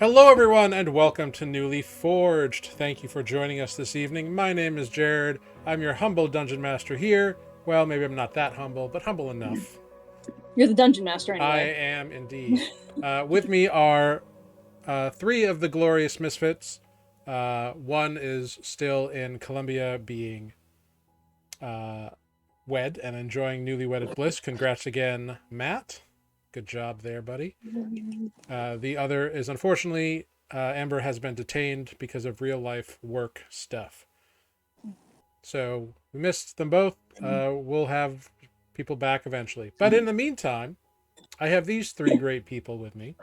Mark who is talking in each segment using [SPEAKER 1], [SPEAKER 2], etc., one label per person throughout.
[SPEAKER 1] Hello, everyone, and welcome to Nuuli Forged. Thank you for joining us this evening. My name is Jared. I'm your humble dungeon master here. Well, maybe I'm not that humble, but humble enough.
[SPEAKER 2] You're the dungeon master anyway.
[SPEAKER 1] I am indeed. With me are three of the glorious misfits. One is still in Colombia being wed and enjoying newly wedded bliss. Congrats again, Matt. Good job there, buddy. The other is unfortunately Amber has been detained because of real life work stuff. So we missed them both. We'll have people back eventually. But in the meantime, I have these three great people with me.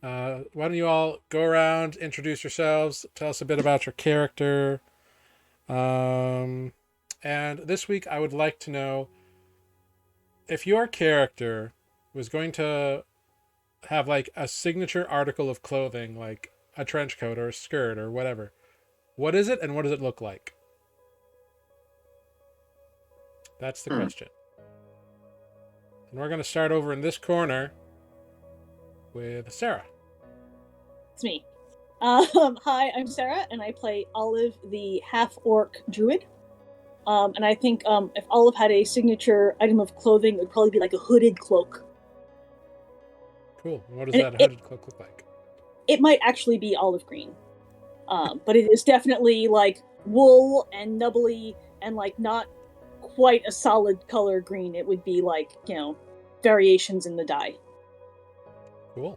[SPEAKER 1] Why don't you all go around, introduce yourselves, tell us a bit about your character. And this week I would like to know if your character was going to have like a signature article of clothing, like a trench coat or a skirt or whatever. What is it and what does it look like? That's the question. And we're going to start over in this corner with Sarah.
[SPEAKER 2] It's me. Hi, I'm Sarah, and I play Olive, the half-orc druid. And I think if Olive had a signature item of clothing, it would probably be like a hooded cloak.
[SPEAKER 1] Cool. And what does that hooded cloak look like?
[SPEAKER 2] It might actually be olive green. But it is definitely like wool and nubbly and like not quite a solid color green. It would be like, variations in the dye.
[SPEAKER 1] Cool.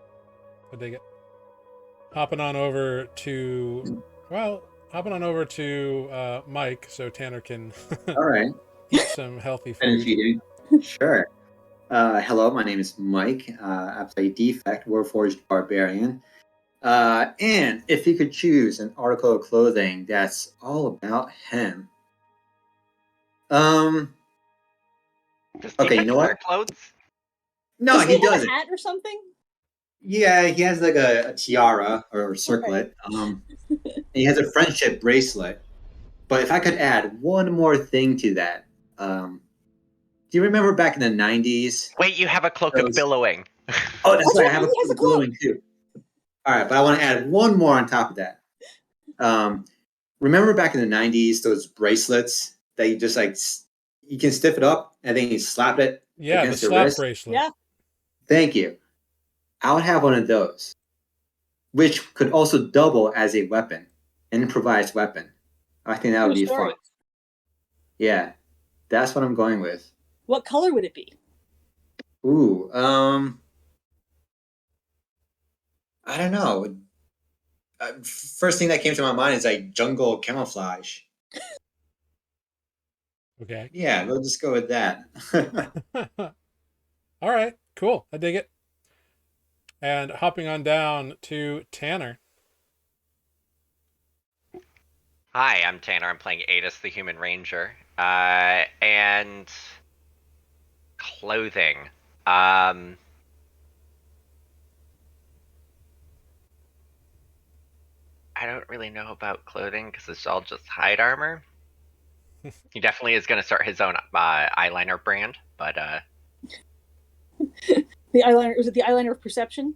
[SPEAKER 1] I dig it. Hopping on over to Mike so Tanner can
[SPEAKER 3] all right,
[SPEAKER 1] eat some healthy food.
[SPEAKER 3] Sure. Hello, my name is Mike. I play Defect, Warforged Barbarian. And if you could choose an article of clothing that's all about him.
[SPEAKER 4] Does
[SPEAKER 3] okay, you know what?
[SPEAKER 4] Wear clothes?
[SPEAKER 3] No, he doesn't.
[SPEAKER 2] Have a hat or something?
[SPEAKER 3] Yeah, he has like a tiara or a circlet. Okay. He has a friendship bracelet. But if I could add one more thing to that, do you remember back in the 90s?
[SPEAKER 4] Wait, you have a cloak of billowing.
[SPEAKER 3] Oh, that's right. I have a cloak of billowing too. All right, but I want to add one more on top of that. Remember back in the 90s, those bracelets that you just like, you can stiff it up and then you slap it against
[SPEAKER 1] the
[SPEAKER 3] your
[SPEAKER 1] slap
[SPEAKER 3] wrist?
[SPEAKER 1] bracelet.
[SPEAKER 2] Yeah.
[SPEAKER 3] Thank you. I would have one of those, which could also double as a weapon, an improvised weapon. I think that would be fun. Yeah, that's what I'm going with.
[SPEAKER 2] What color would it be?
[SPEAKER 3] Ooh, I don't know. First thing that came to my mind is like jungle camouflage.
[SPEAKER 1] Okay.
[SPEAKER 3] Yeah, we'll just go with that.
[SPEAKER 1] All right, cool. I dig it. And hopping on down to Tanner.
[SPEAKER 4] Hi, I'm Tanner. I'm playing Adis, the Human Ranger. And clothing. I don't really know about clothing because it's all just hide armor. He definitely is going to start his own eyeliner brand, but
[SPEAKER 2] the eyeliner, was it the eyeliner of perception?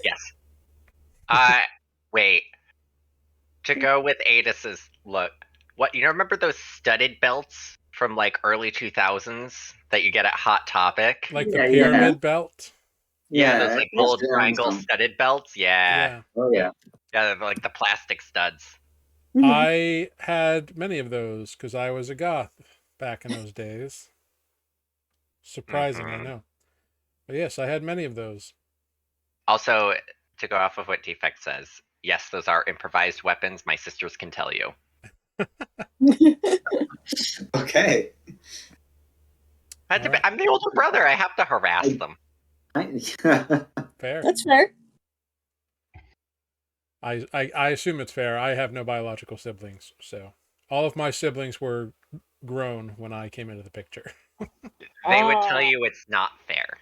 [SPEAKER 4] Yes. Wait. To go with Adis's look, remember those studded belts from like early 2000s that you get at Hot Topic?
[SPEAKER 1] Like the pyramid belt?
[SPEAKER 4] Yeah, those like gold triangle studded belts. Yeah.
[SPEAKER 3] Oh yeah.
[SPEAKER 4] Yeah, like the plastic studs.
[SPEAKER 1] Mm-hmm. I had many of those because I was a goth back in those days. Surprising, I know. But yes, I had many of those.
[SPEAKER 4] Also, to go off of what Defect says, yes, those are improvised weapons. My sisters can tell you.
[SPEAKER 3] Okay.
[SPEAKER 4] I'm the older brother. I have to harass them.
[SPEAKER 1] Fair.
[SPEAKER 2] That's fair.
[SPEAKER 1] I assume it's fair. I have no biological siblings, so all of my siblings were grown when I came into the picture.
[SPEAKER 4] They would tell you it's not fair,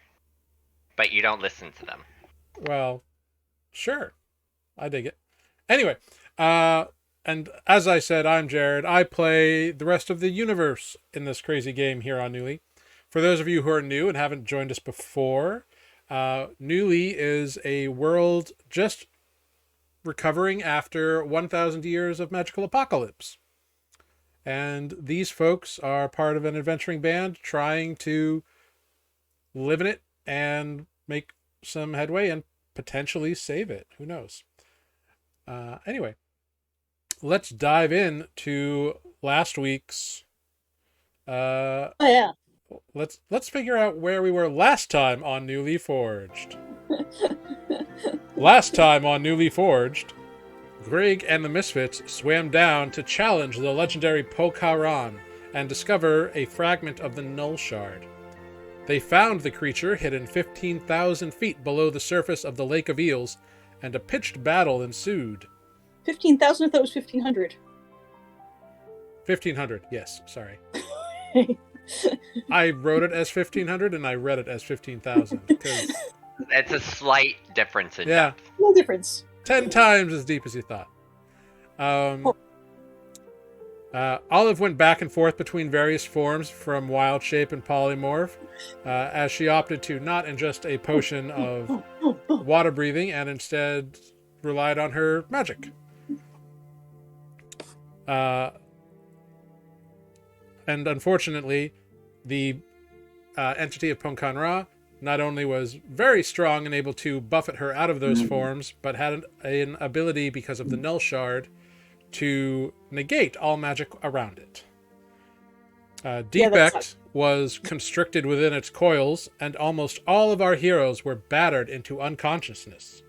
[SPEAKER 4] but you don't listen to them.
[SPEAKER 1] Well, sure. I dig it. Anyway, and as I said, I'm Jared. I play the rest of the universe in this crazy game here on Nuuli. For those of you who are new and haven't joined us before, Nuuli is a world just recovering after 1,000 years of magical apocalypse. And these folks are part of an adventuring band trying to live in it and make some headway and potentially save it. Who knows? Anyway, let's dive in to last week's.
[SPEAKER 2] Oh yeah.
[SPEAKER 1] Let's figure out where we were last time on Nuuli Forged. Last time on Nuuli Forged, Greg and the Misfits swam down to challenge the legendary Pokaran and discover a fragment of the Null Shard. They found the creature hidden 15,000 feet below the surface of the Lake of Eels, and a pitched battle ensued.
[SPEAKER 2] 15,000. I thought it was 1,500.
[SPEAKER 1] 1,500, yes, sorry. I wrote it as 1,500 and I read it as 15,000.
[SPEAKER 4] It's a slight difference in
[SPEAKER 1] Yeah.
[SPEAKER 4] depth.
[SPEAKER 2] No difference.
[SPEAKER 1] 10 times as deep as you thought. Olive went back and forth between various forms from wild shape and polymorph, as she opted to not ingest a potion of water breathing and instead relied on her magic. And unfortunately, the entity of Ponkan Ra not only was very strong and able to buffet her out of those forms, but had an ability, because of the Null Shard, to negate all magic around it. Defect was constricted within its coils, and almost all of our heroes were battered into unconsciousness.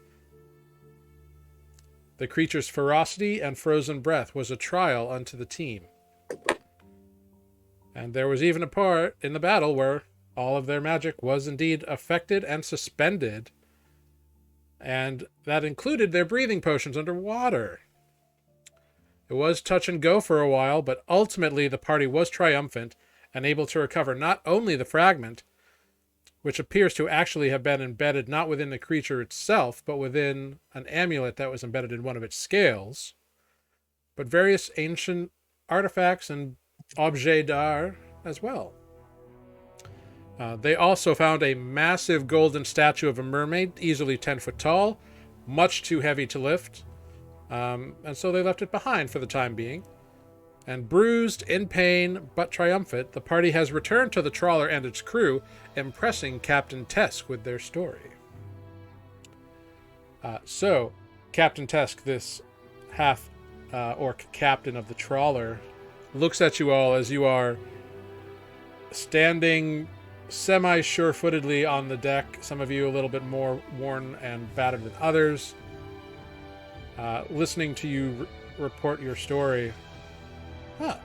[SPEAKER 1] The creature's ferocity and frozen breath was a trial unto the team. And there was even a part in the battle where all of their magic was indeed affected and suspended, and that included their breathing potions underwater. It was touch and go for a while, but ultimately the party was triumphant and able to recover not only the fragment, which appears to actually have been embedded not within the creature itself, but within an amulet that was embedded in one of its scales, but various ancient artifacts and objets d'art as well. They also found a massive golden statue of a mermaid, easily 10 foot tall, much too heavy to lift, and so they left it behind for the time being. And bruised, in pain, but triumphant, the party has returned to the trawler and its crew, impressing Captain Tesk with their story. So, Captain Tesk, this half-orc captain of the trawler, looks at you all as you are standing semi-sure-footedly on the deck, some of you a little bit more worn and battered than others, listening to you report your story. Huh.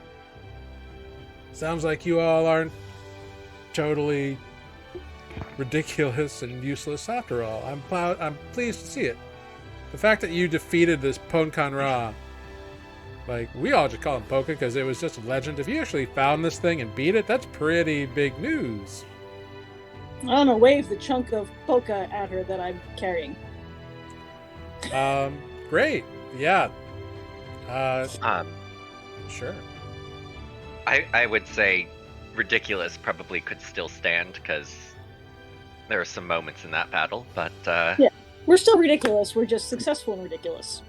[SPEAKER 1] Sounds like you all aren't totally ridiculous and useless after all. I'm pleased to see it. The fact that you defeated this Ponkan Ra, like, we all just call him Poka because it was just a legend. If you actually found this thing and beat it, that's pretty big news.
[SPEAKER 2] I don't know, wave the chunk of Poka at her that I'm carrying.
[SPEAKER 1] Great. Yeah. Sure.
[SPEAKER 4] I would say ridiculous probably could still stand, because there are some moments in that battle, but
[SPEAKER 2] Yeah. We're still ridiculous, we're just successful and ridiculous.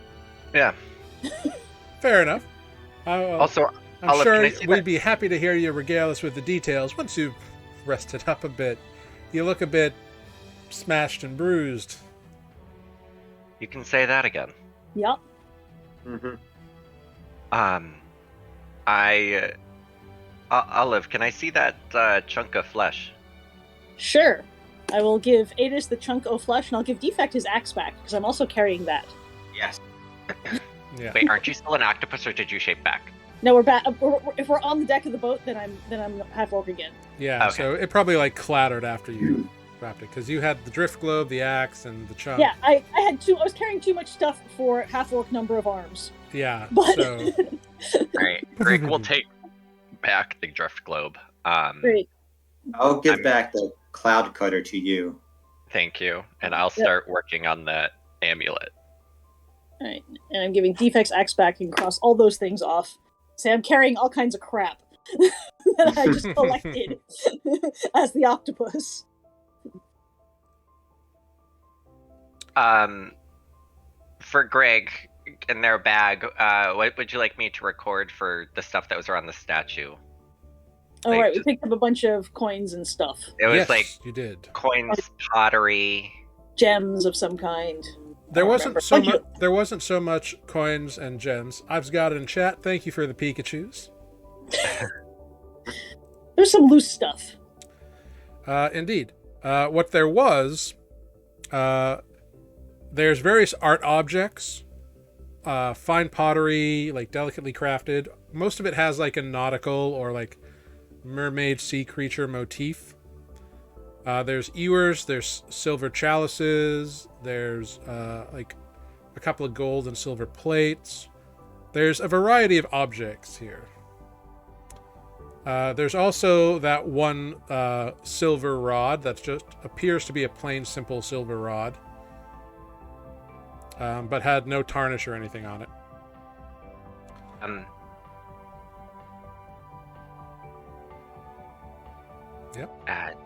[SPEAKER 4] yeah.
[SPEAKER 1] Fair enough.
[SPEAKER 4] Also,
[SPEAKER 1] I'm
[SPEAKER 4] Olive,
[SPEAKER 1] sure
[SPEAKER 4] can I see
[SPEAKER 1] we'd
[SPEAKER 4] that?
[SPEAKER 1] be happy to hear you regale us with the details once you've rested up a bit. You look a bit smashed and bruised.
[SPEAKER 4] You can say that again.
[SPEAKER 2] Yup.
[SPEAKER 4] Olive, can I see that chunk of flesh?
[SPEAKER 2] Sure. I will give Adis the chunk of flesh, and I'll give Defect his axe back, because I'm also carrying that.
[SPEAKER 3] Yes.
[SPEAKER 1] Yeah.
[SPEAKER 4] Wait, aren't you still an octopus, or did you shape back?
[SPEAKER 2] No, we're back. If we're on the deck of the boat, then I'm half orc again.
[SPEAKER 1] Yeah,
[SPEAKER 4] Okay.
[SPEAKER 1] so it probably like clattered after you wrapped it, because you had the drift globe, the axe, and the chunk.
[SPEAKER 2] Yeah, I was carrying too much stuff for half orc number of arms.
[SPEAKER 1] Yeah,
[SPEAKER 2] But
[SPEAKER 1] so
[SPEAKER 4] Alright, Greg will take back the drift globe.
[SPEAKER 2] great.
[SPEAKER 3] I'll give back the cloud cutter to you.
[SPEAKER 4] Thank you, and I'll start working on that amulet.
[SPEAKER 2] All right, and I'm giving Defect's axe back and cross all those things off. Say I'm carrying all kinds of crap that I just collected as the octopus.
[SPEAKER 4] For Greg, in their bag, what would you like me to record for the stuff that was around the statue?
[SPEAKER 2] Oh,
[SPEAKER 4] Like,
[SPEAKER 2] right, we picked up a bunch of coins and stuff.
[SPEAKER 4] It was
[SPEAKER 1] yes,
[SPEAKER 4] like
[SPEAKER 1] you did.
[SPEAKER 4] coins, pottery.
[SPEAKER 2] Gems of some kind.
[SPEAKER 1] There
[SPEAKER 2] don't
[SPEAKER 1] wasn't
[SPEAKER 2] remember.
[SPEAKER 1] so
[SPEAKER 2] Bunch
[SPEAKER 1] much.
[SPEAKER 2] of-
[SPEAKER 1] There wasn't so much coins and gems. I've got it in chat. Thank you for the Pikachu's.
[SPEAKER 2] There's some loose stuff.
[SPEAKER 1] Indeed. What there was, there's various art objects, fine pottery, like delicately crafted. Most of it has like a nautical or like mermaid sea creature motif. There's ewers, there's silver chalices, there's like a couple of gold and silver plates. There's a variety of objects here. There's also that one silver rod that just appears to be a plain, simple silver rod, but had no tarnish or anything on it. Yep.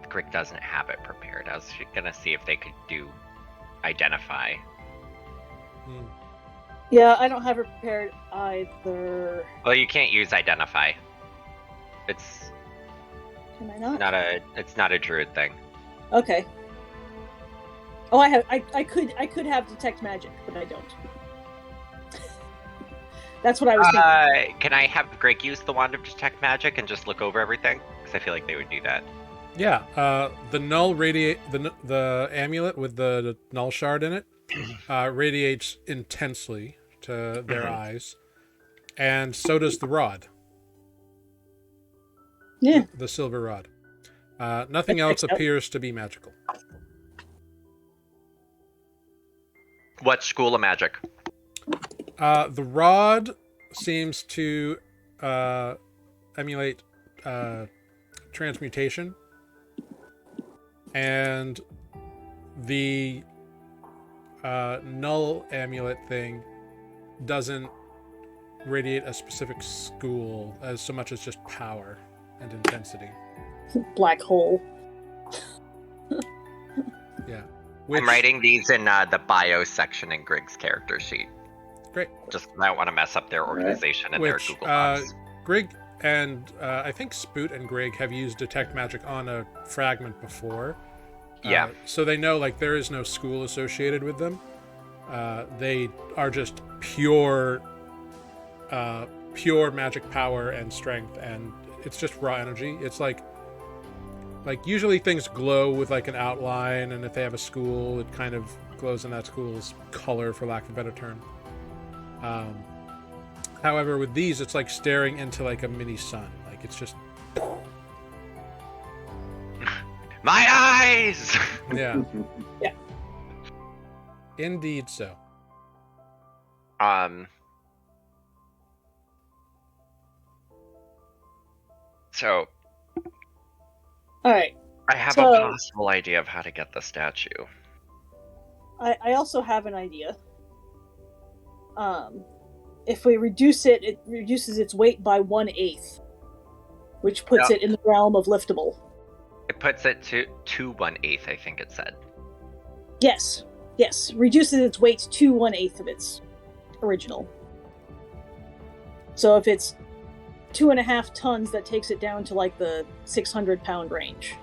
[SPEAKER 4] Greg doesn't have it prepared. I was gonna see if they could do identify.
[SPEAKER 2] Yeah, I don't have it prepared either.
[SPEAKER 4] Well, you can't use identify. It's
[SPEAKER 2] Can I not?
[SPEAKER 4] It's not a druid thing.
[SPEAKER 2] Okay. Oh, I could have detect magic, but I don't. That's what I was thinking.
[SPEAKER 4] Can I have Greg use the wand of detect magic and just look over everything? Because I feel like they would do that.
[SPEAKER 1] Yeah. The null the amulet with the null shard in it radiates intensely to their eyes, and so does the rod.
[SPEAKER 2] Yeah.
[SPEAKER 1] The silver rod. Nothing else appears to be magical.
[SPEAKER 4] What school of magic?
[SPEAKER 1] The rod seems to emulate transmutation, and the null amulet thing doesn't radiate a specific school as so much as just power and intensity.
[SPEAKER 2] Black hole.
[SPEAKER 1] Yeah.
[SPEAKER 4] I'm writing these in the bio section in Greg's character sheet.
[SPEAKER 1] Great.
[SPEAKER 4] Just I don't want to mess up their organization and their
[SPEAKER 1] Which,
[SPEAKER 4] Google Docs.
[SPEAKER 1] Greg and I think Spoot and Greg have used detect magic on a fragment before.
[SPEAKER 4] Yeah.
[SPEAKER 1] So they know like there is no school associated with them. They are just pure magic power and strength, and it's just raw energy. It's like usually things glow with like an outline, and if they have a school, it kind of glows in that school's color, for lack of a better term. However, with these, it's like staring into like a mini sun. Like it's just
[SPEAKER 4] My eyes!
[SPEAKER 1] yeah.
[SPEAKER 2] Yeah.
[SPEAKER 1] Indeed so.
[SPEAKER 4] So
[SPEAKER 2] All right.
[SPEAKER 4] I have
[SPEAKER 2] So-
[SPEAKER 4] a possible idea of how to get the statue.
[SPEAKER 2] I also have an idea. If we reduce it, it reduces its weight by 1/8, which puts
[SPEAKER 4] Yeah.
[SPEAKER 2] it in the realm of liftable.
[SPEAKER 4] It puts it to 1/8, I think it said.
[SPEAKER 2] Yes, reduces its weight to 1/8 of its original. So if it's 2.5 tons, that takes it down to like the 600-pound range.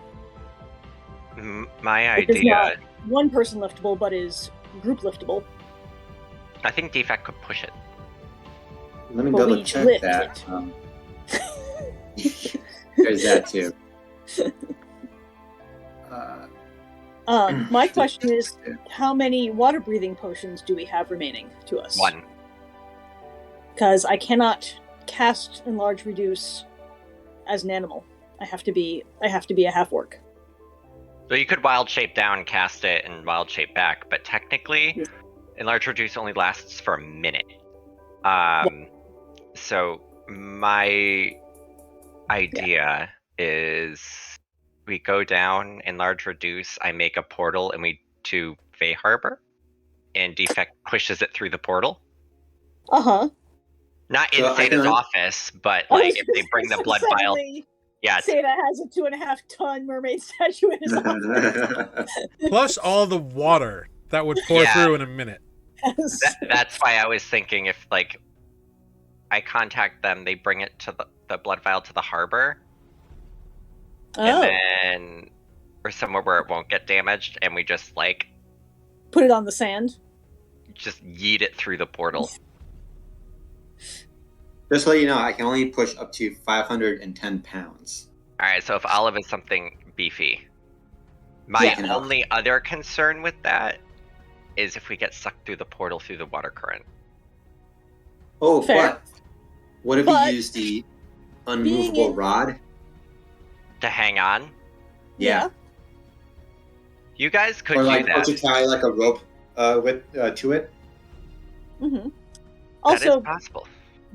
[SPEAKER 4] My
[SPEAKER 2] Which is
[SPEAKER 4] idea,
[SPEAKER 2] not one person liftable, but is group liftable.
[SPEAKER 4] I think Defect could push it.
[SPEAKER 3] Let me
[SPEAKER 2] But
[SPEAKER 3] double
[SPEAKER 2] we
[SPEAKER 3] check
[SPEAKER 2] lift
[SPEAKER 3] that.
[SPEAKER 2] it.
[SPEAKER 3] There's that too.
[SPEAKER 2] My question is, how many water breathing potions do we have remaining to us?
[SPEAKER 4] 1.
[SPEAKER 2] Because I cannot cast enlarge reduce as an animal. I have to be a half orc.
[SPEAKER 4] So you could wild shape down, cast it, and wild shape back, but technically,
[SPEAKER 2] Yes.
[SPEAKER 4] enlarge reduce only lasts for a minute. So my idea is we go down, enlarge reduce, I make a portal, and we to Fey Harbor, and Defect pushes it through the portal.
[SPEAKER 2] Uh-huh.
[SPEAKER 4] Not
[SPEAKER 3] So I
[SPEAKER 4] inside
[SPEAKER 3] can-
[SPEAKER 4] his office, but
[SPEAKER 2] I
[SPEAKER 4] like
[SPEAKER 2] was
[SPEAKER 4] if they bring the blood vial.
[SPEAKER 2] suddenly
[SPEAKER 4] Yeah,
[SPEAKER 2] say that has a 2.5 ton mermaid statue in his office.
[SPEAKER 1] Plus all the water that would pour
[SPEAKER 4] Yeah.
[SPEAKER 1] through in a minute.
[SPEAKER 2] Yes.
[SPEAKER 4] That's why I was thinking if, like, I contact them, they bring it to the blood vial to the harbor, and
[SPEAKER 2] Oh,
[SPEAKER 4] then or somewhere where it won't get damaged, and we just like
[SPEAKER 2] put it on the sand.
[SPEAKER 4] just yeet it through the portal.
[SPEAKER 3] Just so you know, I can only push up to 510 pounds.
[SPEAKER 4] All right, so if Olive is something beefy, my
[SPEAKER 2] Yeah.
[SPEAKER 4] only other concern with that is if we get sucked through the portal through the water current.
[SPEAKER 3] Oh,
[SPEAKER 2] Fair.
[SPEAKER 3] but what if
[SPEAKER 2] But
[SPEAKER 3] you use the unmovable
[SPEAKER 2] in-
[SPEAKER 3] rod?
[SPEAKER 4] To hang on,
[SPEAKER 2] Yeah.
[SPEAKER 4] you guys could
[SPEAKER 3] Or
[SPEAKER 4] do
[SPEAKER 3] like, or
[SPEAKER 4] that.
[SPEAKER 3] to tie like a rope to it?
[SPEAKER 2] hmm
[SPEAKER 4] That
[SPEAKER 2] Also,
[SPEAKER 4] is possible.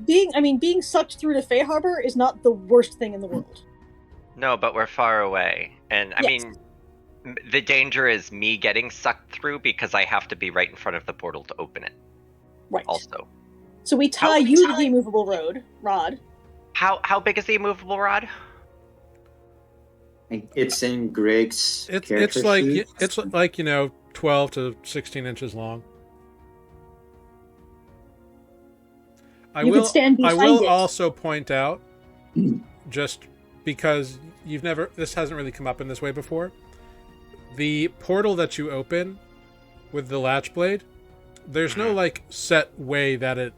[SPEAKER 2] being sucked through to Fey Harbor is not the worst thing in the world.
[SPEAKER 4] No, but we're far away, and I
[SPEAKER 2] Yes.
[SPEAKER 4] mean, the danger is me getting sucked through because I have to be right in front of the portal to open it.
[SPEAKER 2] Right.
[SPEAKER 4] Also,
[SPEAKER 2] So we tie you to the immovable rod.
[SPEAKER 4] how big is the immovable rod?
[SPEAKER 3] It's in Greg's
[SPEAKER 1] It's
[SPEAKER 3] character
[SPEAKER 1] like
[SPEAKER 3] sheet.
[SPEAKER 1] it's like 12 to 16 inches long.
[SPEAKER 2] You could stand
[SPEAKER 1] I
[SPEAKER 2] behind
[SPEAKER 1] will
[SPEAKER 2] it.
[SPEAKER 1] also point out, just because this hasn't really come up in this way before, the portal that you open with the latch blade, there's no like set way that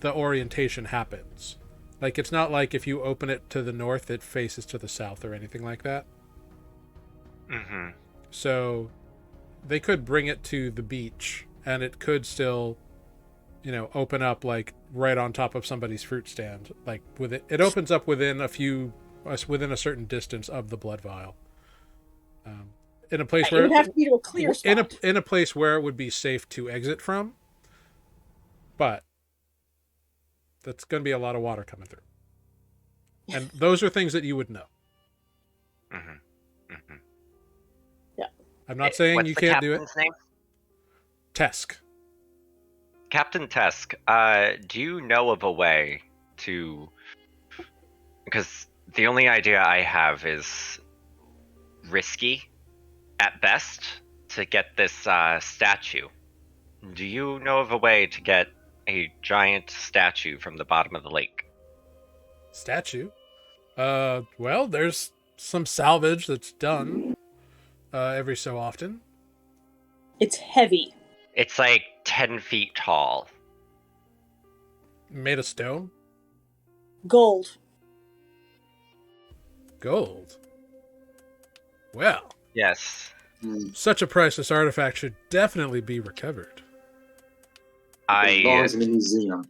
[SPEAKER 1] the orientation happens. Like, it's not like if you open it to the north, it faces to the south or anything like that.
[SPEAKER 4] Mm-hmm.
[SPEAKER 1] So they could bring it to the beach and it could still, open up like right on top of somebody's fruit stand. Like it opens up within a certain distance of the blood vial. In a place
[SPEAKER 2] It
[SPEAKER 1] where
[SPEAKER 2] would have to be to a clear spot.
[SPEAKER 1] in a place where it would be safe to exit from. But that's going to be a lot of water coming through. And those are things that you would know.
[SPEAKER 4] Mm-hmm. Mm-hmm.
[SPEAKER 2] Yeah.
[SPEAKER 1] I'm not saying
[SPEAKER 4] What's
[SPEAKER 1] you
[SPEAKER 4] the
[SPEAKER 1] can't do it.
[SPEAKER 4] captain's name?
[SPEAKER 1] Tesk.
[SPEAKER 4] Captain Tesk, do you know of a way to... Because the only idea I have is risky, at best, to get this statue. Do you know of a way to get a giant statue from the bottom of the lake?
[SPEAKER 1] Statue? Well, there's some salvage that's done every so often.
[SPEAKER 2] It's heavy.
[SPEAKER 4] It's like 10 feet tall.
[SPEAKER 1] Made of stone?
[SPEAKER 2] Gold.
[SPEAKER 1] Gold? Well,
[SPEAKER 4] Yes.
[SPEAKER 1] such a priceless artifact should definitely be recovered.
[SPEAKER 3] It belongs in the museum.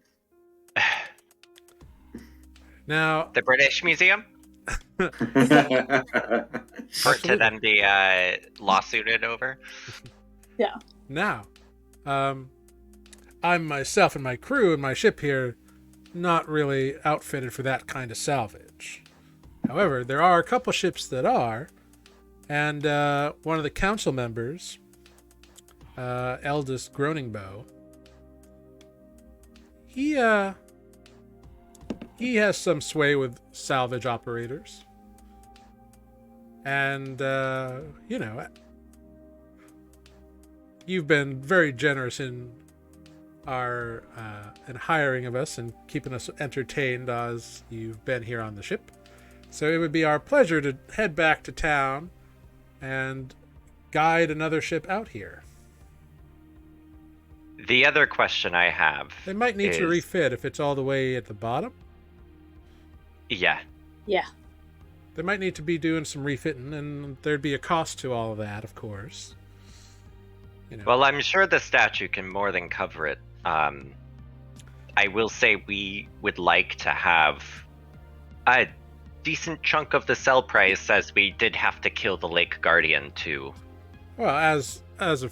[SPEAKER 1] Now,
[SPEAKER 4] The British Museum? For to then be lawsuited over?
[SPEAKER 1] now, I'm myself and my crew and my ship here not really outfitted for that kind of salvage. However, there are a couple ships that are, and one of the council members, Eldest Groaningbow, he has some sway with salvage operators. And, you've been very generous in in hiring of us and keeping us entertained as you've been here on the ship. So it would be our pleasure to head back to town and guide another ship out here.
[SPEAKER 4] The other question I have...
[SPEAKER 1] They might need to
[SPEAKER 4] is-
[SPEAKER 1] refit if it's all the way at the bottom.
[SPEAKER 4] Yeah.
[SPEAKER 2] Yeah.
[SPEAKER 1] They might need to be doing some refitting, and there'd be a cost to all of that, of course.
[SPEAKER 4] Well, I'm sure the statue can more than cover it. I will say we would like to have a decent chunk of the sell price, as we did have to kill the Lake Guardian too.
[SPEAKER 1] Well, as a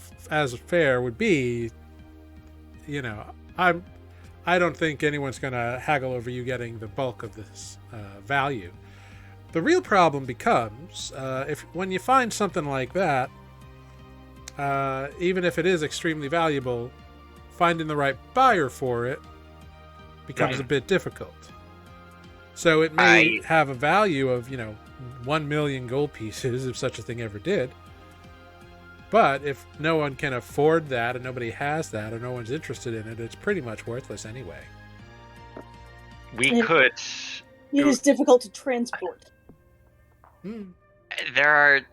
[SPEAKER 1] fair would be, I don't think anyone's going to haggle over you getting the bulk of this value. The real problem becomes when you find something like that, even if it is extremely valuable, finding the right buyer for it becomes a bit difficult. So it may have a value of 1 million gold pieces if such a thing ever did. But if no one can afford that and nobody has that or no one's interested in it, it's pretty much worthless anyway.
[SPEAKER 4] We could.
[SPEAKER 2] It is difficult to transport.
[SPEAKER 4] There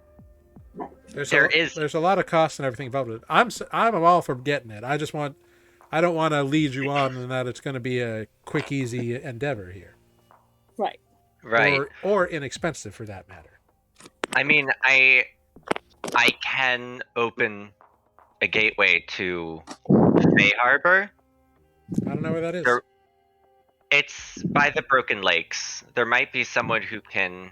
[SPEAKER 4] is.
[SPEAKER 1] There's a lot of costs and everything involved with it. I'm all for getting it. I don't want to lead you on in that it's going to be a quick, easy endeavor here.
[SPEAKER 2] Right.
[SPEAKER 4] Right.
[SPEAKER 1] Or inexpensive for that matter.
[SPEAKER 4] I mean, I can open a gateway to Bay Harbor.
[SPEAKER 1] I don't know where that is.
[SPEAKER 4] It's by the Broken Lakes. There might be someone who can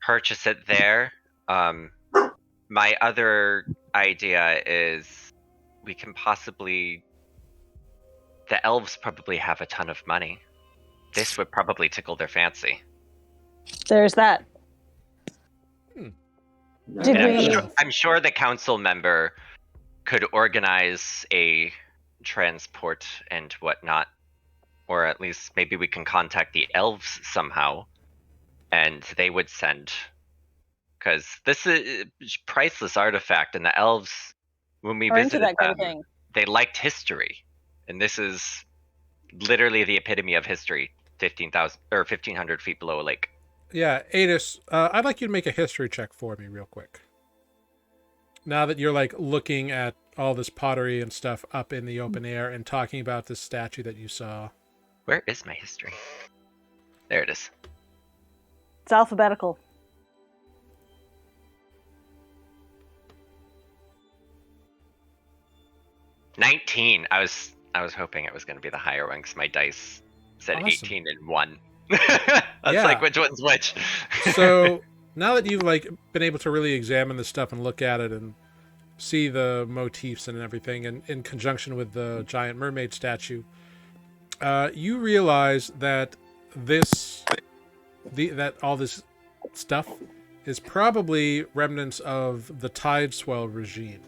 [SPEAKER 4] purchase it there. My other idea is we can possibly... The elves probably have a ton of money. This would probably tickle their fancy.
[SPEAKER 2] There's that.
[SPEAKER 4] I'm sure the council member could organize a transport and whatnot. Or at least maybe we can contact the elves somehow. And they would send... Because this is a priceless artifact, and the elves, when we visited
[SPEAKER 2] that kind
[SPEAKER 4] them,
[SPEAKER 2] of thing.
[SPEAKER 4] they liked history. And this is literally the epitome of history, 1,500 feet below a lake.
[SPEAKER 1] Yeah, Adis, I'd like you to make a history check for me real quick. Now that you're like looking at all this pottery and stuff up in the open air and talking about this statue that you saw.
[SPEAKER 4] Where is my history? There it is.
[SPEAKER 2] It's alphabetical.
[SPEAKER 4] 19. I was hoping it was going to be the higher one because my dice said
[SPEAKER 1] Awesome.
[SPEAKER 4] 18 and 1. That's like which one's which.
[SPEAKER 1] So now that you've like been able to really examine the stuff and look at it and see the motifs and everything, and in conjunction with the giant mermaid statue, you realize that that all this stuff is probably remnants of the tide swell regime.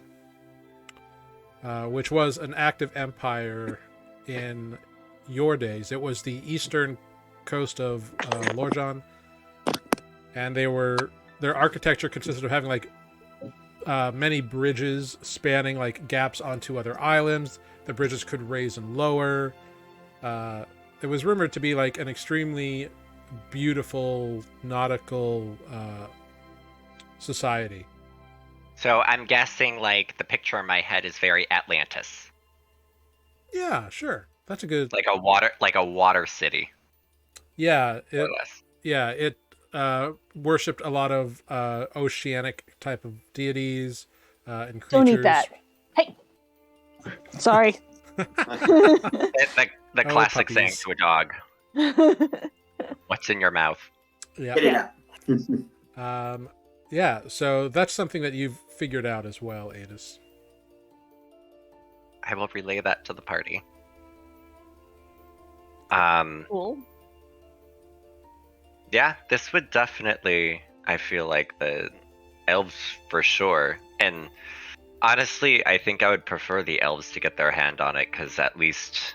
[SPEAKER 1] Which was an active empire in your days. It was the eastern coast of Lorjan, and their architecture consisted of having like many bridges spanning like gaps onto other islands. The bridges could raise and lower. It was rumored to be like an extremely beautiful nautical society.
[SPEAKER 4] So I'm guessing like the picture in my head is very Atlantis.
[SPEAKER 1] Yeah, sure. That's a good
[SPEAKER 4] like a water city.
[SPEAKER 1] Yeah,
[SPEAKER 4] more or less.
[SPEAKER 1] Yeah, it worshipped a lot of oceanic type of deities and creatures.
[SPEAKER 2] Don't eat that. Hey. Sorry.
[SPEAKER 4] the classic saying to a dog. What's in your mouth?
[SPEAKER 1] Yeah. Yeah, so that's something that you've figured out as well, Adis.
[SPEAKER 4] I will relay that to the party.
[SPEAKER 2] Cool.
[SPEAKER 4] Yeah, this would definitely, I feel like, the elves for sure. And honestly, I think I would prefer the elves to get their hand on it, because at least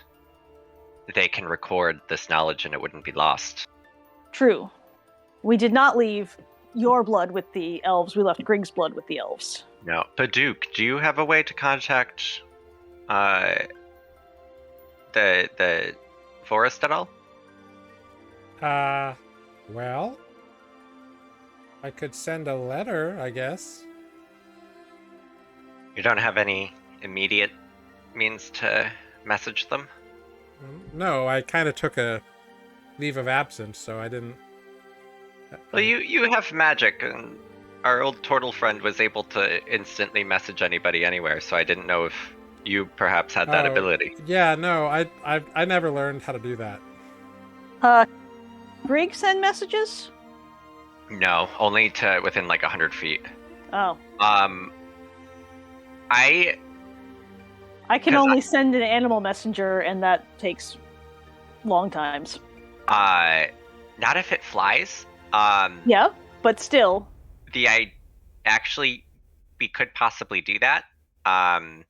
[SPEAKER 4] they can record this knowledge and it wouldn't be lost.
[SPEAKER 2] True. We did not leave your blood with the elves. We left Grig's blood with the elves.
[SPEAKER 4] No. Paduk, do you have a way to contact the forest at all?
[SPEAKER 1] Well, I could send a letter, I guess.
[SPEAKER 4] You don't have any immediate means to message them?
[SPEAKER 1] No, I kind of took a leave of absence, so I didn't...
[SPEAKER 4] Well, you have magic, and our old turtle friend was able to instantly message anybody anywhere, so I didn't know if you perhaps had that ability.
[SPEAKER 1] Yeah, no, I never learned how to do that.
[SPEAKER 2] Grig send messages?
[SPEAKER 4] No, only to within like 100 feet.
[SPEAKER 2] Oh.
[SPEAKER 4] I
[SPEAKER 2] can only send an animal messenger, and that takes long times.
[SPEAKER 4] Not if it flies.
[SPEAKER 2] Yeah, but still.
[SPEAKER 4] Actually, we could possibly do that. I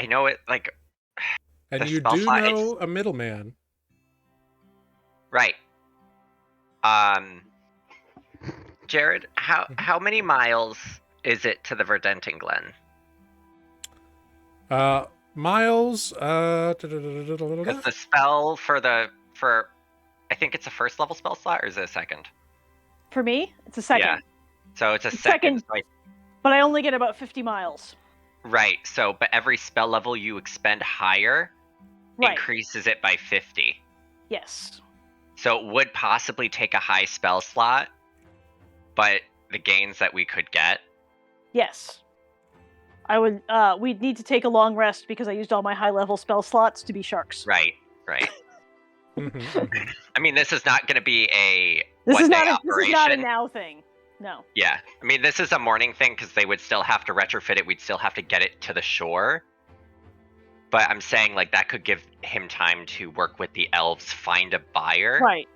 [SPEAKER 4] know it like.
[SPEAKER 1] And you do know a middleman.
[SPEAKER 4] Right. Jared, how many miles is it to the Verdenting Glen?
[SPEAKER 1] Miles.
[SPEAKER 4] Because the spell for I think it's a first level spell slot, or is it a second?
[SPEAKER 2] For me, it's a second.
[SPEAKER 4] Yeah. So it's a
[SPEAKER 2] It's
[SPEAKER 4] second.
[SPEAKER 2] second. But I only get about 50 miles.
[SPEAKER 4] Right. So, but every spell level you expend higher
[SPEAKER 2] Right.
[SPEAKER 4] increases it by 50.
[SPEAKER 2] Yes.
[SPEAKER 4] So it would possibly take a high spell slot, but the gains that we could get.
[SPEAKER 2] Yes. I would. We'd need to take a long rest because I used all my high level spell slots to be sharks.
[SPEAKER 4] Right. I mean, this is not going to be a
[SPEAKER 2] This is
[SPEAKER 4] one-day
[SPEAKER 2] not.
[SPEAKER 4] operation.
[SPEAKER 2] This is not a now thing. No.
[SPEAKER 4] Yeah. I mean, this is a morning thing because they would still have to retrofit it. We'd still have to get it to the shore. But I'm saying, like, that could give him time to work with the elves, find a buyer.
[SPEAKER 2] Right.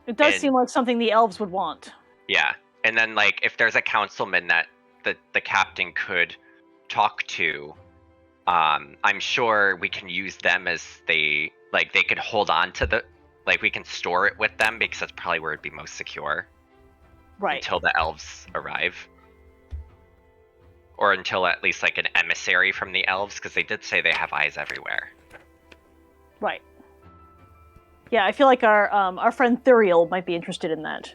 [SPEAKER 2] It does seem like something the elves would want.
[SPEAKER 4] Yeah. And then, like, if there's a councilman that the captain could talk to, I'm sure we can use them as they could hold on to we can store it with them because that's probably where it'd be most secure.
[SPEAKER 2] Right.
[SPEAKER 4] Until the elves arrive. Or until at least, like, an emissary from the elves, because they did say they have eyes everywhere.
[SPEAKER 2] Right. Yeah, I feel like our friend Thuriel might be interested in that.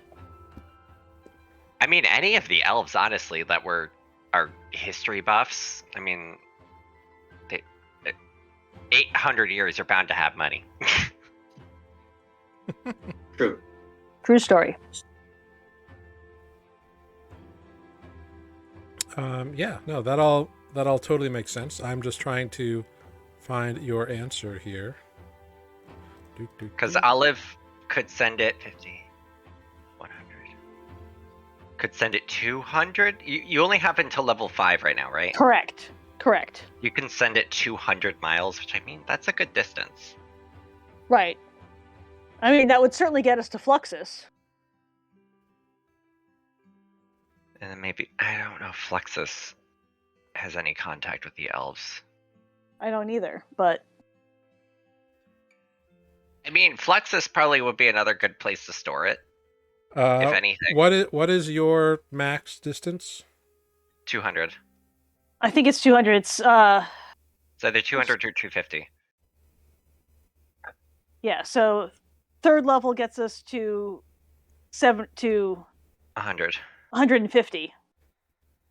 [SPEAKER 4] I mean, any of the elves, honestly, that are history buffs. I mean, 800 years are bound to have money.
[SPEAKER 3] True.
[SPEAKER 2] True story.
[SPEAKER 1] Yeah, no, that all totally makes sense. I'm just trying to find your answer here.
[SPEAKER 4] Because Olive could send it 50, 100. Could send it 200. You only have until level 5 right now, right?
[SPEAKER 2] Correct.
[SPEAKER 4] You can send it 200 miles, which, I mean, that's a good distance.
[SPEAKER 2] Right. I mean, that would certainly get us to Fluxus.
[SPEAKER 4] And then maybe, I don't know if Fluxus has any contact with the elves.
[SPEAKER 2] I don't either, but...
[SPEAKER 4] I mean, Fluxus probably would be another good place to store it, if anything.
[SPEAKER 1] What is your max distance?
[SPEAKER 4] 200.
[SPEAKER 2] I think it's 200. It's
[SPEAKER 4] either 200 or 250.
[SPEAKER 2] Yeah, so third level gets us to
[SPEAKER 4] 100.
[SPEAKER 2] 150.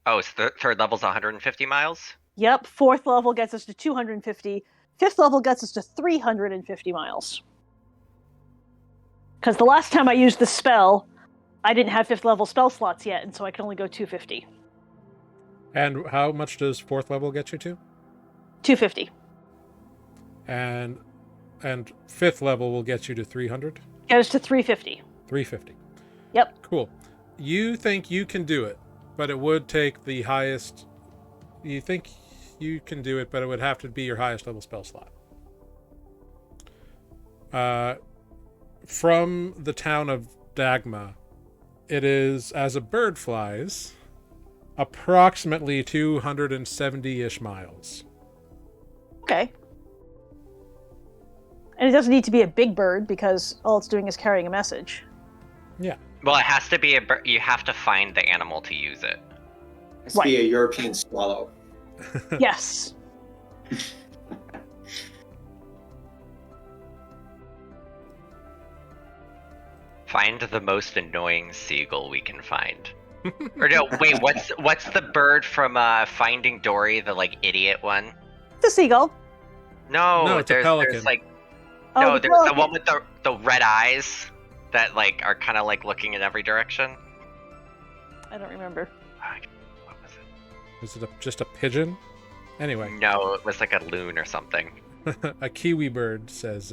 [SPEAKER 4] Oh, so third level's 150 miles?
[SPEAKER 2] Yep, fourth level gets us to 250. Fifth level gets us to 350 miles. Because the last time I used the spell, I didn't have fifth level spell slots yet, and so I can only go 250.
[SPEAKER 1] And how much does fourth level get you to?
[SPEAKER 2] 250.
[SPEAKER 1] And fifth level will get you to 300?
[SPEAKER 2] Get us to 350.
[SPEAKER 1] 350.
[SPEAKER 2] Yep.
[SPEAKER 1] Cool. You think you can do it, but it would take the highest... You think you can do it, but it would have to be your highest level spell slot. From the town of Dagma, it is, as a bird flies, approximately 270-ish miles.
[SPEAKER 2] Okay. And it doesn't need to be a big bird because all it's doing is carrying a message.
[SPEAKER 1] Yeah.
[SPEAKER 4] Well, it has to be a bird. You have to find the animal to use it.
[SPEAKER 3] It's be a European swallow.
[SPEAKER 2] Yes.
[SPEAKER 4] Find the most annoying seagull we can find. Or no, wait, what's the bird from Finding Dory, the, like, idiot one?
[SPEAKER 2] The seagull.
[SPEAKER 4] No,
[SPEAKER 1] it's a pelican.
[SPEAKER 4] there's like
[SPEAKER 2] Oh,
[SPEAKER 4] there's the one with the red eyes that, like, are kind of like looking in every direction.
[SPEAKER 2] I don't remember.
[SPEAKER 4] What was it?
[SPEAKER 1] Is it just a pigeon? Anyway.
[SPEAKER 4] No, it was like a loon or something.
[SPEAKER 1] A kiwi bird, says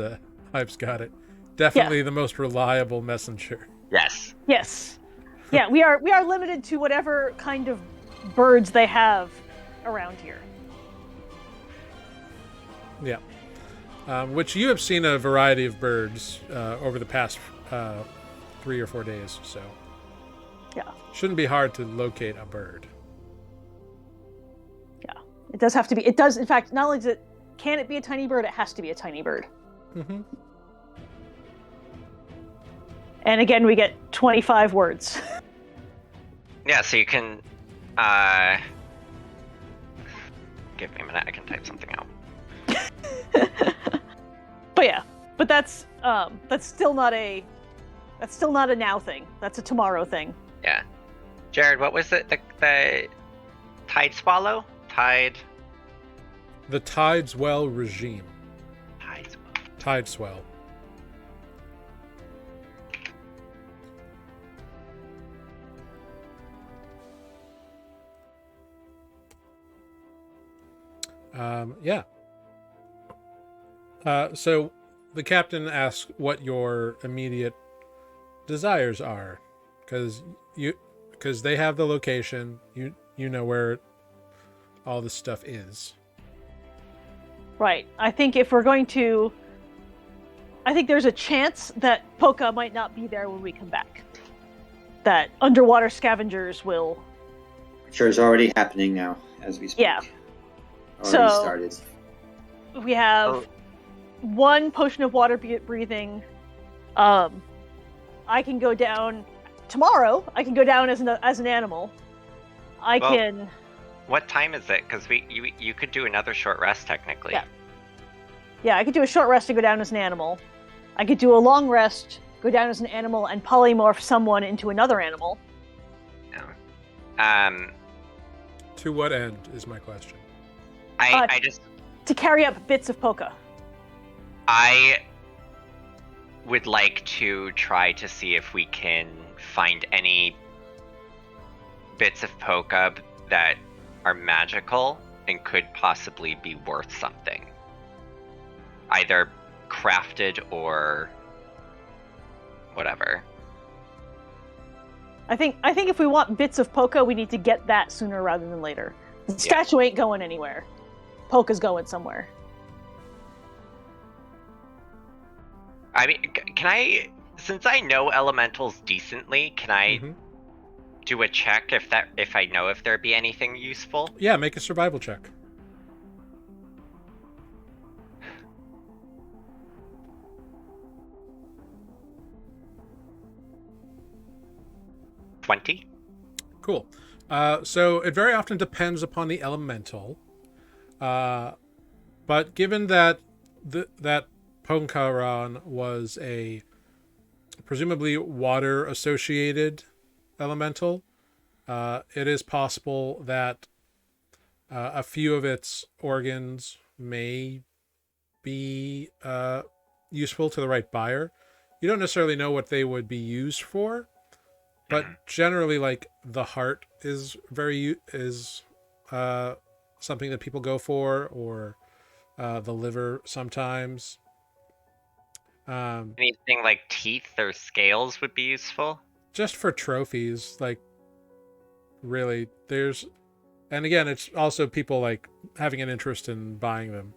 [SPEAKER 1] Hype's got it. Definitely the most reliable messenger.
[SPEAKER 4] Yes.
[SPEAKER 2] Yes. Yeah, we are limited to whatever kind of birds they have around here.
[SPEAKER 1] Yeah. Which you have seen a variety of birds over the past 3 or 4 days, so
[SPEAKER 2] Yeah.
[SPEAKER 1] shouldn't be hard to locate a bird.
[SPEAKER 2] Yeah. It does have to be. It does, in fact, not only can it be a tiny bird, it has to be a tiny bird.
[SPEAKER 1] Mm-hmm.
[SPEAKER 2] And again, we get 25 words.
[SPEAKER 4] Yeah, so you can Give me a minute. I can type something out.
[SPEAKER 5] But yeah, but that's still not a now thing. That's a tomorrow thing.
[SPEAKER 4] Yeah. Jared, what was it? The tide swallow?
[SPEAKER 1] The Tideswell regime.
[SPEAKER 4] Tideswell.
[SPEAKER 1] Tideswell. Yeah. So the captain asks what your immediate desires are, because they have the location. You know where all this stuff is.
[SPEAKER 5] Right. I think there's a chance that Polka might not be there when we come back. That underwater scavengers will.
[SPEAKER 3] Sure, it's already happening now as we speak.
[SPEAKER 5] Yeah.
[SPEAKER 3] Already started.
[SPEAKER 5] We have one potion of water breathing. I can go down tomorrow. I can go down as an animal. Can.
[SPEAKER 4] What time is it? Because you could do another short rest technically.
[SPEAKER 5] Yeah, I could do a short rest and go down as an animal. I could do a long rest, go down as an animal, and polymorph someone into another animal.
[SPEAKER 4] Yeah.
[SPEAKER 1] To what end is my question?
[SPEAKER 4] I just
[SPEAKER 5] to carry up bits of Polka.
[SPEAKER 4] I would like to try to see if we can find any bits of Polka that are magical and could possibly be worth something. Either crafted or whatever.
[SPEAKER 5] I think if we want bits of Polka, we need to get that sooner rather than later. The statue ain't going anywhere. Polka's going somewhere.
[SPEAKER 4] I mean, can I, since I know elementals decently, can I do a check if I know if there'd be anything useful?
[SPEAKER 1] Yeah, make a survival check. Cool. So it very often depends upon the elemental. But given that that Ponkaran was a presumably water-associated elemental, it is possible that a few of its organs may be useful to the right buyer. You don't necessarily know what they would be used for, but generally, like, the heart is something that people go for, or the liver sometimes.
[SPEAKER 4] Anything like teeth or scales would be useful?
[SPEAKER 1] Just for trophies, like, really. And again, it's also people, like, having an interest in buying them.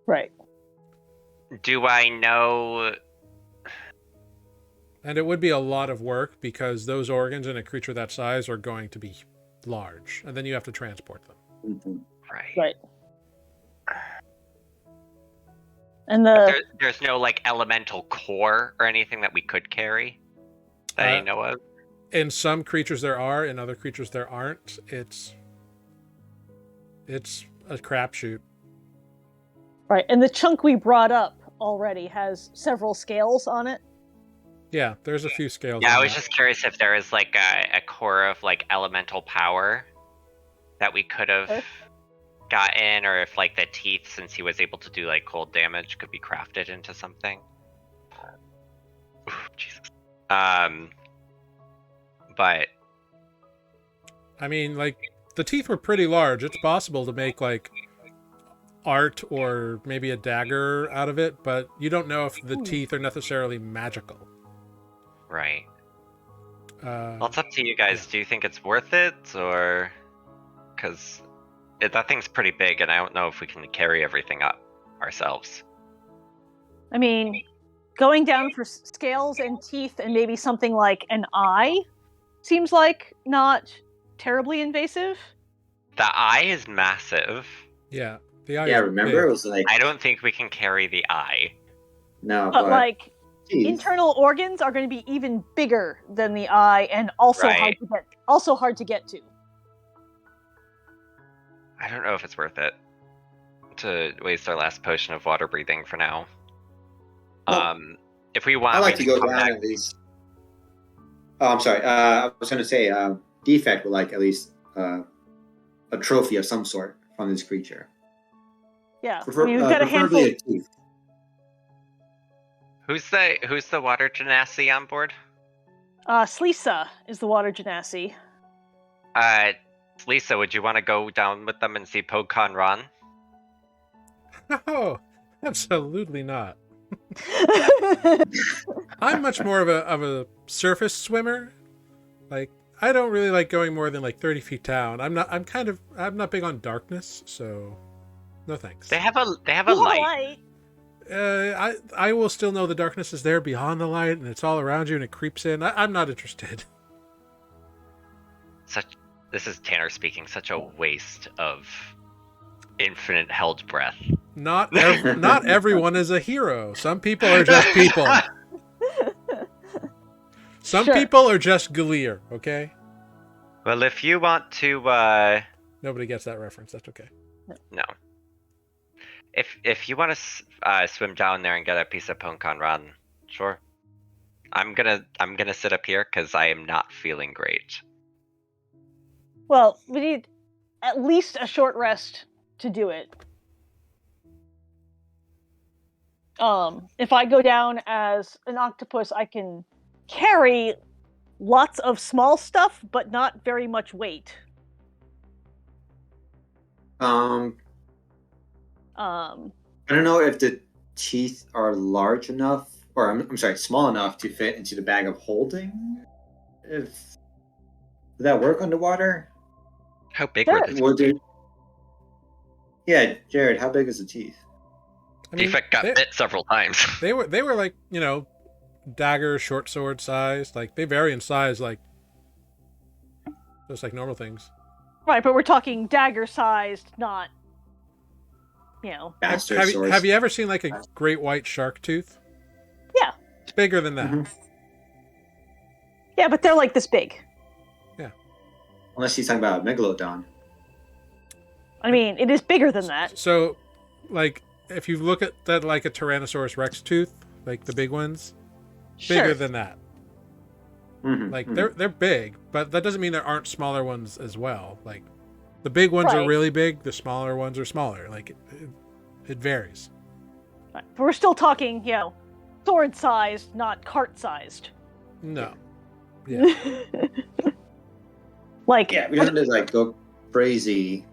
[SPEAKER 5] Right.
[SPEAKER 4] Do I know...
[SPEAKER 1] And it would be a lot of work, because those organs in a creature that size are going to be large, and then you have to transport them.
[SPEAKER 3] Mm-hmm.
[SPEAKER 5] Right. And
[SPEAKER 4] there's no, like, elemental core or anything that we could carry that I know of?
[SPEAKER 1] In some creatures there are, in other creatures there aren't. It's a crapshoot.
[SPEAKER 5] Right, and the chunk we brought up already has several scales on it.
[SPEAKER 1] Yeah, there's a few scales.
[SPEAKER 4] Yeah, I was just curious if there is, like, a core of, like, elemental power that we could have gotten, or if, like, the teeth, since he was able to do, like, cold damage, could be crafted into something. Oof, Jesus. But
[SPEAKER 1] I mean, like, the teeth were pretty large. It's possible to make, like, art or maybe a dagger out of it, but you don't know if the teeth are necessarily magical.
[SPEAKER 4] Right. Well, it's up to you guys. Do you think it's worth it, or... Because that thing's pretty big, and I don't know if we can carry everything up ourselves.
[SPEAKER 5] I mean, going down for scales and teeth and maybe something like an eye seems like not terribly invasive.
[SPEAKER 4] The eye is massive.
[SPEAKER 1] Yeah. The eye
[SPEAKER 3] Yeah, remember? It was like...
[SPEAKER 4] I don't think we can carry the eye.
[SPEAKER 3] No,
[SPEAKER 5] but like...
[SPEAKER 3] teeth.
[SPEAKER 5] internal organs are going to be even bigger than the eye, and also
[SPEAKER 4] Right.
[SPEAKER 5] hard to get to.
[SPEAKER 4] I don't know if it's worth it to waste our last potion of water breathing for now.
[SPEAKER 3] Well,
[SPEAKER 4] If we want,
[SPEAKER 3] I like
[SPEAKER 4] we
[SPEAKER 3] to
[SPEAKER 4] can
[SPEAKER 3] go
[SPEAKER 4] come
[SPEAKER 3] down
[SPEAKER 4] back.
[SPEAKER 3] at least. Oh, I'm sorry. I was going to say, defect would like at least a trophy of some sort from this creature.
[SPEAKER 5] Yeah, I mean, we've got a
[SPEAKER 3] Preferably
[SPEAKER 5] handful.
[SPEAKER 3] a tooth.
[SPEAKER 4] Who's the water genasi on board?
[SPEAKER 5] Slisa is the water genasi.
[SPEAKER 4] Lisa, would you want to go down with them and see Pokemon Ron?
[SPEAKER 1] No, absolutely not. I'm much more of a surface swimmer. Like, I don't really like going more than like 30 feet down. I'm not big on darkness, so no thanks.
[SPEAKER 4] They have a
[SPEAKER 5] Oh,
[SPEAKER 4] light.
[SPEAKER 1] I will still know the darkness is there beyond the light, and it's all around you, and it creeps in. I'm not interested.
[SPEAKER 4] This is Tanner speaking. Such a waste of infinite held breath.
[SPEAKER 1] Not everyone is a hero. Some people are just people. Some
[SPEAKER 5] Sure.
[SPEAKER 1] people are just Galir, okay?
[SPEAKER 4] Well, if you want to,
[SPEAKER 1] Nobody gets that reference. That's okay.
[SPEAKER 4] no. If you want to swim down there and get a piece of Pokemon Ron, sure. I'm gonna sit up here because I am not feeling great.
[SPEAKER 5] Well, we need at least a short rest to do it. If I go down as an octopus, I can carry lots of small stuff, but not very much weight.
[SPEAKER 3] I don't know if the teeth are large enough, or I'm sorry, small enough to fit into the bag of holding. Would that work underwater?
[SPEAKER 4] How big
[SPEAKER 5] Sure.
[SPEAKER 4] were the
[SPEAKER 3] Would it? Yeah, Jared, how big is the teeth?
[SPEAKER 1] I mean,
[SPEAKER 4] Defect got bit several times.
[SPEAKER 1] they were like, dagger, short sword size. Like, they vary in size, like just like normal things.
[SPEAKER 5] Right, but we're talking dagger-sized, not,
[SPEAKER 3] Bastard
[SPEAKER 1] Have
[SPEAKER 3] swords.
[SPEAKER 1] you ever seen like a great white shark tooth?
[SPEAKER 5] Yeah.
[SPEAKER 1] It's bigger than that.
[SPEAKER 3] Mhm.
[SPEAKER 5] Yeah, but they're like this big.
[SPEAKER 3] Unless he's talking about a megalodon.
[SPEAKER 5] I mean, it is bigger than that.
[SPEAKER 1] So, like, if you look at that, like a Tyrannosaurus Rex tooth, like the big ones, bigger
[SPEAKER 5] Sure.
[SPEAKER 1] than that.
[SPEAKER 3] Mhm,
[SPEAKER 1] Like,
[SPEAKER 3] mhm.
[SPEAKER 1] they're big, but that doesn't mean there aren't smaller ones as well. Like, the big ones are
[SPEAKER 5] Right.
[SPEAKER 1] really big, the smaller ones are smaller. Like, it varies.
[SPEAKER 5] Right. But we're still talking, sword-sized, not cart-sized.
[SPEAKER 1] No. Yeah.
[SPEAKER 5] Like,
[SPEAKER 3] Yeah, we don't have to like go crazy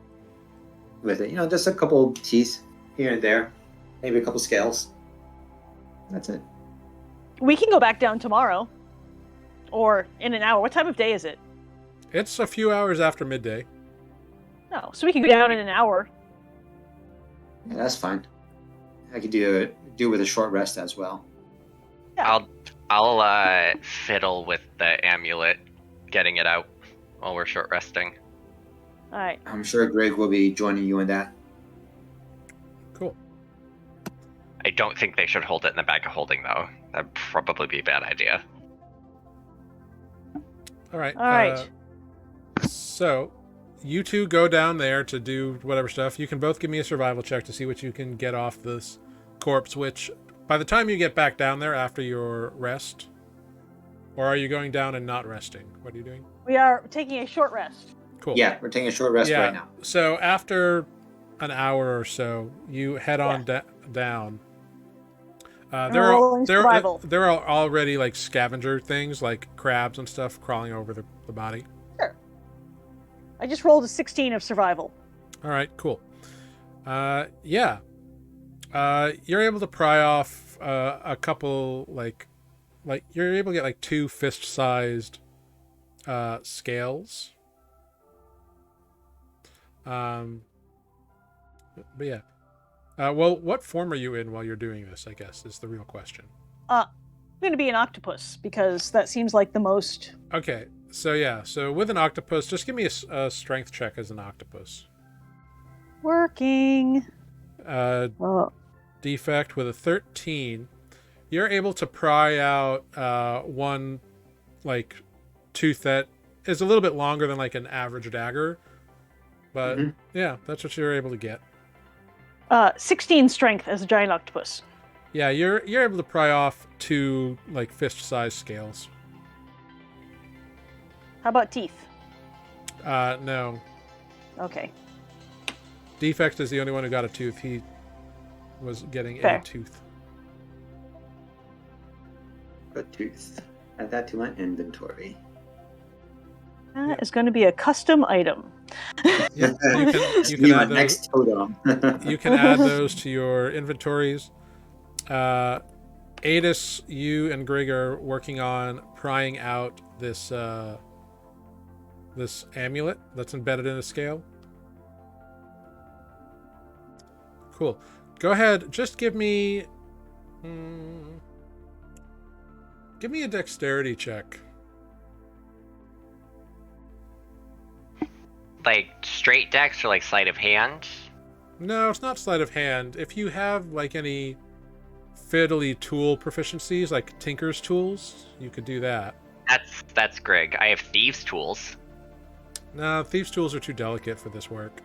[SPEAKER 3] with it. Just a couple teeth here and there, maybe a couple scales. That's it.
[SPEAKER 5] we can go back down tomorrow. Or in an hour. What time of day is it?
[SPEAKER 1] It's a few hours after midday.
[SPEAKER 5] No, so we can go down in an hour.
[SPEAKER 3] Yeah, that's fine. I could do with a short rest as well.
[SPEAKER 5] Yeah.
[SPEAKER 4] I'll fiddle with the amulet, getting it out while we're short resting.
[SPEAKER 5] Alright.
[SPEAKER 3] I'm sure Greg will be joining you in that.
[SPEAKER 1] Cool.
[SPEAKER 4] I don't think they should hold it in the bag of holding though. That'd probably be a bad idea.
[SPEAKER 1] All right.
[SPEAKER 5] Alright.
[SPEAKER 1] So, you two go down there to do whatever stuff. You can both give me a survival check to see what you can get off this corpse, which by the time you get back down there after your rest, or are you going down and not resting? What are you doing?
[SPEAKER 5] We are taking a short rest.
[SPEAKER 1] Cool.
[SPEAKER 3] Yeah, we're taking a short rest right now.
[SPEAKER 1] So after an hour or so, you head on down. There
[SPEAKER 5] rolling survival.
[SPEAKER 1] are already like scavenger things like crabs and stuff crawling over the body.
[SPEAKER 5] Sure. I just rolled a 16 of survival.
[SPEAKER 1] All right, cool. You're able to pry off a couple like you're able to get like 2 fist-sized scales. But yeah. Well, what form are you in while you're doing this, I guess, is the real question.
[SPEAKER 5] I'm going to be an octopus, because that seems like the most...
[SPEAKER 1] Okay, so with an octopus, just give me a strength check as an octopus.
[SPEAKER 5] Working.
[SPEAKER 1] Uh,
[SPEAKER 5] Oh.
[SPEAKER 1] defect with a 13. you're able to pry out one like tooth that is a little bit longer than like an average dagger, but yeah, that's what you're able to get.
[SPEAKER 5] 16 strength as a giant octopus.
[SPEAKER 1] Yeah, you're able to pry off 2 like fist-sized scales.
[SPEAKER 5] How about teeth?
[SPEAKER 1] No.
[SPEAKER 5] Okay.
[SPEAKER 1] Defect is the only one who got a tooth. He was getting
[SPEAKER 5] Fair.
[SPEAKER 1] a tooth.
[SPEAKER 3] A tooth. Add that to my inventory.
[SPEAKER 5] That is going to be a custom item.
[SPEAKER 1] Yeah, you can
[SPEAKER 3] Be my
[SPEAKER 1] add those.
[SPEAKER 3] next totem.
[SPEAKER 1] You can add those to your inventories. Adis, you and Grig are working on prying out this this amulet that's embedded in a scale. Cool. Go ahead. Just give me a dexterity check.
[SPEAKER 4] Like straight dex or like sleight of hand?
[SPEAKER 1] No, it's not sleight of hand. If you have like any fiddly tool proficiencies, like Tinker's tools, you could do that.
[SPEAKER 4] That's Greg. I have thieves' tools.
[SPEAKER 1] No, thieves' tools are too delicate for this work.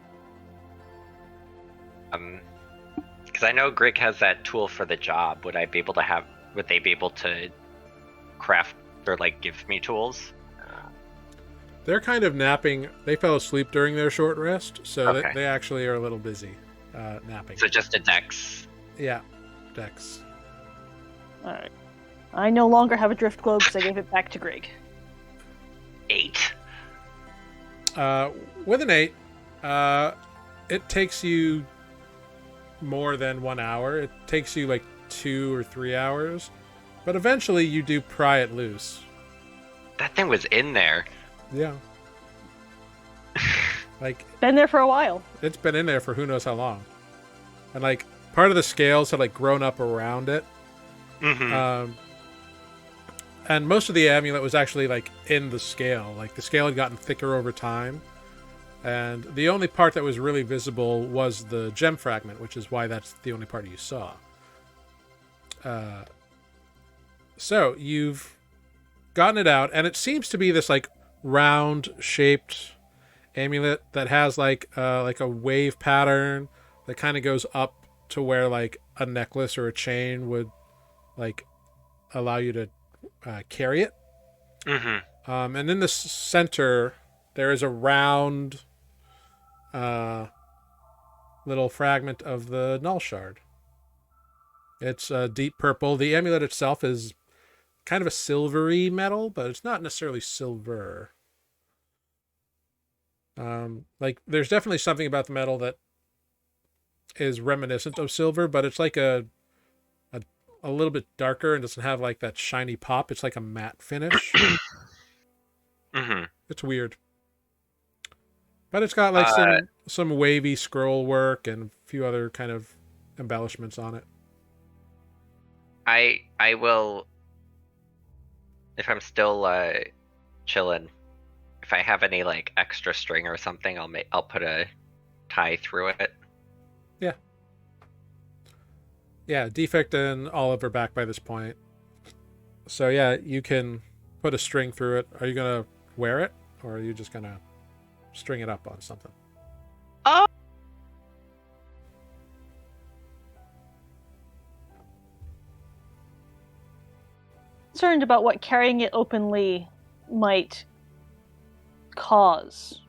[SPEAKER 4] Because I know Greg has that tool for the job. Would they be able to craft or like give me tools?
[SPEAKER 1] They're kind of napping. They fell asleep during their short rest, so
[SPEAKER 4] Okay.
[SPEAKER 1] they actually are a little busy napping.
[SPEAKER 4] So just a dex.
[SPEAKER 1] Yeah, dex.
[SPEAKER 5] All right. I no longer have a drift globe because I gave it back to Greg.
[SPEAKER 4] 8.
[SPEAKER 1] With an 8, it takes you more than 1 hour. It takes you like 2 or 3 hours, but eventually you do pry it loose.
[SPEAKER 4] That thing was in there.
[SPEAKER 1] Yeah. Like,
[SPEAKER 5] Been there for a while.
[SPEAKER 1] it's been in there for who knows how long. And like, part of the scales had like grown up around it.
[SPEAKER 4] Mm-hmm.
[SPEAKER 1] And most of the amulet was actually like in the scale. Like the scale had gotten thicker over time. And the only part that was really visible was the gem fragment, which is why that's the only part you saw. So you've gotten it out, and it seems to be this like round shaped amulet that has like a wave pattern that kind of goes up to where like a necklace or a chain would like allow you to carry it.
[SPEAKER 4] Mm-hmm.
[SPEAKER 1] And in the center there is a round little fragment of the null shard. It's deep purple. The amulet itself is kind of a silvery metal, but it's not necessarily silver. Like there's definitely something about the metal that is reminiscent of silver, but it's like a little bit darker and doesn't have like that shiny pop. It's like a matte finish.
[SPEAKER 4] Mm-hmm.
[SPEAKER 1] It's weird. But it's got like some wavy scroll work and a few other kind of embellishments on it.
[SPEAKER 4] I will, if I'm still chilling, if I have any like extra string or something, I'll put a tie through it.
[SPEAKER 1] Yeah, Defect and Olive are back by this point. So yeah, you can put a string through it. Are you gonna wear it, or are you just gonna string it up on something?
[SPEAKER 4] Oh.
[SPEAKER 5] Concerned about what carrying it openly might cause.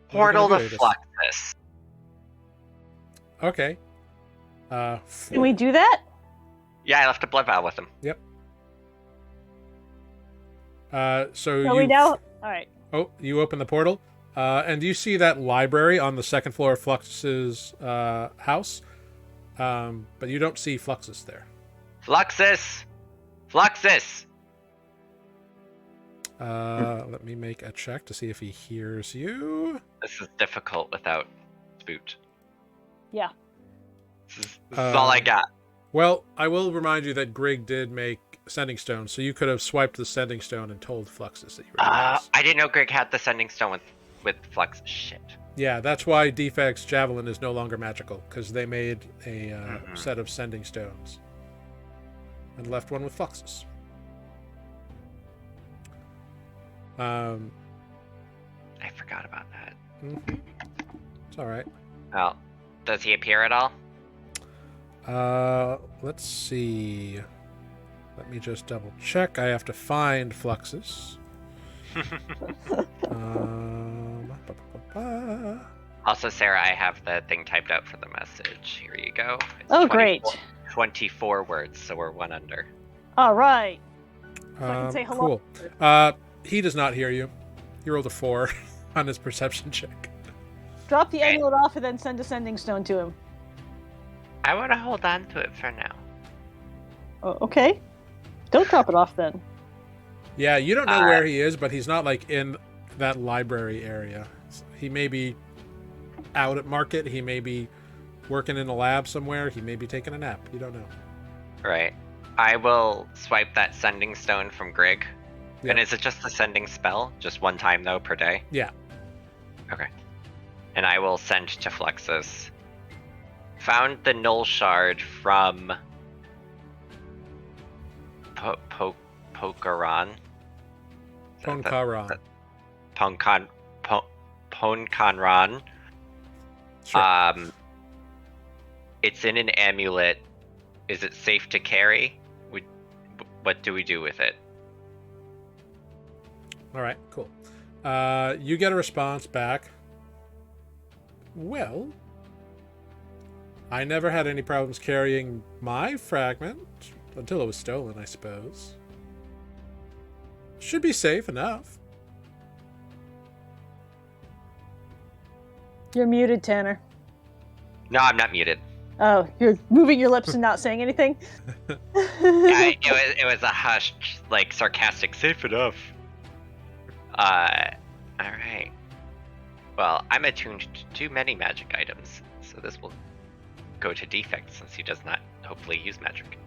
[SPEAKER 4] Portal
[SPEAKER 1] What are
[SPEAKER 4] to
[SPEAKER 1] you gonna do,
[SPEAKER 4] Fluxus.
[SPEAKER 1] Okay.
[SPEAKER 5] Can we do that?
[SPEAKER 4] Yeah, I left a blood vial with him.
[SPEAKER 1] Yep. So
[SPEAKER 5] Are we now? All right.
[SPEAKER 1] Oh, you open the portal, and you see that library on the second floor of Fluxus's house, but you don't see Fluxus there.
[SPEAKER 4] Fluxus! Fluxus!
[SPEAKER 1] Let me make a check to see if he hears you.
[SPEAKER 4] This is difficult without Spoot.
[SPEAKER 5] Yeah.
[SPEAKER 4] This is all I got.
[SPEAKER 1] Well, I will remind you that Grig did make sending stone, so you could have swiped the sending stone and told Fluxus that you were doing this.
[SPEAKER 4] I didn't know Greg had the sending stone with Flux. Shit.
[SPEAKER 1] Yeah, that's why Defect's javelin is no longer magical, because they made a set of sending stones. and left one with Fluxus.
[SPEAKER 4] I forgot about that.
[SPEAKER 1] It's all right.
[SPEAKER 4] Oh, does he appear at all?
[SPEAKER 1] Let's see. Let me just double check. I have to find Fluxus.
[SPEAKER 4] Also, Sarah, I have the thing typed out for the message. Here you go. It's
[SPEAKER 5] Oh, great.
[SPEAKER 4] 24 words, so we're one under.
[SPEAKER 5] All right. So I can say hello.
[SPEAKER 1] Cool. He does not hear you. You rolled a 4 on his perception check.
[SPEAKER 5] Drop the amulet off and then send a sending stone to him.
[SPEAKER 4] I want to hold on to it for now.
[SPEAKER 5] Oh, okay. Don't drop it off then.
[SPEAKER 1] Yeah, you don't know where he is, but he's not like in that library area. He may be out at market. He may be working in a lab somewhere. He may be taking a nap. You don't know.
[SPEAKER 4] Right. I will swipe that sending stone from Greg.
[SPEAKER 1] Yeah.
[SPEAKER 4] And is it just a sending spell? Just one time, though, per day?
[SPEAKER 1] Yeah.
[SPEAKER 4] Okay. And I will send to Fluxus. Found the null shard from Pokeron.
[SPEAKER 1] Ponkaran.
[SPEAKER 4] Ponkanran.
[SPEAKER 1] Sure.
[SPEAKER 4] It's in an amulet. Is it safe to carry? What do we do with it?
[SPEAKER 1] All right, cool. You get a response back. Well, I never had any problems carrying my fragment until it was stolen, I suppose. Should be safe enough.
[SPEAKER 5] You're muted, Tanner.
[SPEAKER 4] No, I'm not muted.
[SPEAKER 5] Oh, you're moving your lips and not saying anything?
[SPEAKER 4] It was a hushed, like, sarcastic, safe enough. Alright. Well, I'm attuned to too many magic items, so this will go to defect since he does not hopefully use magic.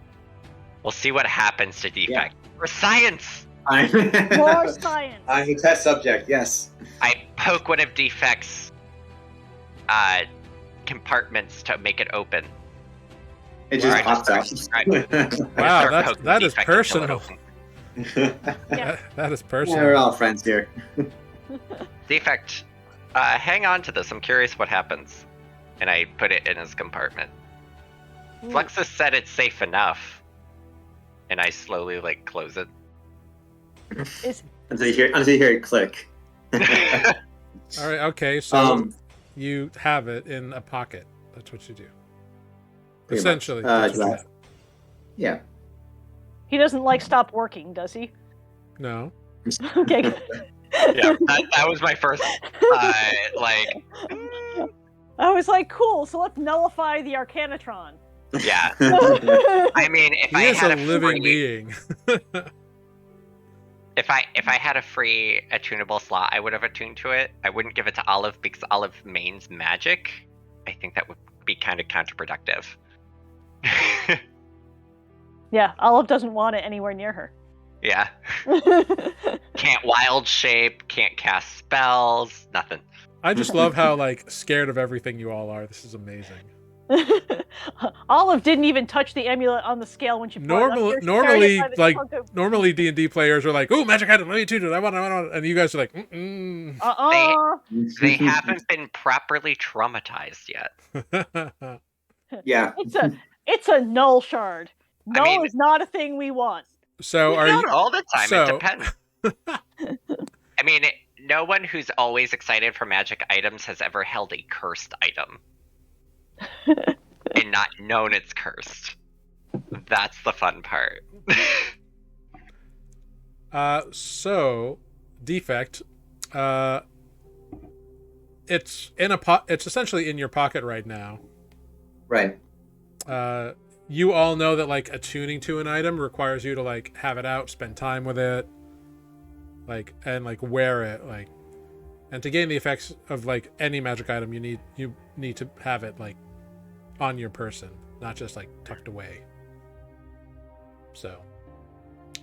[SPEAKER 4] We'll see what happens to defect.
[SPEAKER 3] Yeah.
[SPEAKER 4] For science!
[SPEAKER 5] More science!
[SPEAKER 3] I'm a test subject, yes.
[SPEAKER 4] I poke one of defect's compartments to make it open.
[SPEAKER 3] It just
[SPEAKER 4] Or I
[SPEAKER 3] pops out.
[SPEAKER 1] Wow, that is
[SPEAKER 4] defect until it
[SPEAKER 1] personal.
[SPEAKER 4] opens.
[SPEAKER 5] Yeah.
[SPEAKER 1] That is
[SPEAKER 3] Yeah,
[SPEAKER 1] personal.
[SPEAKER 3] we're all friends here.
[SPEAKER 4] Defect, hang on to this. I'm curious what happens. And I put it in his compartment. Fluxus said it's safe enough. And I slowly, like, close it.
[SPEAKER 3] Until you hear it click.
[SPEAKER 1] All right, okay, so you have it in a pocket. That's what you do.
[SPEAKER 3] Pretty
[SPEAKER 1] Essentially.
[SPEAKER 3] much.
[SPEAKER 1] that's what you have.
[SPEAKER 3] Yeah.
[SPEAKER 5] He doesn't like stop working, does he?
[SPEAKER 1] No.
[SPEAKER 5] Okay, good.
[SPEAKER 4] Yeah, that was my first, like...
[SPEAKER 5] I was like, cool, so let's nullify the Arcanatron.
[SPEAKER 4] Yeah. I mean, if
[SPEAKER 1] He
[SPEAKER 4] I
[SPEAKER 1] is
[SPEAKER 4] had
[SPEAKER 1] a living being.
[SPEAKER 4] If I had a free attunable slot, I would have attuned to it. I wouldn't give it to Olive because Olive mains magic. I think that would be kind of counterproductive.
[SPEAKER 5] Yeah, Olive doesn't want it anywhere near her.
[SPEAKER 4] Yeah. Can't wild shape, can't cast spells, nothing.
[SPEAKER 1] I just love how like scared of everything you all are. This is amazing.
[SPEAKER 5] Olive didn't even touch the amulet on the scale when she brought it up here. She carried
[SPEAKER 1] Normally,
[SPEAKER 5] it by the
[SPEAKER 1] like
[SPEAKER 5] trunk of-
[SPEAKER 1] normally D&D players are like, "Oh, magic item, let me tune it. I want it," and you guys are like, "Mm."
[SPEAKER 4] They haven't been properly traumatized yet.
[SPEAKER 3] Yeah.
[SPEAKER 5] It's a null shard.
[SPEAKER 4] I
[SPEAKER 5] Null
[SPEAKER 4] mean-
[SPEAKER 5] is not a thing we want.
[SPEAKER 1] So are
[SPEAKER 4] Not
[SPEAKER 1] you?
[SPEAKER 4] all the time,
[SPEAKER 1] so-
[SPEAKER 4] it depends. I mean, no one who's always excited for magic items has ever held a cursed item. And not known it's cursed. That's the fun part.
[SPEAKER 1] So defect. It's in a it's essentially in your pocket right now.
[SPEAKER 3] Right.
[SPEAKER 1] You all know that like attuning to an item requires you to like have it out, spend time with it, like and like wear it, like, and to gain the effects of like any magic item, you need to have it like on your person, not just like tucked away. So,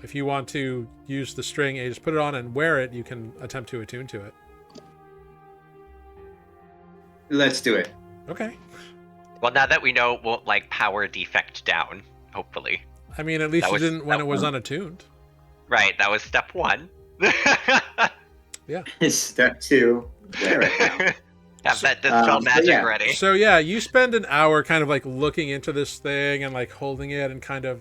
[SPEAKER 1] if you want to use the string and just put it on and wear it, you can attempt to attune to it.
[SPEAKER 3] Let's do it.
[SPEAKER 1] Okay.
[SPEAKER 4] Well, now that we know it won't, like, power defect down, hopefully.
[SPEAKER 1] I mean, at least
[SPEAKER 4] That
[SPEAKER 1] you
[SPEAKER 4] was
[SPEAKER 1] didn't when
[SPEAKER 4] step
[SPEAKER 1] it was
[SPEAKER 3] one.
[SPEAKER 1] unattuned.
[SPEAKER 4] Right, that was step 1.
[SPEAKER 3] Step 2, wear it now.
[SPEAKER 4] Have that dispel
[SPEAKER 3] but
[SPEAKER 4] magic
[SPEAKER 3] yeah.
[SPEAKER 4] ready.
[SPEAKER 1] So yeah, you spend an hour kind of like looking into this thing and like holding it and kind of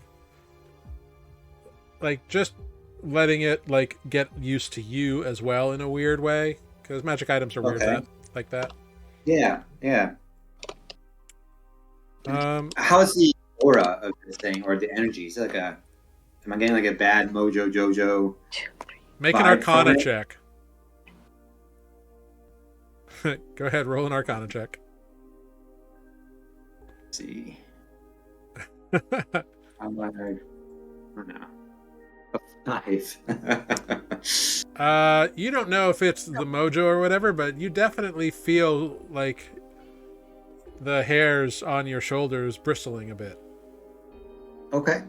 [SPEAKER 1] like just letting it like get used to you as well in a weird way, because magic items are weird
[SPEAKER 3] Okay.
[SPEAKER 1] like that.
[SPEAKER 3] Yeah. How's the aura of this thing, or the energy? Is it am I getting like a bad Mojo Jojo?
[SPEAKER 1] Make an
[SPEAKER 3] vibe
[SPEAKER 1] Arcana
[SPEAKER 3] from it?
[SPEAKER 1] check. Go ahead, roll an Arcana check.
[SPEAKER 3] Let's see. I'm like, oh no. A 5.
[SPEAKER 1] You don't know if it's the mojo or whatever, but you definitely feel like the hairs on your shoulders bristling a bit.
[SPEAKER 3] Okay.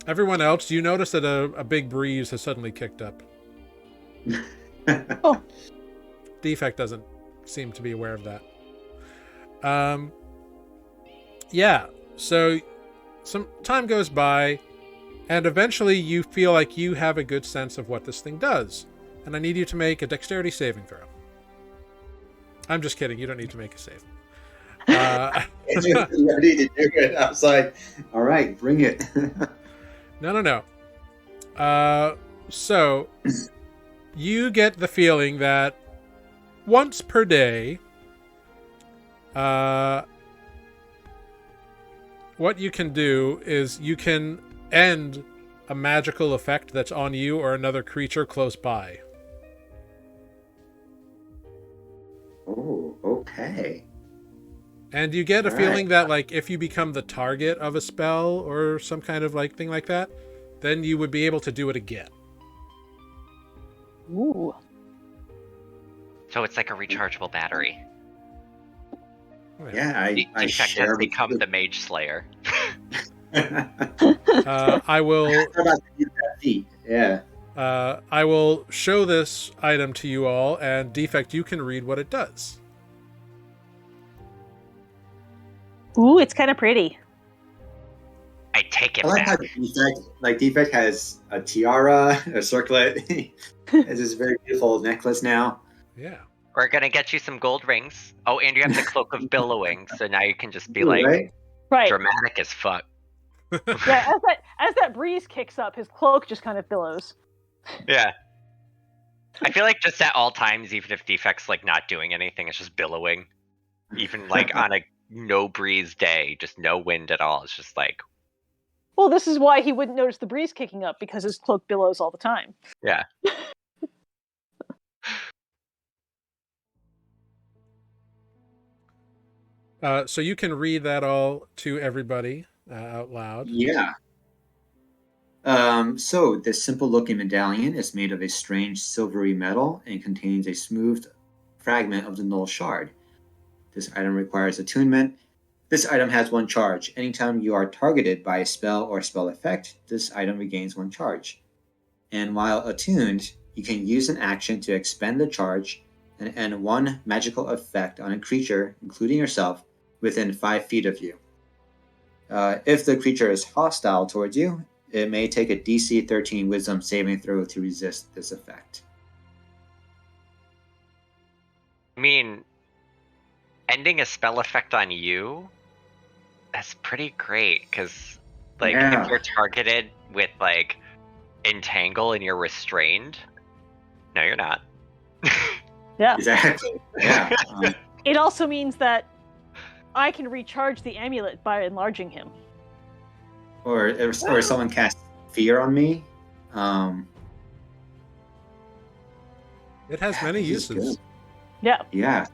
[SPEAKER 1] Everyone else, you notice that a big breeze has suddenly kicked up.
[SPEAKER 5] Oh.
[SPEAKER 1] Defect doesn't seem to be aware of that. Yeah, so some time goes by, and eventually you feel like you have a good sense of what this thing does. And I need you to make a dexterity saving throw. I'm just kidding, you don't need to make a save.
[SPEAKER 3] You're ready to do it. I was like, all right, bring it.
[SPEAKER 1] No. So, you get the feeling that once per day, what you can do is you can end a magical effect that's on you or another creature close by.
[SPEAKER 3] Oh, okay.
[SPEAKER 1] And you get a
[SPEAKER 3] All
[SPEAKER 1] feeling
[SPEAKER 3] right.
[SPEAKER 1] that, like, if you become the target of a spell or some kind of, like, thing like that, then you would be able to do it again.
[SPEAKER 5] Ooh.
[SPEAKER 4] So it's like a rechargeable battery.
[SPEAKER 3] Yeah, I
[SPEAKER 4] Defect
[SPEAKER 3] share.
[SPEAKER 4] has become the Mage Slayer.
[SPEAKER 1] I will...
[SPEAKER 3] How about that feat? Yeah.
[SPEAKER 1] I will show this item to you all, and Defect, you can read what it does.
[SPEAKER 5] Ooh, it's kind of pretty.
[SPEAKER 4] I take it
[SPEAKER 3] I like
[SPEAKER 4] back.
[SPEAKER 3] how Defect has a tiara, a circlet. Has this very beautiful necklace now.
[SPEAKER 1] Yeah.
[SPEAKER 4] We're gonna get you some gold rings. Oh, and you have the Cloak of Billowing, so now you can just be
[SPEAKER 3] Ooh,
[SPEAKER 4] like
[SPEAKER 3] right?
[SPEAKER 5] Right.
[SPEAKER 4] dramatic as fuck.
[SPEAKER 5] Yeah, as that breeze kicks up, his cloak just kind of billows.
[SPEAKER 4] Yeah. I feel like just at all times, even if Defect's like not doing anything, it's just billowing. Even like on a no breeze day, just no wind at all. It's just like,
[SPEAKER 5] Well, this is why he wouldn't notice the breeze kicking up, because his cloak billows all the time.
[SPEAKER 4] yeah.
[SPEAKER 1] So you can read that all to everybody out loud.
[SPEAKER 3] Yeah. So this simple-looking medallion is made of a strange silvery metal and contains a smooth fragment of the null shard. This item requires attunement. This item has 1 charge. Anytime you are targeted by a spell or spell effect, this item regains 1 charge. And while attuned, you can use an action to expend the charge and end 1 magical effect on a creature, including yourself, within 5 feet of you. If the creature is hostile towards you, it may take a DC 13 Wisdom saving throw to resist this effect.
[SPEAKER 4] I mean, ending a spell effect on you, that's pretty great, because like
[SPEAKER 3] Yeah.
[SPEAKER 4] if you're targeted with like entangle and you're restrained, no, you're not.
[SPEAKER 5] Yeah.
[SPEAKER 3] Exactly. Yeah.
[SPEAKER 5] It also means that I can recharge the amulet by enlarging him.
[SPEAKER 3] Or someone casts fear on me.
[SPEAKER 1] It has many
[SPEAKER 3] This is
[SPEAKER 1] uses.
[SPEAKER 3] good.
[SPEAKER 5] Yeah.
[SPEAKER 3] Yeah.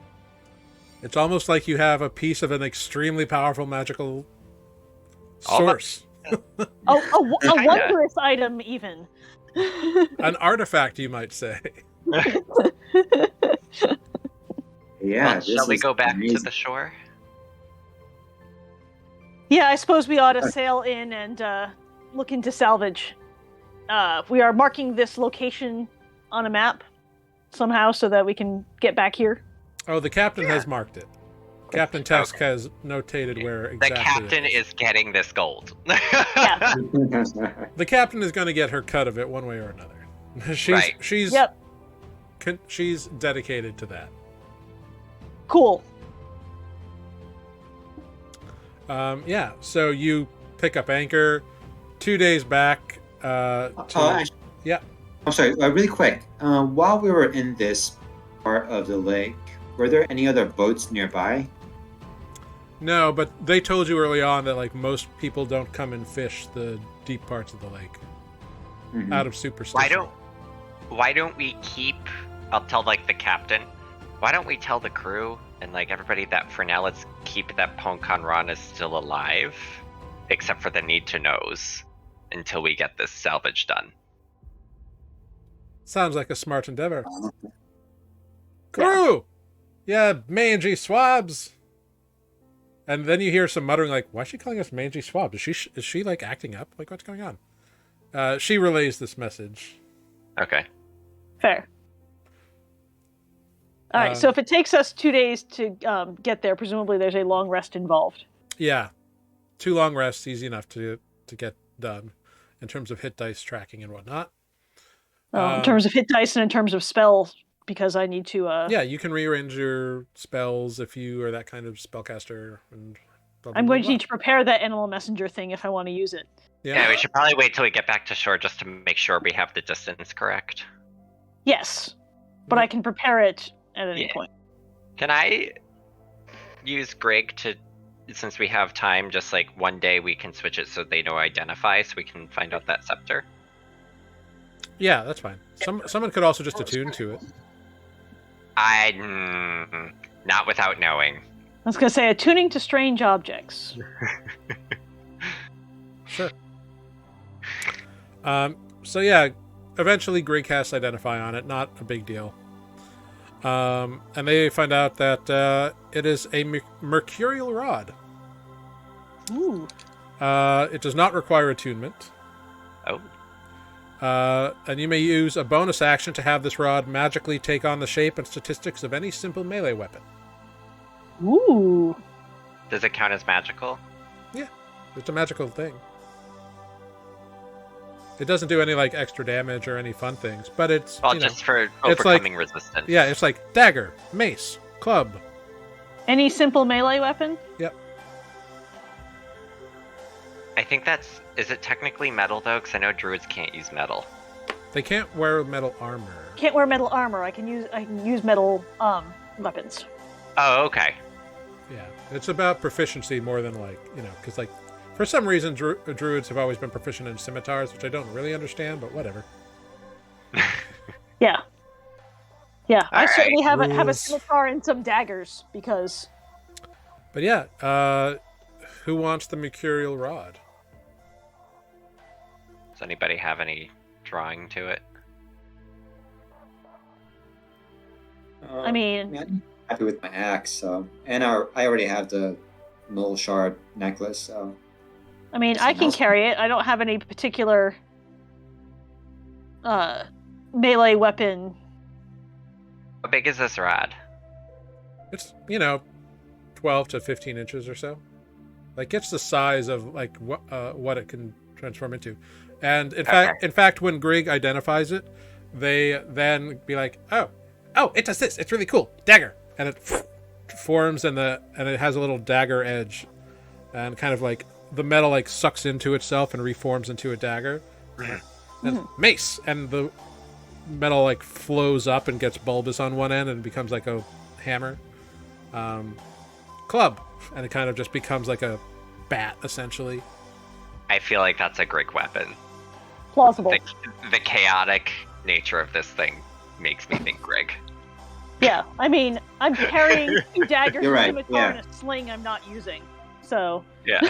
[SPEAKER 1] It's almost like you have a piece of an extremely powerful magical
[SPEAKER 4] All that-
[SPEAKER 1] source.
[SPEAKER 5] A wondrous item, even.
[SPEAKER 1] An artifact, you might say.
[SPEAKER 3] Yeah.
[SPEAKER 4] Well, shall we
[SPEAKER 3] is
[SPEAKER 4] go back
[SPEAKER 3] amazing.
[SPEAKER 4] to the shore?
[SPEAKER 5] Yeah, I suppose we ought to sail in and look into salvage. We are marking this location on a map somehow so that we can get back here.
[SPEAKER 1] Oh, the captain has marked it. Captain Tusk
[SPEAKER 4] Okay.
[SPEAKER 1] has notated where
[SPEAKER 4] The
[SPEAKER 1] exactly.
[SPEAKER 4] captain is getting this gold.
[SPEAKER 5] Yeah.
[SPEAKER 1] The captain is going to get her cut of it one way or another.
[SPEAKER 4] Right.
[SPEAKER 5] Yep.
[SPEAKER 1] She's dedicated to that.
[SPEAKER 5] Cool.
[SPEAKER 1] Yeah. So you pick up anchor 2 days back. Yeah.
[SPEAKER 3] I'm sorry, really quick. While we were in this part of the lake, were there any other boats nearby?
[SPEAKER 1] No, but they told you early on that like most people don't come and fish the deep parts of the lake out of superstition.
[SPEAKER 4] Why don't we keep? I'll tell like the captain. Why don't we tell the crew and like everybody that for now let's keep that Ponkanran is still alive, except for the need to knows, until we get this salvage done.
[SPEAKER 1] Sounds like a smart endeavor. Crew! Yeah, mangy swabs! And then you hear some muttering like, why is she calling us mangy swabs? Is she like acting up? Like, what's going on? She relays this message.
[SPEAKER 4] Okay.
[SPEAKER 5] Fair. All right. So if it takes us 2 days to get there, presumably there's a long rest involved.
[SPEAKER 1] Yeah. 2 long rests, easy enough to get done in terms of hit dice tracking and whatnot.
[SPEAKER 5] In terms of hit dice and in terms of spells, because I need to...
[SPEAKER 1] Yeah, you can rearrange your spells if you are that kind of spellcaster. And blah, blah,
[SPEAKER 5] I'm going
[SPEAKER 1] blah,
[SPEAKER 5] to need to prepare that animal messenger thing if I want to use it.
[SPEAKER 4] Yeah, we should probably wait till we get back to shore just to make sure we have the distance correct.
[SPEAKER 5] Yes, but I can prepare it at any point.
[SPEAKER 4] Can I use Greg to, since we have time, just like one day we can switch it so they know identify, so we can find out that scepter?
[SPEAKER 1] Yeah, that's fine. Someone could also just attune to it.
[SPEAKER 4] Not without knowing.
[SPEAKER 5] I was going to say attuning to strange objects.
[SPEAKER 1] Sure. So yeah, eventually Greg casts identify on it. Not a big deal. And they find out that it is a mercurial rod.
[SPEAKER 5] Ooh.
[SPEAKER 1] It does not require attunement.
[SPEAKER 4] Oh.
[SPEAKER 1] And you may use a bonus action to have this rod magically take on the shape and statistics of any simple melee weapon.
[SPEAKER 5] Ooh.
[SPEAKER 4] Does it count as magical?
[SPEAKER 1] Yeah, it's a magical thing. It doesn't do any like extra damage or any fun things, but it's
[SPEAKER 4] just for overcoming resistance.
[SPEAKER 1] Yeah, it's like dagger, mace, club.
[SPEAKER 5] Any simple melee weapon?
[SPEAKER 1] Yep.
[SPEAKER 4] I think is it technically metal though? Because I know druids can't use metal.
[SPEAKER 1] They can't wear metal armor.
[SPEAKER 5] Can't wear metal armor. I can use metal weapons.
[SPEAKER 4] Oh, okay.
[SPEAKER 1] Yeah, it's about proficiency more than because for some reason druids have always been proficient in scimitars, which I don't really understand, but whatever.
[SPEAKER 5] Yeah. Yeah, I certainly have a
[SPEAKER 1] Rules.
[SPEAKER 5] scimitar and some daggers because.
[SPEAKER 1] But yeah, who wants the mercurial rod?
[SPEAKER 4] Does anybody have any drawing to it?
[SPEAKER 5] I mean,
[SPEAKER 3] I'm happy with my axe, so I already have the null shard necklace, so.
[SPEAKER 5] I mean, I can carry it. I don't have any particular melee weapon.
[SPEAKER 4] How big is this rod?
[SPEAKER 1] It's 12 to 15 inches or so. Like it's the size of like what it can transform into. And in fact, when Greg identifies it, they then be like, oh, it does this. It's really cool. Dagger, and it forms and it has a little dagger edge, and kind of like the metal like sucks into itself and reforms into a dagger. And mace, and the metal like flows up and gets bulbous on one end and becomes like a hammer. Club, and it kind of just becomes like a bat essentially.
[SPEAKER 4] I feel like that's a Greg weapon.
[SPEAKER 5] Plausible.
[SPEAKER 4] The chaotic nature of this thing makes me think Greg.
[SPEAKER 5] Yeah, I mean, I'm carrying 2 daggers,
[SPEAKER 3] You're right,
[SPEAKER 5] a scimitar, and a sling I'm not using. So.
[SPEAKER 4] Yeah.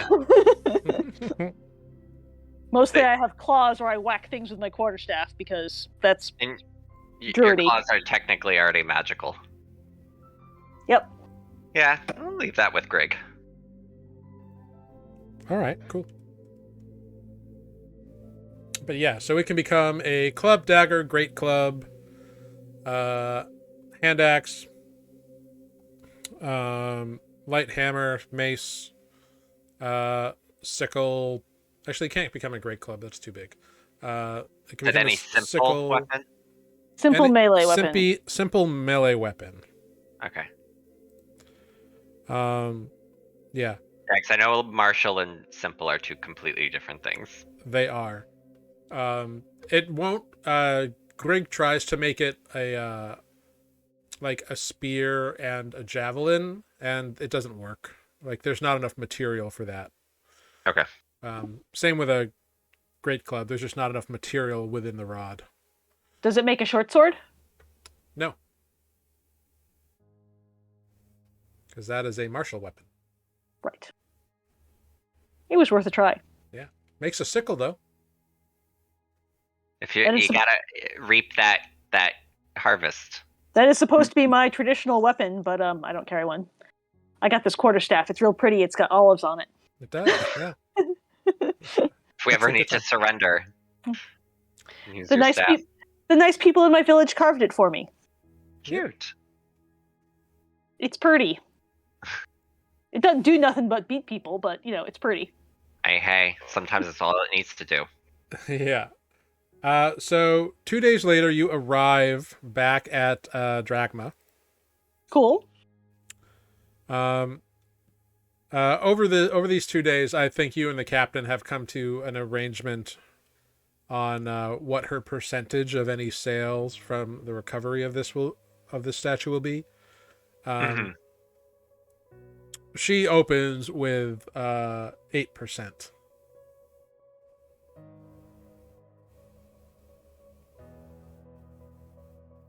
[SPEAKER 5] Mostly I have claws or I whack things with my quarterstaff because that's
[SPEAKER 4] Your
[SPEAKER 5] druidy.
[SPEAKER 4] claws are technically already magical.
[SPEAKER 5] Yep.
[SPEAKER 4] Yeah, I'll leave that with Greg.
[SPEAKER 1] All right, cool. But yeah, so it can become a club, dagger, great club, hand axe, light hammer, mace, sickle. Actually, it can't become a great club. That's too big. It can
[SPEAKER 4] Is
[SPEAKER 1] become
[SPEAKER 4] any
[SPEAKER 1] a
[SPEAKER 4] simple
[SPEAKER 1] sickle.
[SPEAKER 4] weapon?
[SPEAKER 5] Simple melee weapon.
[SPEAKER 1] Simple melee weapon.
[SPEAKER 4] Okay.
[SPEAKER 1] Yeah.
[SPEAKER 4] Because I know martial and simple are two completely different things.
[SPEAKER 1] They are. It won't. Greg tries to make it a like a spear and a javelin, and it doesn't work. Like there's not enough material for that.
[SPEAKER 4] Okay.
[SPEAKER 1] Same with a great club. There's just not enough material within the rod.
[SPEAKER 5] Does it make a short sword?
[SPEAKER 1] No, because that is a martial weapon.
[SPEAKER 5] Right. It was worth a try.
[SPEAKER 1] Yeah, makes a sickle though.
[SPEAKER 4] If you gotta reap that harvest.
[SPEAKER 5] That is supposed to be my traditional weapon, but I don't carry one. I got this quarterstaff. It's real pretty. It's got olives on it.
[SPEAKER 1] It does. Yeah.
[SPEAKER 4] If we ever need to surrender, use
[SPEAKER 5] The
[SPEAKER 4] your staff.
[SPEAKER 5] the nice people in my village carved it for me.
[SPEAKER 4] Cute.
[SPEAKER 5] It's pretty. It doesn't do nothing but beat people, but it's pretty.
[SPEAKER 4] Hey, sometimes it's all it needs to do.
[SPEAKER 1] Yeah. So 2 days later, you arrive back at Drachma.
[SPEAKER 5] Cool.
[SPEAKER 1] Over these 2 days, I think you and the captain have come to an arrangement on what her percentage of any sales from the recovery of this statue will be. She opens with 8%.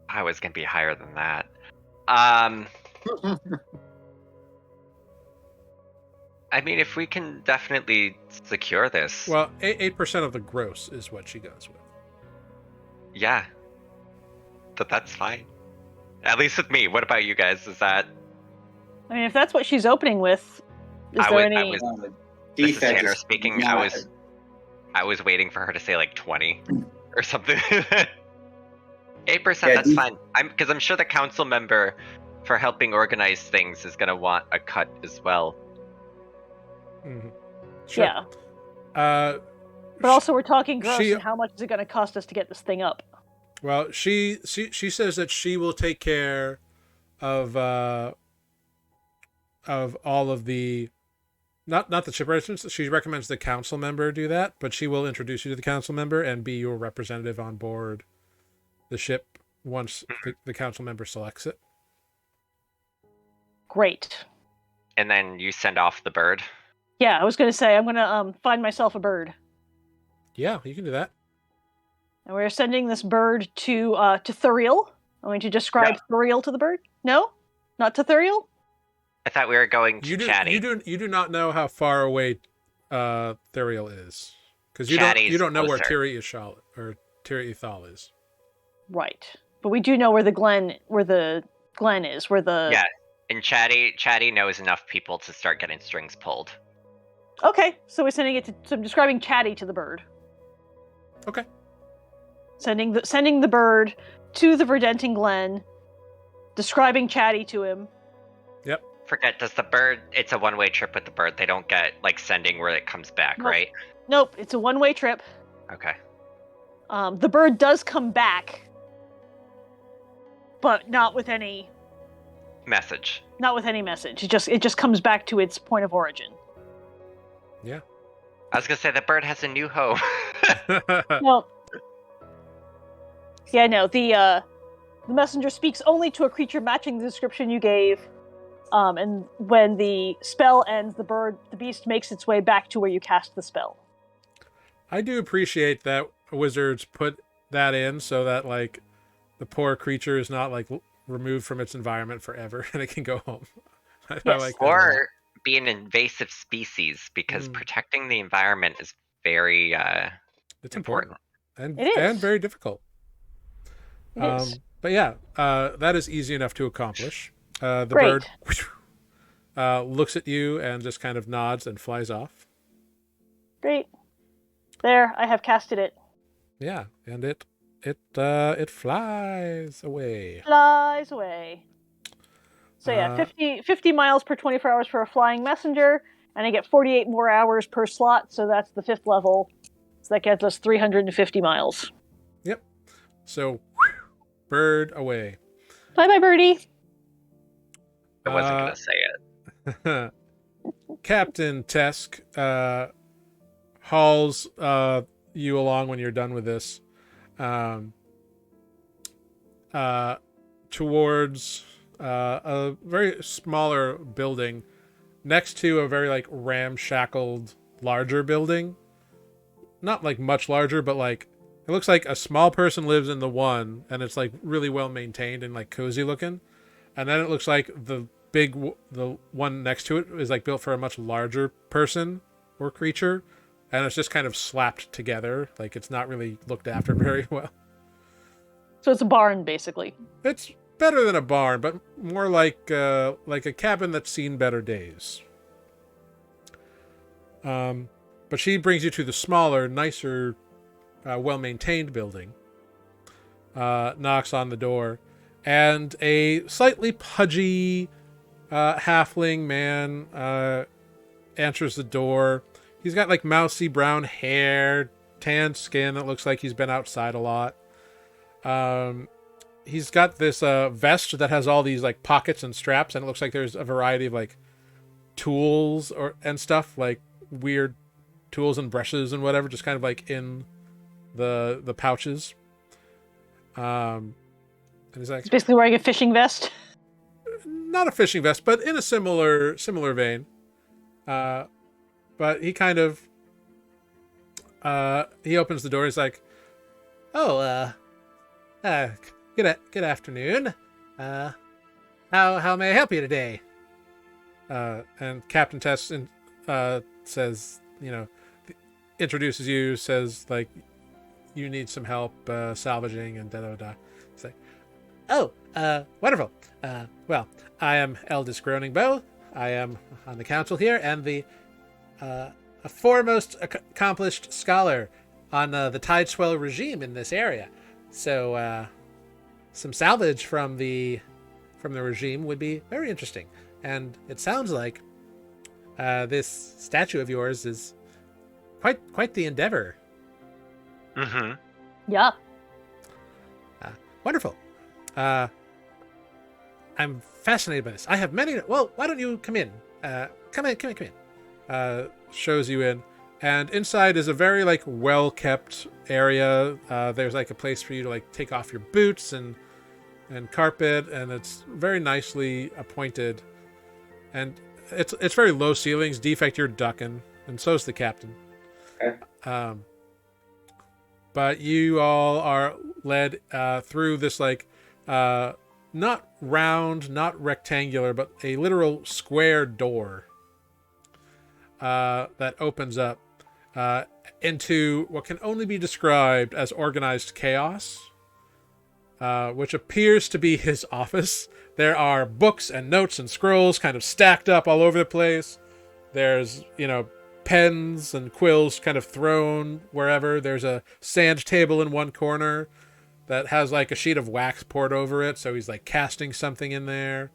[SPEAKER 4] I was gonna be higher than that. I mean, if we can definitely secure this.
[SPEAKER 1] Well, 8% of the gross is what she goes with.
[SPEAKER 4] Yeah. But that's fine. At least with me. What about you guys? Is that...
[SPEAKER 5] I mean, if that's what she's opening with, is there any...
[SPEAKER 4] This is Tanner speaking. I was waiting for her to say like 20 or something. 8%, that's fine. Because I'm sure the council member for helping organize things is going to want a cut as well.
[SPEAKER 1] Mm-hmm. Sure.
[SPEAKER 5] Yeah. But also, we're talking gross, and how much is it going to cost us to get this thing up?
[SPEAKER 1] Well, she says that she will take care of all of the, not the shipwrights. She recommends the council member do that, but she will introduce you to the council member and be your representative on board the ship once the council member selects it.
[SPEAKER 5] Great.
[SPEAKER 4] And then you send off the bird.
[SPEAKER 5] Yeah, I was going to say I'm going to find myself a bird.
[SPEAKER 1] Yeah, you can do that.
[SPEAKER 5] And we're sending this bird to Thuriel. I'm going to describe Thuriel to the bird. No, not to Thuriel.
[SPEAKER 4] I thought we were going to Chatty.
[SPEAKER 1] You do not know how far away Thuriel is, because you don't know where Tiri Ishal or Tiri Ithal is.
[SPEAKER 5] Right, but we do know where the glen is.
[SPEAKER 4] Yeah, and Chatty knows enough people to start getting strings pulled.
[SPEAKER 5] Okay, so we're sending it to. So I'm describing Chatty to the bird.
[SPEAKER 1] Okay.
[SPEAKER 5] Sending the bird to the Verdenting Glen, describing Chatty to him.
[SPEAKER 1] Yep.
[SPEAKER 4] Forget, does the bird, it's a one-way trip with the bird. They don't get, like, sending where it comes back, right?
[SPEAKER 5] Nope, it's a one-way trip.
[SPEAKER 4] Okay.
[SPEAKER 5] The bird does come back, but not with any...
[SPEAKER 4] message.
[SPEAKER 5] Not with any message. It just comes back to its point of origin.
[SPEAKER 1] Yeah.
[SPEAKER 4] I was gonna say, the bird has a new home.
[SPEAKER 5] Well... Yeah, no, the messenger speaks only to a creature matching the description you gave, and when the spell ends, the beast makes its way back to where you cast the spell.
[SPEAKER 1] I do appreciate that wizards put that in so that, like, the poor creature is not, like, removed from its environment forever and it can go home. I like that.
[SPEAKER 4] Or be an invasive species, because protecting the environment is very
[SPEAKER 1] it's important. And very difficult.
[SPEAKER 5] It is.
[SPEAKER 1] But yeah, that is easy enough to accomplish. The bird looks at you and just kind of nods and flies off.
[SPEAKER 5] Great. There, I have casted it.
[SPEAKER 1] Yeah, and it flies away.
[SPEAKER 5] Flies away. So yeah, 50 miles per 24 hours for a flying messenger, and I get 48 more hours per slot, so that's the 5th level. So that gets us 350 miles.
[SPEAKER 1] Yep. So, bird away.
[SPEAKER 5] Bye-bye, birdie.
[SPEAKER 4] I wasn't gonna say it.
[SPEAKER 1] Captain Tesk hauls you along when you're done with this towards a very smaller building next to a very like ramshackled larger building. Not like much larger, but like it looks like a small person lives in the one, and it's like really well maintained and like cozy looking. And then it looks like the one next to it is like built for a much larger person or creature, and it's just kind of slapped together. Like it's not really looked after very well.
[SPEAKER 5] So it's a barn, basically.
[SPEAKER 1] It's better than a barn, but more like a cabin that's seen better days. But she brings you to the smaller, nicer, well-maintained building. Knocks on the door, and a slightly pudgy halfling man answers the door. He's got like mousy brown hair, tan skin that looks like he's been outside a lot. He's got this vest that has all these like pockets and straps, and it looks like there's a variety of like tools and stuff, like weird tools and brushes and whatever, just kind of like in the pouches. And he's like,
[SPEAKER 5] He's basically wearing a fishing vest.
[SPEAKER 1] Not a fishing vest, but in a similar vein. But he kind of he opens the door. He's like, "Oh, good afternoon. How may I help you today?" And Captain Tess says, introduces you, says like, you need some help salvaging and da-da-da. It's like, oh, wonderful. Well, I am Eldest Groaningbow. I am on the council here, and the a foremost accomplished scholar on the Tideswell regime in this area. So, some salvage from the regime would be very interesting. And it sounds like this statue of yours is quite the endeavor.
[SPEAKER 4] Mm-hmm.
[SPEAKER 5] Yeah.
[SPEAKER 1] Wonderful. I'm fascinated by this. I have many. Well, why don't you come in? Come in. Shows you in, and inside is a very like well kept area. There's like a place for you to like take off your boots and carpet, and it's very nicely appointed. And it's very low ceilings. Defect, you're ducking, and so's the captain.
[SPEAKER 3] Okay.
[SPEAKER 1] But you all are led through this like not round, not rectangular, but a literal square door that opens up into what can only be described as organized chaos, which appears to be his office. There are books and notes and scrolls kind of stacked up all over the place. There's, pens and quills kind of thrown wherever. There's a sand table in one corner that has like a sheet of wax poured over it, so he's like casting something in there.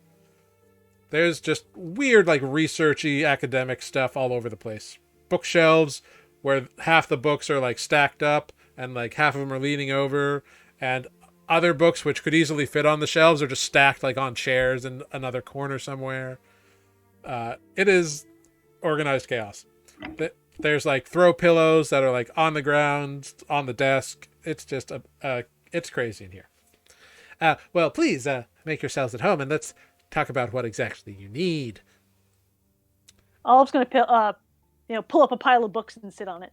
[SPEAKER 1] There's just weird like researchy academic stuff all over the place. Bookshelves where half the books are like stacked up and like half of them are leaning over, and other books which could easily fit on the shelves are just stacked like on chairs in another corner somewhere. It is organized chaos. There's like throw pillows that are like on the ground, on the desk. It's just it's crazy in here. Well, please make yourselves at home, and let's talk about what exactly you need.
[SPEAKER 5] Olive's gonna pull up a pile of books and sit on it.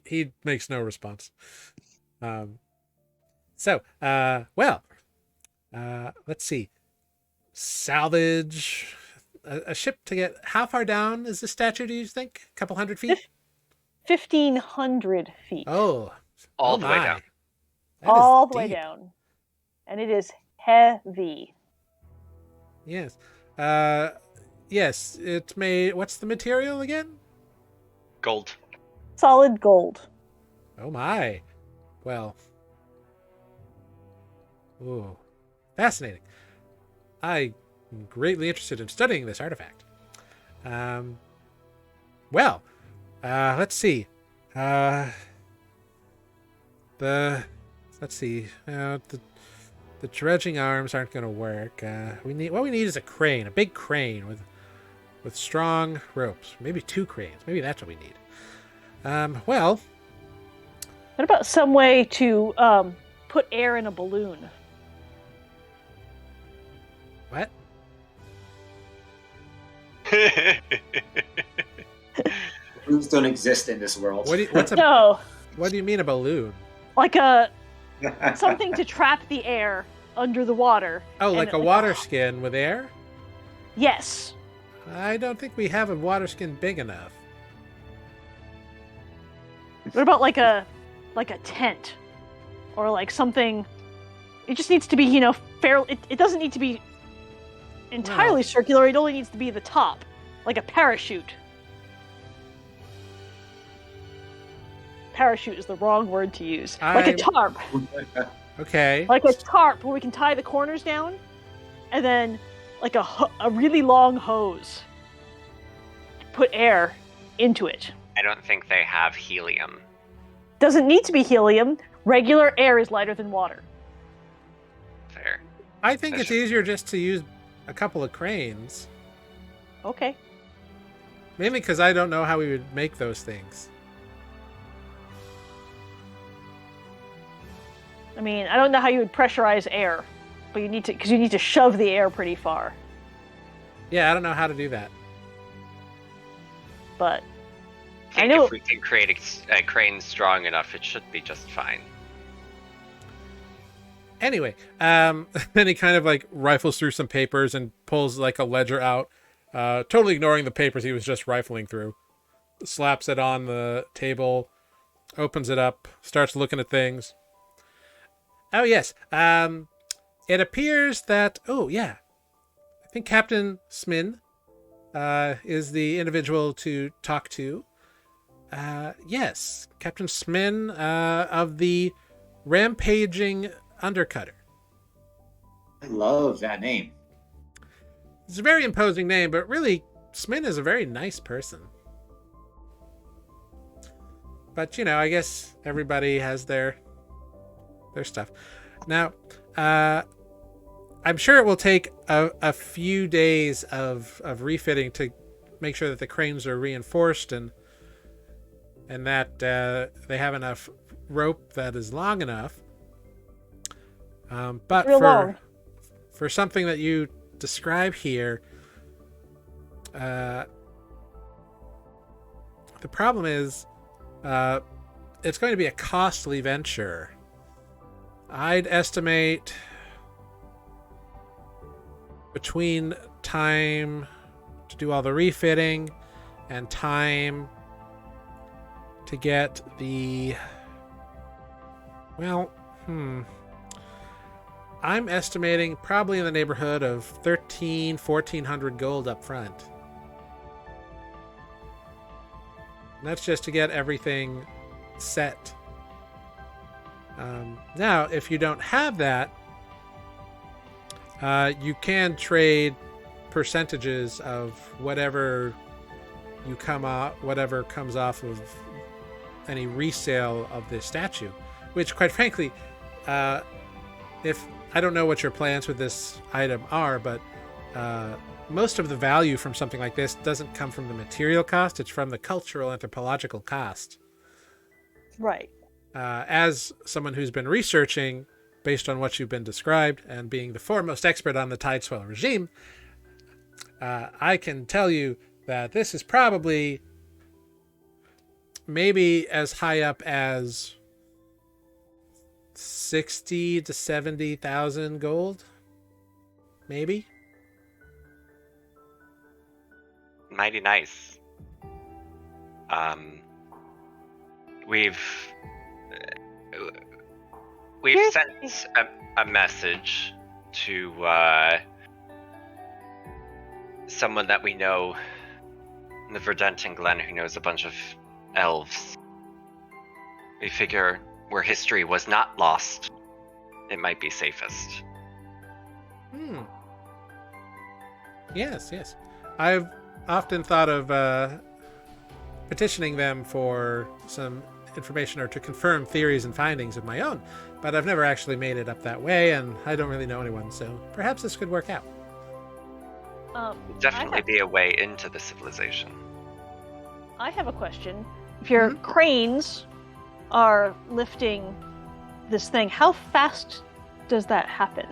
[SPEAKER 1] He makes no response. Let's see. Salvage a ship to get. How far down is the statue, do you think? A couple hundred feet?
[SPEAKER 5] 1,500 feet.
[SPEAKER 1] Oh.
[SPEAKER 4] All the way down.
[SPEAKER 5] All the way down. And it is heavy.
[SPEAKER 1] Yes. Yes, it's made. What's the material again?
[SPEAKER 4] Gold.
[SPEAKER 5] Solid gold.
[SPEAKER 1] Oh my. Well. Ooh. Fascinating. I'm greatly interested in studying this artifact. Well, let's see. The dredging arms aren't going to work. What we need is a crane, a big crane with strong ropes. Maybe 2 cranes. Maybe that's what we need. Well,
[SPEAKER 5] What about some way to put air in a balloon?
[SPEAKER 1] what?
[SPEAKER 3] Balloons don't exist in this world.
[SPEAKER 5] No,
[SPEAKER 1] What do you mean a balloon?
[SPEAKER 5] like something to trap the air under the water.
[SPEAKER 1] Oh, like a water skin with air?
[SPEAKER 5] Yes.
[SPEAKER 1] I don't think we have a water skin big enough.
[SPEAKER 5] What about like a tent, or like something? It just needs to be, you know, fair. It doesn't need to be entirely circular. It only needs to be the top, like a parachute. Parachute is the wrong word to use. Like a tarp.
[SPEAKER 1] Okay.
[SPEAKER 5] Like a tarp where we can tie the corners down, and then like a really long hose. Put air into it.
[SPEAKER 4] I don't think they have helium.
[SPEAKER 5] Doesn't need to be helium. Regular air is lighter than water.
[SPEAKER 4] Fair.
[SPEAKER 1] I think it's easier just to use a couple of cranes.
[SPEAKER 5] Okay.
[SPEAKER 1] Mainly because I don't know how we would make those things.
[SPEAKER 5] I mean, I don't know how you would pressurize air, but you need to, because you need to shove the air pretty far.
[SPEAKER 1] Yeah, I don't know how to do that.
[SPEAKER 5] But
[SPEAKER 4] I
[SPEAKER 5] know
[SPEAKER 4] if we can create a crane strong enough, it should be just fine.
[SPEAKER 1] Anyway, then he kind of like rifles through some papers and pulls like a ledger out, totally ignoring the papers he was just rifling through. Slaps it on the table, opens it up, starts looking at things. Oh yes, it appears that, I think Captain Smin is the individual to talk to. Yes, Captain Smin of the Rampaging Undercutter.
[SPEAKER 3] I love that name.
[SPEAKER 1] It's a very imposing name, but really, Smin is a very nice person. But, you know, I guess everybody has their stuff. Now, I'm sure it will take a few days of refitting to make sure that the cranes are reinforced and that they have enough rope that is long enough. But for something that you describe here, the problem is it's going to be a costly venture. I'd estimate between time to do all the refitting and time to get the... I'm estimating probably in the neighborhood of 1,400 gold up front. And that's just to get everything set. Now, if you don't have that, you can trade percentages of whatever comes off of any resale of this statue, which, quite frankly, if I don't know what your plans with this item are, but most of the value from something like this doesn't come from the material cost; it's from the cultural anthropological cost.
[SPEAKER 5] Right.
[SPEAKER 1] As someone who's been researching based on what you've been described and being the foremost expert on the Tideswell regime, I can tell you that this is probably maybe as high up as 60 to 70,000 gold, maybe.
[SPEAKER 4] Mighty nice. We've sent a message to someone that we know in the Verdenton Glen who knows a bunch of elves. We figure where history was not lost, it might be safest.
[SPEAKER 1] Yes, yes. I've often thought of petitioning them for some information or to confirm theories and findings of my own, but I've never actually made it up that way, and I don't really know anyone, so perhaps this could work out.
[SPEAKER 4] Definitely be a way into the civilization.
[SPEAKER 5] I have a question. If your cranes are lifting this thing, how fast does that happen?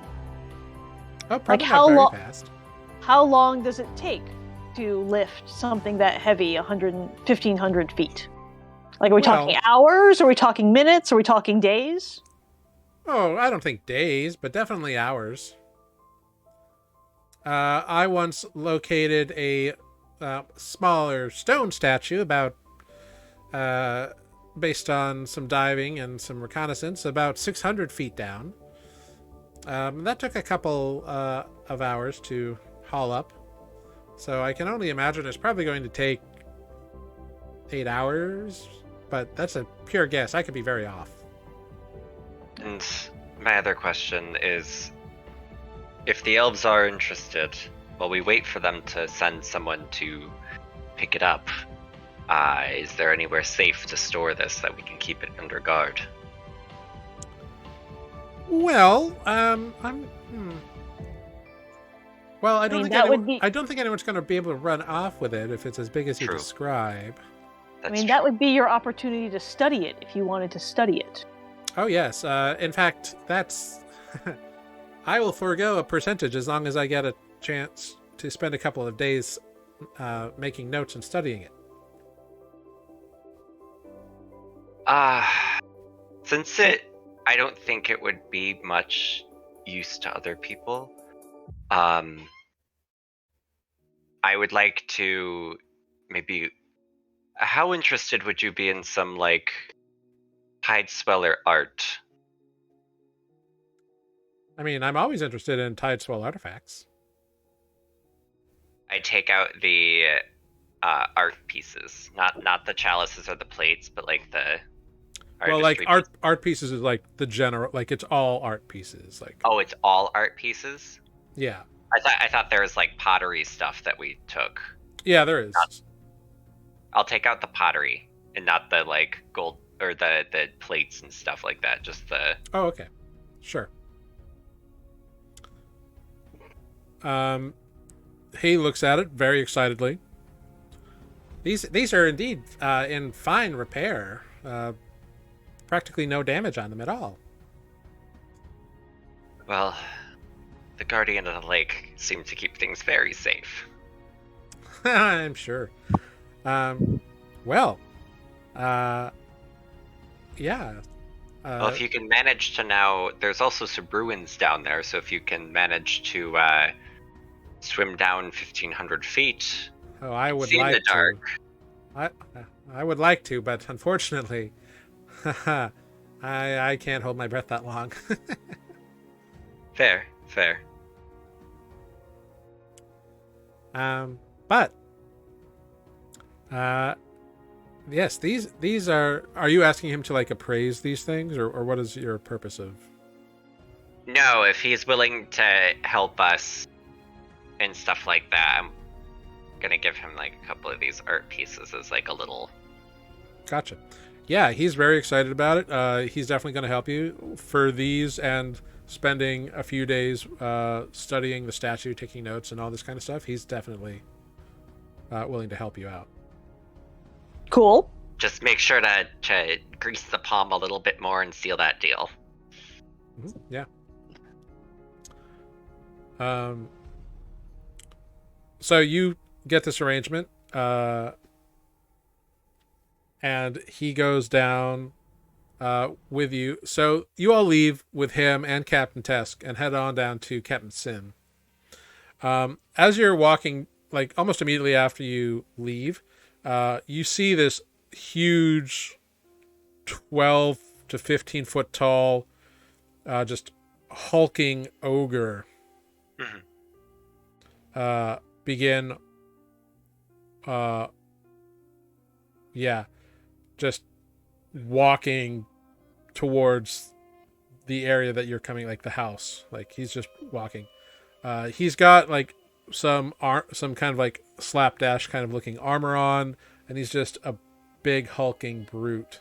[SPEAKER 1] Oh, probably
[SPEAKER 5] how
[SPEAKER 1] not very fast.
[SPEAKER 5] How long does it take to lift something that heavy, 1,500 feet? Like, are we talking hours? Are we talking minutes? Are we talking days?
[SPEAKER 1] Oh, I don't think days, but definitely hours. I once located a smaller stone statue about, based on some diving and some reconnaissance, about 600 feet down. That took a couple of hours to haul up. So I can only imagine it's probably going to take 8 hours, but that's a pure guess. I could be very off.
[SPEAKER 4] And my other question is, if the elves are interested, while we wait for them to send someone to pick it up, is there anywhere safe to store this that we can keep it under guard?
[SPEAKER 1] Well, Well, I don't think anyone's going to be able to run off with it if it's as big as you describe.
[SPEAKER 5] That would be your opportunity to study it if you wanted to study it.
[SPEAKER 1] Oh yes. In fact, that's. I will forego a percentage as long as I get a chance to spend a couple of days making notes and studying it.
[SPEAKER 4] Since I don't think it would be much use to other people. I would like to maybe. How interested would you be in some like Tide Sweller art?
[SPEAKER 1] I mean, I'm always interested in Tide Swell artifacts.
[SPEAKER 4] I take out the art pieces, not the chalices or the plates, but like the.
[SPEAKER 1] Well, like art pieces is like the general, like it's all art pieces. Like.
[SPEAKER 4] Oh, it's all art pieces.
[SPEAKER 1] Yeah.
[SPEAKER 4] I thought there was like pottery stuff that we took.
[SPEAKER 1] Yeah, there is.
[SPEAKER 4] I'll take out the pottery and not the like gold or the plates and stuff like that. Just the.
[SPEAKER 1] Oh, okay, sure. He looks at it very excitedly. These are indeed in fine repair. Practically no damage on them at all.
[SPEAKER 4] Well, the Guardian of the Lake seemed to keep things very safe.
[SPEAKER 1] I'm sure. Yeah.
[SPEAKER 4] Well, if you can manage to now, there's also some ruins down there, so if you can manage to swim down 1,500 feet,
[SPEAKER 1] I would
[SPEAKER 4] see
[SPEAKER 1] like
[SPEAKER 4] in the dark.
[SPEAKER 1] I would like to, but unfortunately, I can't hold my breath that long.
[SPEAKER 4] Fair.
[SPEAKER 1] But yes, these are you asking him to like appraise these things, or what is your purpose of?
[SPEAKER 4] No, if he's willing to help us and stuff like that, I'm gonna give him like a couple of these art pieces as like a little.
[SPEAKER 1] Gotcha. Yeah, he's very excited about it. He's definitely going to help you for these and spending a few days studying the statue, taking notes, and all this kind of stuff. He's definitely willing to help you out.
[SPEAKER 5] Cool.
[SPEAKER 4] Just make sure to grease the palm a little bit more and seal that deal.
[SPEAKER 1] Mm-hmm. Yeah. So you get this arrangement, and he goes down with you. So you all leave with him and Captain Tesk and head on down to Captain Sin. As you're walking, like almost immediately after you leave, you see this huge 12 to 15 foot tall, just hulking ogre begin just walking towards the area that you're coming, like the house. Like he's just walking. He's got like some kind of like slapdash kind of looking armor on, and he's just a big hulking brute.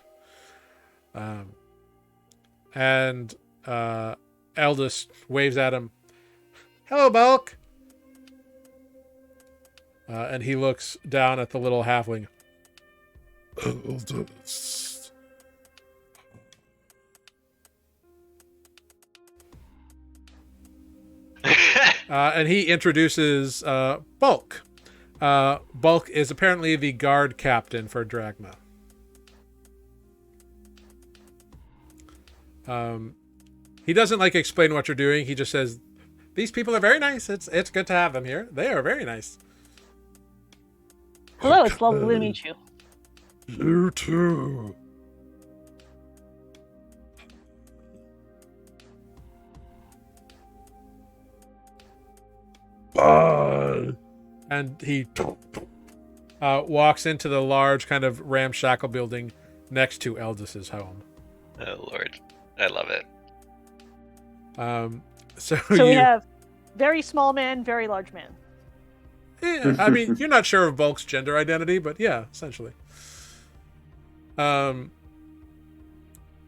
[SPEAKER 1] And Eldest waves at him. Hello, Bulk. And he looks down at the little halfling. Eldest. And he introduces Bulk. Bulk is apparently the guard captain for Dragma. He doesn't like explain what you're doing. He just says, "These people are very nice. It's good to have them here. They are very nice."
[SPEAKER 5] Hello, it's lovely to meet you.
[SPEAKER 1] You too. Bye. And he walks into the large kind of ramshackle building next to Eldest's home.
[SPEAKER 4] Oh Lord, I love it.
[SPEAKER 5] So we have very small man, very large man.
[SPEAKER 1] Yeah, I mean, you're not sure of Bulk's gender identity, but yeah, essentially. But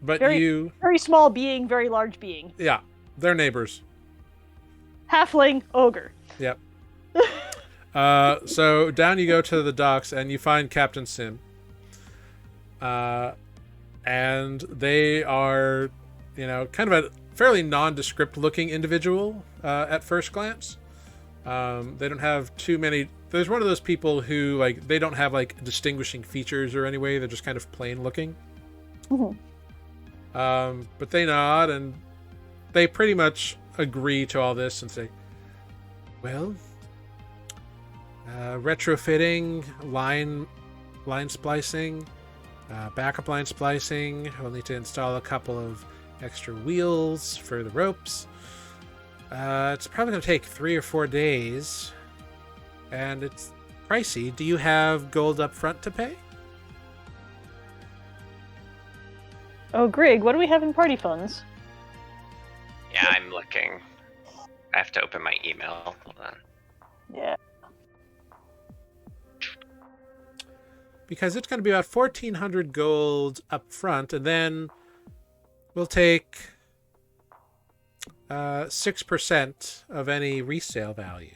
[SPEAKER 5] very small being, very large being.
[SPEAKER 1] Yeah, they're neighbors.
[SPEAKER 5] Halfling, ogre.
[SPEAKER 1] Yep. So down you go to the docks, and you find Captain Sim. And they are, kind of a fairly nondescript looking individual at first glance. They don't have too many. There's one of those people who they don't have distinguishing features or any way. They're just kind of plain looking.
[SPEAKER 5] Mm-hmm.
[SPEAKER 1] But they nod and they pretty much agree to all this and say, well, retrofitting, line splicing, backup line splicing. We'll need to install a couple of extra wheels for the ropes. It's probably going to take 3 or 4 days, and it's pricey. Do you have gold up front to pay?
[SPEAKER 5] Oh, Grig, what do we have in party funds?
[SPEAKER 4] Yeah, I'm looking. I have to open my email. Hold on.
[SPEAKER 5] Yeah.
[SPEAKER 1] Because it's going to be about 1,400 gold up front, and then we'll take 6% of any resale value.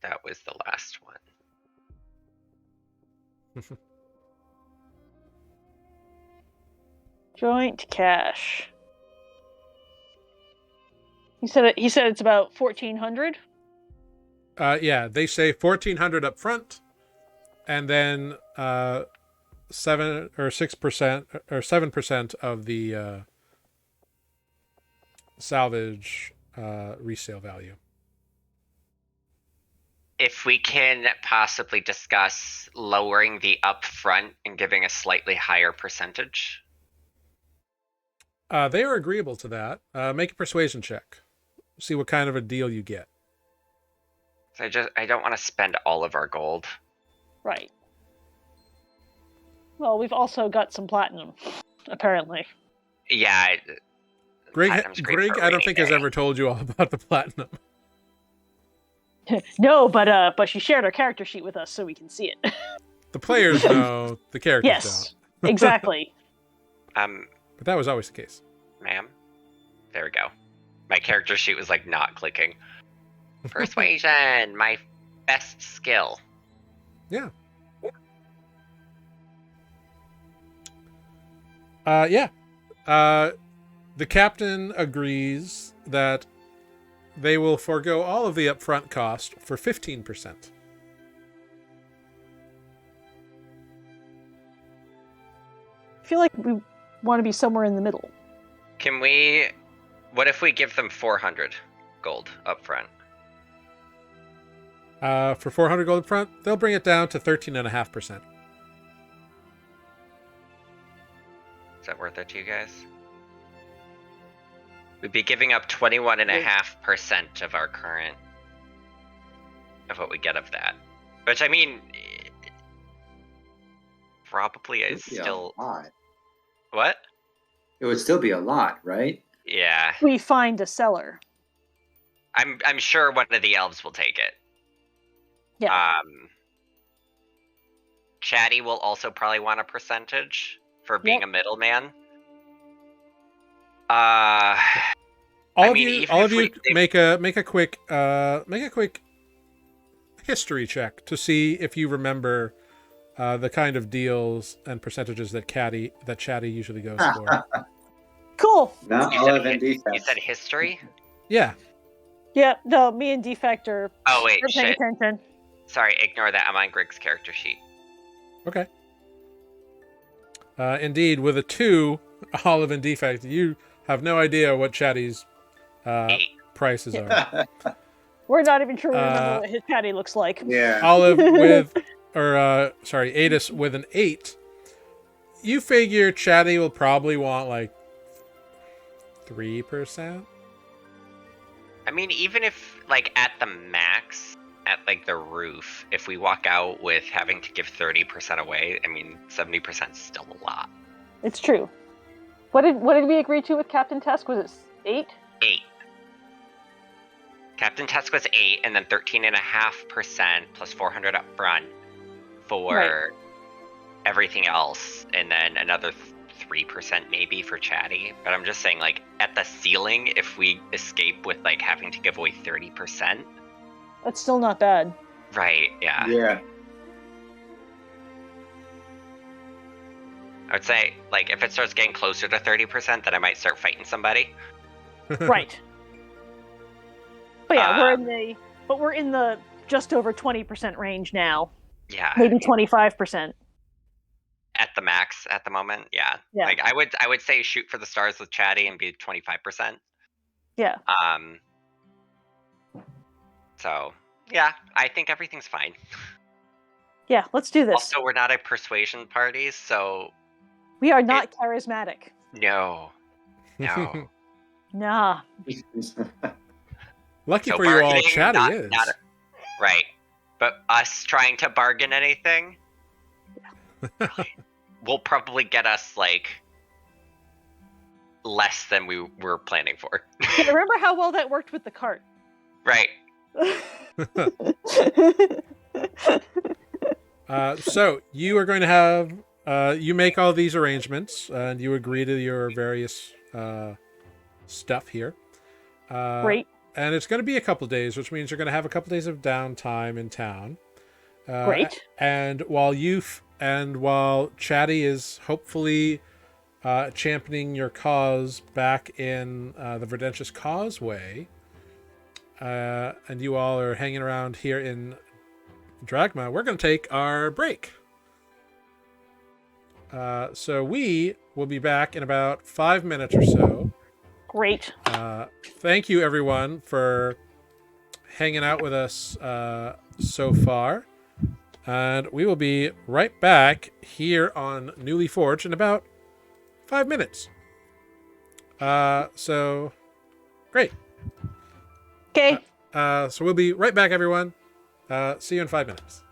[SPEAKER 4] That was the last one.
[SPEAKER 5] Joint cash. He said it's about 1,400.
[SPEAKER 1] Yeah, they say 1,400 up front, and then 7% or 6% or 7% of the salvage resale value.
[SPEAKER 4] If we can possibly discuss lowering the upfront and giving a slightly higher percentage.
[SPEAKER 1] They are agreeable to that. Make a persuasion check. See what kind of a deal you get.
[SPEAKER 4] I don't want to spend all of our gold.
[SPEAKER 5] Right. Well, we've also got some platinum, apparently.
[SPEAKER 4] Yeah.
[SPEAKER 1] Greg, I don't think has ever told you all about the platinum.
[SPEAKER 5] No, but she shared her character sheet with us so we can see it.
[SPEAKER 1] The players know, the characters
[SPEAKER 5] yes,
[SPEAKER 1] don't.
[SPEAKER 5] Exactly.
[SPEAKER 1] But that was always the case.
[SPEAKER 4] Ma'am? There we go. My character sheet was not clicking. Persuasion, my best skill.
[SPEAKER 1] Yeah. Yeah. The captain agrees that they will forego all of the upfront cost for 15%.
[SPEAKER 5] I feel like we want to be somewhere in the middle.
[SPEAKER 4] What if we give them 400 gold up front?
[SPEAKER 1] For 400 gold up front, they'll bring it down to 13.5%.
[SPEAKER 4] Is that worth it to you guys? We'd be giving up 21.5% of our current. of what we get of that. Which, I mean, probably is
[SPEAKER 3] It'd be a
[SPEAKER 4] still...
[SPEAKER 3] lot.
[SPEAKER 4] What?
[SPEAKER 3] It would still be a lot, right?
[SPEAKER 4] Yeah.
[SPEAKER 5] We find a seller.
[SPEAKER 4] I'm sure one of the elves will take it.
[SPEAKER 5] Yeah.
[SPEAKER 4] Chatty will also probably want a percentage for being a middleman.
[SPEAKER 1] All of you make a quick history check to see if you remember the kind of deals and percentages that Chatty usually goes for.
[SPEAKER 5] Cool.
[SPEAKER 3] Not Olive and Defect.
[SPEAKER 4] You said history?
[SPEAKER 1] Yeah.
[SPEAKER 5] Yeah, no, me and Defect are
[SPEAKER 4] paying
[SPEAKER 5] shit. Attention.
[SPEAKER 4] Sorry, ignore that. I'm on Grig's character sheet.
[SPEAKER 1] Okay. Indeed, with a 2, Olive and Defect, you have no idea what Chatty's prices are.
[SPEAKER 5] We're not even sure we remember what his Chatty looks like.
[SPEAKER 3] Yeah.
[SPEAKER 1] Olive with, Adis with an 8. You figure Chatty will probably want like 3%.
[SPEAKER 4] I mean, even if, like, at the max, at, like, the roof, if we walk out with having to give 30% away, I mean, 70% is still a lot.
[SPEAKER 5] It's true. What did we agree to with Captain Tusk? Was it 8?
[SPEAKER 4] 8. Captain Tusk was 8, and then 13.5% plus 400 up front for everything else, and then another 3% maybe for Chatty. But I'm just saying, like, at the ceiling, if we escape with, like, having to give away 30%.
[SPEAKER 5] That's still not bad.
[SPEAKER 4] Right, yeah.
[SPEAKER 3] Yeah.
[SPEAKER 4] I would say, like, if it starts getting closer to 30%, then I might start fighting somebody.
[SPEAKER 5] Right. But yeah, we're in the just over 20% range now.
[SPEAKER 4] Yeah.
[SPEAKER 5] Maybe 25%.
[SPEAKER 4] At the max at the moment, yeah. Like, I would say shoot for the stars with Chatty and be 25%.
[SPEAKER 5] Yeah.
[SPEAKER 4] So, yeah, I think everything's fine.
[SPEAKER 5] Yeah, let's do this.
[SPEAKER 4] Also, we're not a persuasion party, so...
[SPEAKER 5] We are not charismatic.
[SPEAKER 4] No.
[SPEAKER 5] Nah.
[SPEAKER 1] Lucky so for you all, Chatty is.
[SPEAKER 4] Right. But us trying to bargain anything... will probably get us, like, less than we were planning for.
[SPEAKER 5] Yeah, remember how well that worked with the cart?
[SPEAKER 4] Right.
[SPEAKER 1] So you are going to have you make all these arrangements and you agree to your various stuff here.
[SPEAKER 5] Great.
[SPEAKER 1] And it's going to be a couple days, which means you're going to have a couple days of downtime in town.
[SPEAKER 5] Great.
[SPEAKER 1] And while Chatty is hopefully championing your cause back in the Verdentious Causeway, and you all are hanging around here in Dragma, we're going to take our break. So we will be back in about 5 minutes or so.
[SPEAKER 5] Great.
[SPEAKER 1] Thank you, everyone, for hanging out with us so far. And we will be right back here on Nuuli Forged in about 5 minutes. So, great.
[SPEAKER 5] Okay.
[SPEAKER 1] So we'll be right back, everyone. See you in 5 minutes.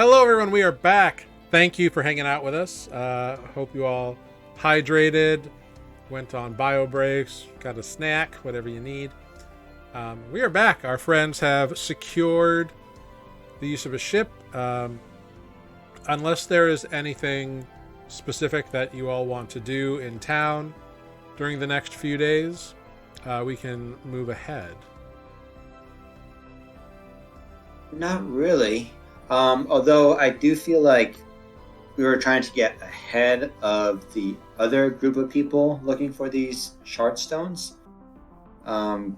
[SPEAKER 1] Hello, everyone. We are back. Thank you for hanging out with us. Hope you all hydrated, went on bio breaks, got a snack, whatever you need. We are back. Our friends have secured the use of a ship. Unless there is anything specific that you all want to do in town during the next few days, we can move ahead.
[SPEAKER 3] Not really. Although I do feel like we were trying to get ahead of the other group of people looking for these shard stones. So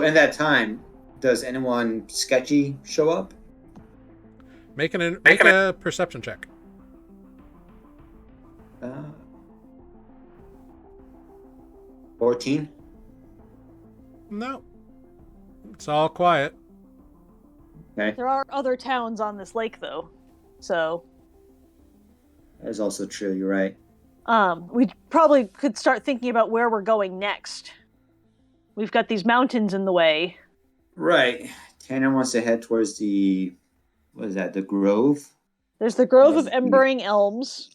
[SPEAKER 3] in that time, does anyone sketchy show up?
[SPEAKER 1] Make a perception check.
[SPEAKER 3] 14?
[SPEAKER 1] No. It's all quiet.
[SPEAKER 3] Okay.
[SPEAKER 5] There are other towns on this lake, though, so
[SPEAKER 3] That is also true, you're right.
[SPEAKER 5] we probably could start thinking about where we're going next. We've got these mountains in the way.
[SPEAKER 3] Right. Tanner wants to head towards the, what is that, the Grove?
[SPEAKER 5] There's the Grove of Embering Elms.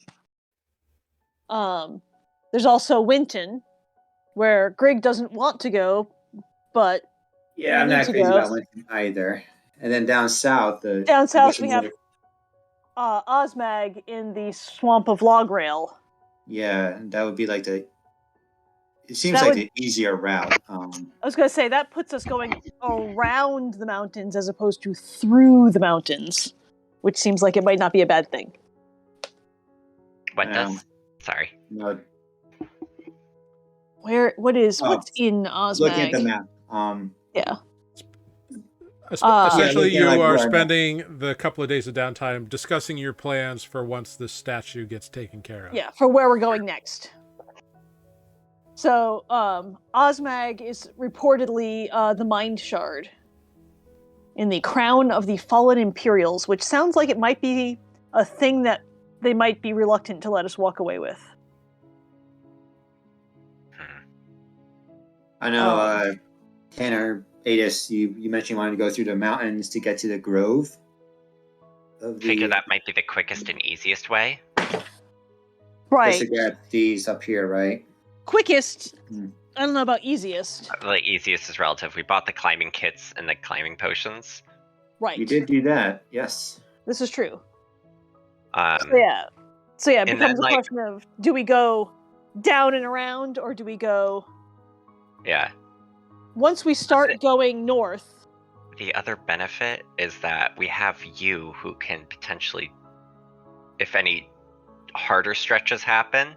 [SPEAKER 5] There's also Winton, where Greg doesn't want to go, but
[SPEAKER 3] Yeah, I'm not crazy about Winton either. And then down south,
[SPEAKER 5] down south we have Osmag in the Swamp of Lograil.
[SPEAKER 3] Yeah, that would be like the. It seems like the easier route.
[SPEAKER 5] I was going to say that puts us going around the mountains as opposed to through the mountains, which seems like it might not be a bad thing.
[SPEAKER 4] What does? Sorry.
[SPEAKER 3] No.
[SPEAKER 5] What's in Osmag?
[SPEAKER 3] Looking at the map.
[SPEAKER 5] Yeah.
[SPEAKER 1] Essentially, you
[SPEAKER 3] like
[SPEAKER 1] are spending the couple of days of downtime discussing your plans for once this statue gets taken care of.
[SPEAKER 5] Yeah, for where we're going next. So, Osmag is reportedly the Mind Shard in the Crown of the Fallen Imperials, which sounds like it might be a thing that they might be reluctant to let us walk away with.
[SPEAKER 3] I know, Tanner, Adis, you mentioned you wanted to go through the mountains to get to the Grove.
[SPEAKER 4] Figure that might be the quickest and easiest way.
[SPEAKER 5] Right.
[SPEAKER 3] Just to get these up here, right?
[SPEAKER 5] Quickest. I don't know about easiest.
[SPEAKER 4] The easiest is relative. We bought the climbing kits and the climbing potions.
[SPEAKER 5] Right.
[SPEAKER 3] You did do that, yes.
[SPEAKER 5] This is true. So it becomes
[SPEAKER 4] then,
[SPEAKER 5] a question of, do we go down and around, or do we go...
[SPEAKER 4] Yeah.
[SPEAKER 5] Once we start going north...
[SPEAKER 4] The other benefit is that we have you who can potentially, if any harder stretches happen,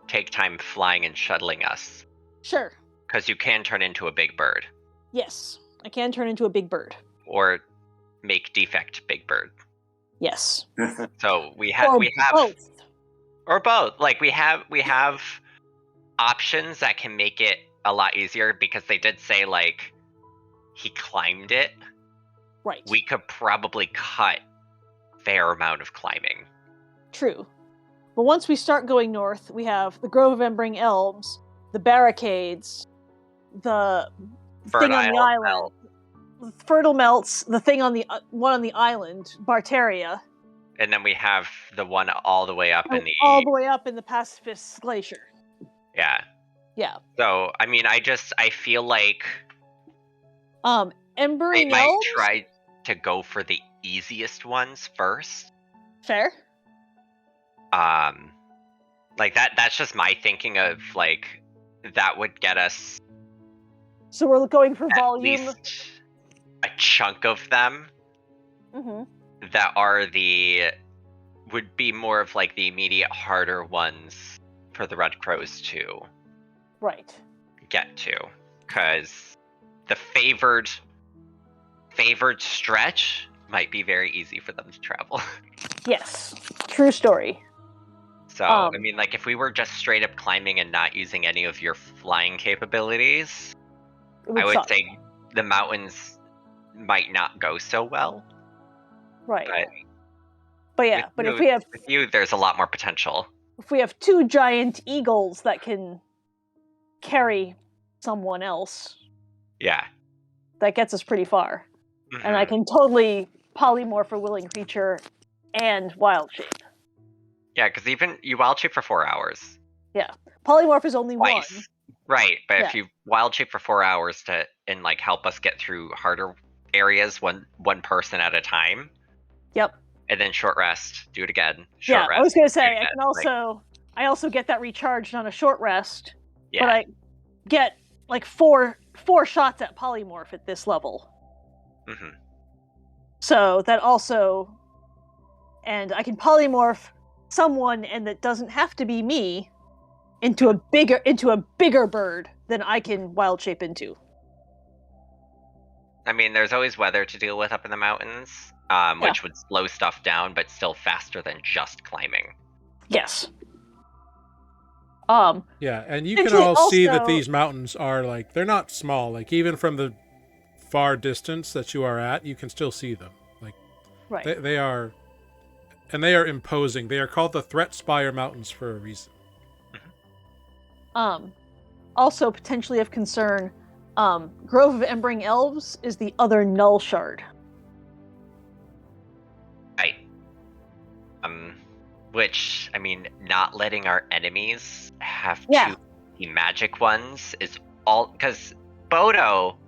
[SPEAKER 4] take time flying and shuttling us.
[SPEAKER 5] Sure.
[SPEAKER 4] Because you can turn into a big bird.
[SPEAKER 5] Yes, I can turn into a big bird.
[SPEAKER 4] Or make defect big bird.
[SPEAKER 5] Yes.
[SPEAKER 4] So we have
[SPEAKER 5] both.
[SPEAKER 4] Or both. Like we have options that can make it a lot easier, because they did say like he climbed it.
[SPEAKER 5] Right.
[SPEAKER 4] We could probably cut fair amount of climbing.
[SPEAKER 5] True. But once we start going north, we have the Grove of Embering Elms, the barricades, the thing on the island, Fertile Melts, the thing on the one on the island, Barteria.
[SPEAKER 4] And then we have the one all the way up in
[SPEAKER 5] the Pacifist Glacier.
[SPEAKER 4] Yeah.
[SPEAKER 5] Yeah.
[SPEAKER 4] So I mean, I feel like
[SPEAKER 5] Embering
[SPEAKER 4] I might
[SPEAKER 5] Elms?
[SPEAKER 4] try to go for the easiest ones first.
[SPEAKER 5] Fair.
[SPEAKER 4] Like that's just my thinking of like that would get us.
[SPEAKER 5] So we're going for
[SPEAKER 4] at
[SPEAKER 5] volume.
[SPEAKER 4] Least a chunk of them that are would be more of like the immediate harder ones for the Red Crows to get to, because the favored stretch might be very easy for them to travel.
[SPEAKER 5] Yes, true story.
[SPEAKER 4] So, I mean, like, if we were just straight up climbing and not using any of your flying capabilities, I would say the mountains might not go so well.
[SPEAKER 5] Right. But yeah, if we have...
[SPEAKER 4] With you, there's a lot more potential.
[SPEAKER 5] If we have two giant eagles that can carry someone else...
[SPEAKER 4] Yeah.
[SPEAKER 5] That gets us pretty far. And I can totally polymorph a willing creature and wild shape.
[SPEAKER 4] Yeah, because even you wild shape for 4 hours.
[SPEAKER 5] Polymorph is only
[SPEAKER 4] Twice.
[SPEAKER 5] one.
[SPEAKER 4] Right, but
[SPEAKER 5] Yeah.
[SPEAKER 4] if you wild shape for 4 hours and like help us get through harder areas one person at a time.
[SPEAKER 5] Yep.
[SPEAKER 4] And then short rest, do it again. Short rest.
[SPEAKER 5] I was gonna
[SPEAKER 4] do it
[SPEAKER 5] say I
[SPEAKER 4] again.
[SPEAKER 5] can also I also get that recharged on a short rest,
[SPEAKER 4] Yeah.
[SPEAKER 5] but I get like four shots at polymorph at this level.
[SPEAKER 4] Mm-hmm.
[SPEAKER 5] So that also, and I can polymorph someone, and that doesn't have to be me, into a bigger bird than I can wild shape into.
[SPEAKER 4] I mean, there's always weather to deal with up in the mountains, which would slow stuff down, but still faster than just climbing.
[SPEAKER 5] Yes.
[SPEAKER 1] Yeah, and you can all see that these mountains are like, they're not small. Like, even from the far distance that you are at, you can still see them. Like,
[SPEAKER 5] right.
[SPEAKER 1] they are, and they are imposing. They are called the Threat Spire Mountains for a reason.
[SPEAKER 5] Also potentially of concern, Grove of Embering Elves is the other null shard.
[SPEAKER 4] Right. Which, I mean, not letting our enemies have two magic ones is all, because Bodo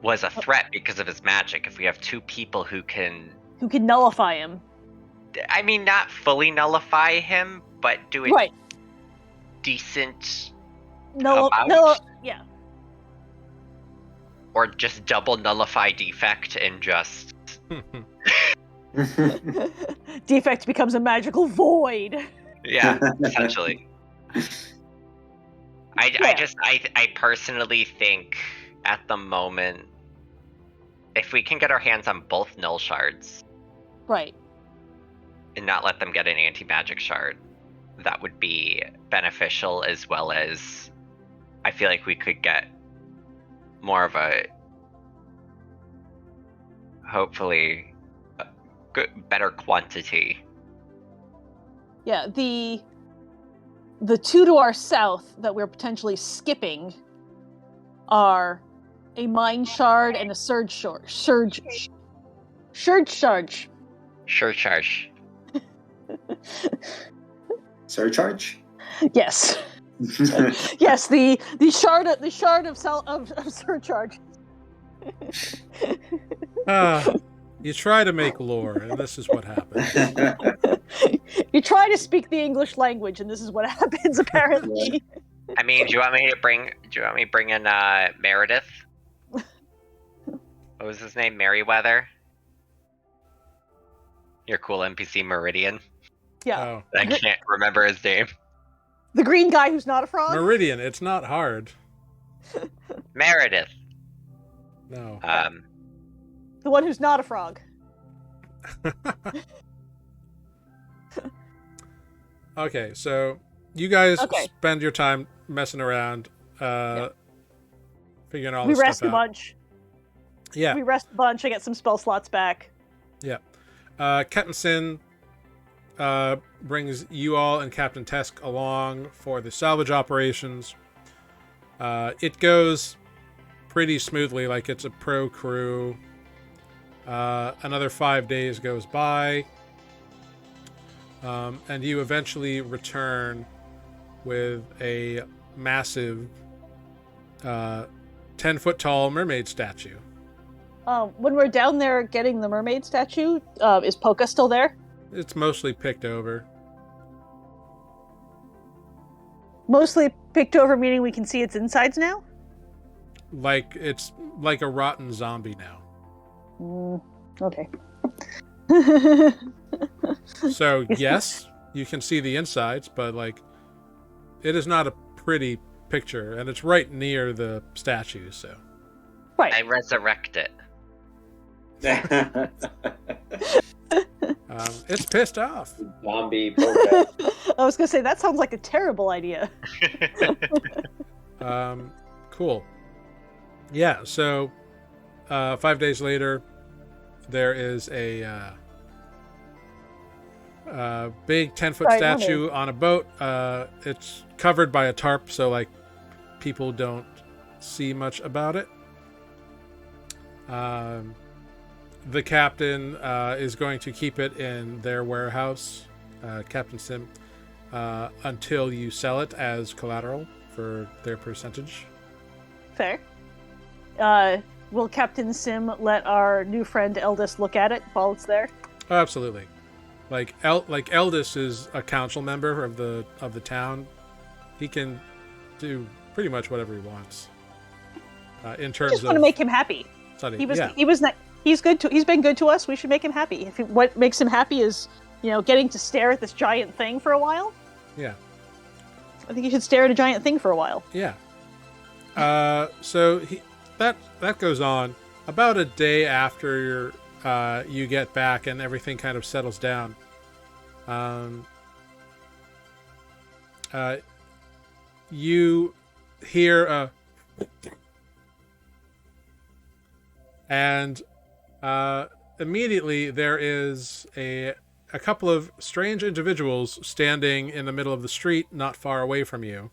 [SPEAKER 4] was a threat because of his magic. If we have two people who can
[SPEAKER 5] nullify him.
[SPEAKER 4] I mean, not fully nullify him, but do it decent
[SPEAKER 5] yeah.
[SPEAKER 4] Or just double nullify defect and just
[SPEAKER 5] defect becomes a magical void.
[SPEAKER 4] Yeah, essentially. I personally think at the moment, if we can get our hands on both null shards,
[SPEAKER 5] right,
[SPEAKER 4] and not let them get an anti-magic shard, that would be beneficial, as well as I feel like we could get more of a, hopefully, a better quantity.
[SPEAKER 5] Yeah, the two to our south that we're potentially skipping are a mind shard and a surge shard. Surcharge.
[SPEAKER 3] Surcharge?
[SPEAKER 5] Yes. Yes, the shard of surcharge.
[SPEAKER 1] You try to make lore, and this is what happens.
[SPEAKER 5] You try to speak the English language, and this is what happens. Apparently.
[SPEAKER 4] I mean, do you want me to bring in Meredith? What was his name? Merryweather? Your cool NPC Meridian?
[SPEAKER 5] Yeah.
[SPEAKER 1] Oh.
[SPEAKER 4] I can't remember his name.
[SPEAKER 5] The green guy who's not a frog?
[SPEAKER 1] Meridian, it's not hard.
[SPEAKER 4] Meredith.
[SPEAKER 1] No.
[SPEAKER 5] The one who's not a frog.
[SPEAKER 1] Okay, so you guys spend your time messing around, figuring all this stuff out.
[SPEAKER 5] We rest a bunch.
[SPEAKER 1] Yeah.
[SPEAKER 5] We rest a bunch. I get some spell slots back.
[SPEAKER 1] Yeah. Kettenson brings you all and Captain Tesk along for the salvage operations. It goes pretty smoothly, like it's a pro crew. Another 5 days goes by. And you eventually return with a massive 10-foot tall mermaid statue.
[SPEAKER 5] When we're down there getting the mermaid statue, is Polka still there?
[SPEAKER 1] It's mostly picked over.
[SPEAKER 5] Mostly picked over, meaning we can see its insides now?
[SPEAKER 1] Like, it's like a rotten zombie now.
[SPEAKER 5] Okay.
[SPEAKER 1] So, yes, you can see the insides, but, like, it is not a pretty picture, and it's right near the statue, so.
[SPEAKER 5] Right.
[SPEAKER 4] I resurrect it.
[SPEAKER 1] It's pissed off.
[SPEAKER 6] Zombie Polka.
[SPEAKER 5] I was gonna say, that sounds like a terrible idea.
[SPEAKER 1] Cool. Yeah, so 5 days later, there is a big 10-foot statue on a boat. It's covered by a tarp, so like people don't see much about it. the captain is going to keep it in their warehouse, Captain Sim, until you sell it as collateral for their percentage.
[SPEAKER 5] Fair. Will Captain Sim let our new friend Eldest look at it while it's there?
[SPEAKER 1] Oh, absolutely. Like Eldest is a council member of the town. He can do pretty much whatever he wants. In terms
[SPEAKER 5] just want to make him happy.
[SPEAKER 1] Study.
[SPEAKER 5] He's been good to us. We should make him happy. What makes him happy is, getting to stare at this giant thing for a while.
[SPEAKER 1] Yeah.
[SPEAKER 5] I think you should stare at a giant thing for a while.
[SPEAKER 1] Yeah. So that goes on about a day after you get back and everything kind of settles down. You hear and immediately there is a couple of strange individuals standing in the middle of the street not far away from you.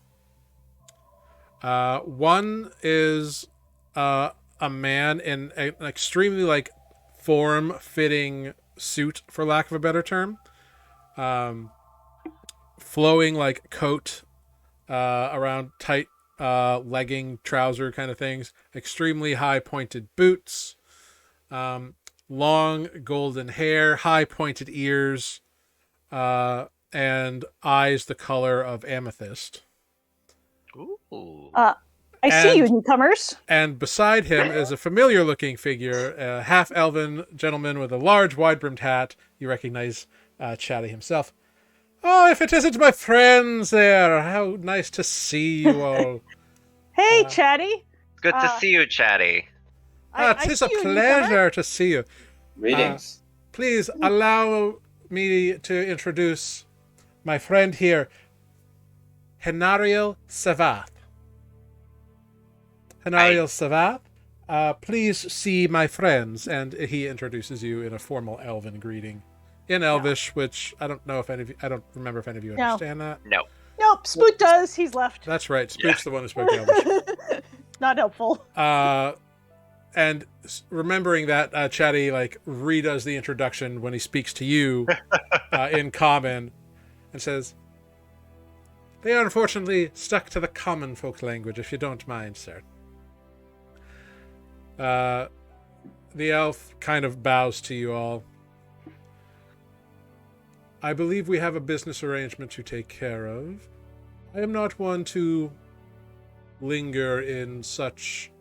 [SPEAKER 1] One is a man in an extremely form-fitting suit, for lack of a better term, flowing coat around tight legging trouser kind of things, extremely high pointed boots, long golden hair, high pointed ears, and eyes the color of amethyst.
[SPEAKER 4] Ooh.
[SPEAKER 5] I see you, newcomers.
[SPEAKER 1] And beside him is a familiar-looking figure, a half-elven gentleman with a large, wide-brimmed hat. You recognize Chatty himself. Oh, if it isn't my friends there! How nice to see you all.
[SPEAKER 5] Hey, Chatty.
[SPEAKER 4] Good to see you, Chatty.
[SPEAKER 1] It is a pleasure to see you.
[SPEAKER 3] Greetings.
[SPEAKER 1] Please allow me to introduce my friend here, Henariel Savath. Henariel Savath, please see my friends. And he introduces you in a formal elven greeting. In Elvish, which I don't know if I don't remember if any of you understand that.
[SPEAKER 4] No.
[SPEAKER 5] Nope, Spook does. He's left.
[SPEAKER 1] That's right. Spook's the one who spoke Elvish.
[SPEAKER 5] Not helpful.
[SPEAKER 1] And remembering that, Chatty redoes the introduction when he speaks to you in common, and says, "They are unfortunately stuck to the common folk language, if you don't mind, sir." The elf kind of bows to you all. "I believe we have a business arrangement to take care of. I am not one to linger in such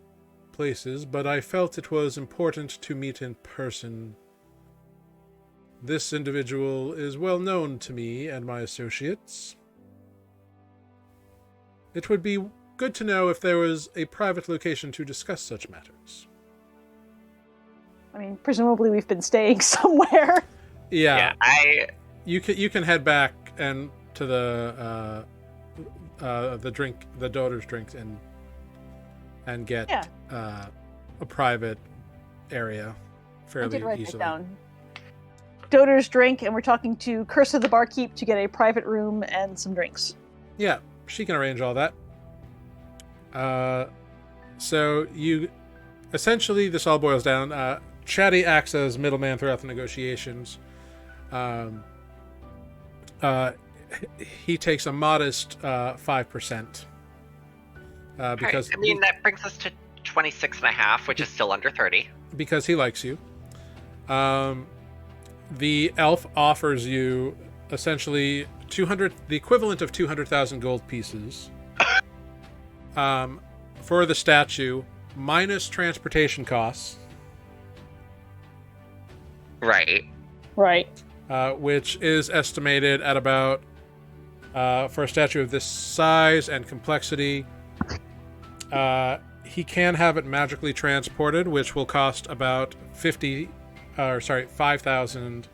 [SPEAKER 1] places, but I felt it was important to meet in person. This individual is well known to me and my associates. It would be good to know if there was a private location to discuss such matters."
[SPEAKER 5] I mean, presumably we've been staying somewhere.
[SPEAKER 1] Yeah.
[SPEAKER 4] Yeah,
[SPEAKER 1] You can head back and to the daughter's drinks and get a private area fairly
[SPEAKER 5] I did write
[SPEAKER 1] easily.
[SPEAKER 5] that down. Doter's drink, and we're talking to Curse of the Barkeep to get a private room and some drinks.
[SPEAKER 1] Yeah, she can arrange all that. So you essentially, this all boils down. Chatty acts as middleman throughout the negotiations. He takes a modest 5%. Because
[SPEAKER 4] I mean, that brings us to 26.5, which is still under 30.
[SPEAKER 1] Because he likes you. The elf offers you essentially the equivalent of 200,000 gold pieces for the statue, minus transportation costs.
[SPEAKER 4] Right.
[SPEAKER 1] Which is estimated at about, for a statue of this size and complexity, he can have it magically transported, which will cost about 5,000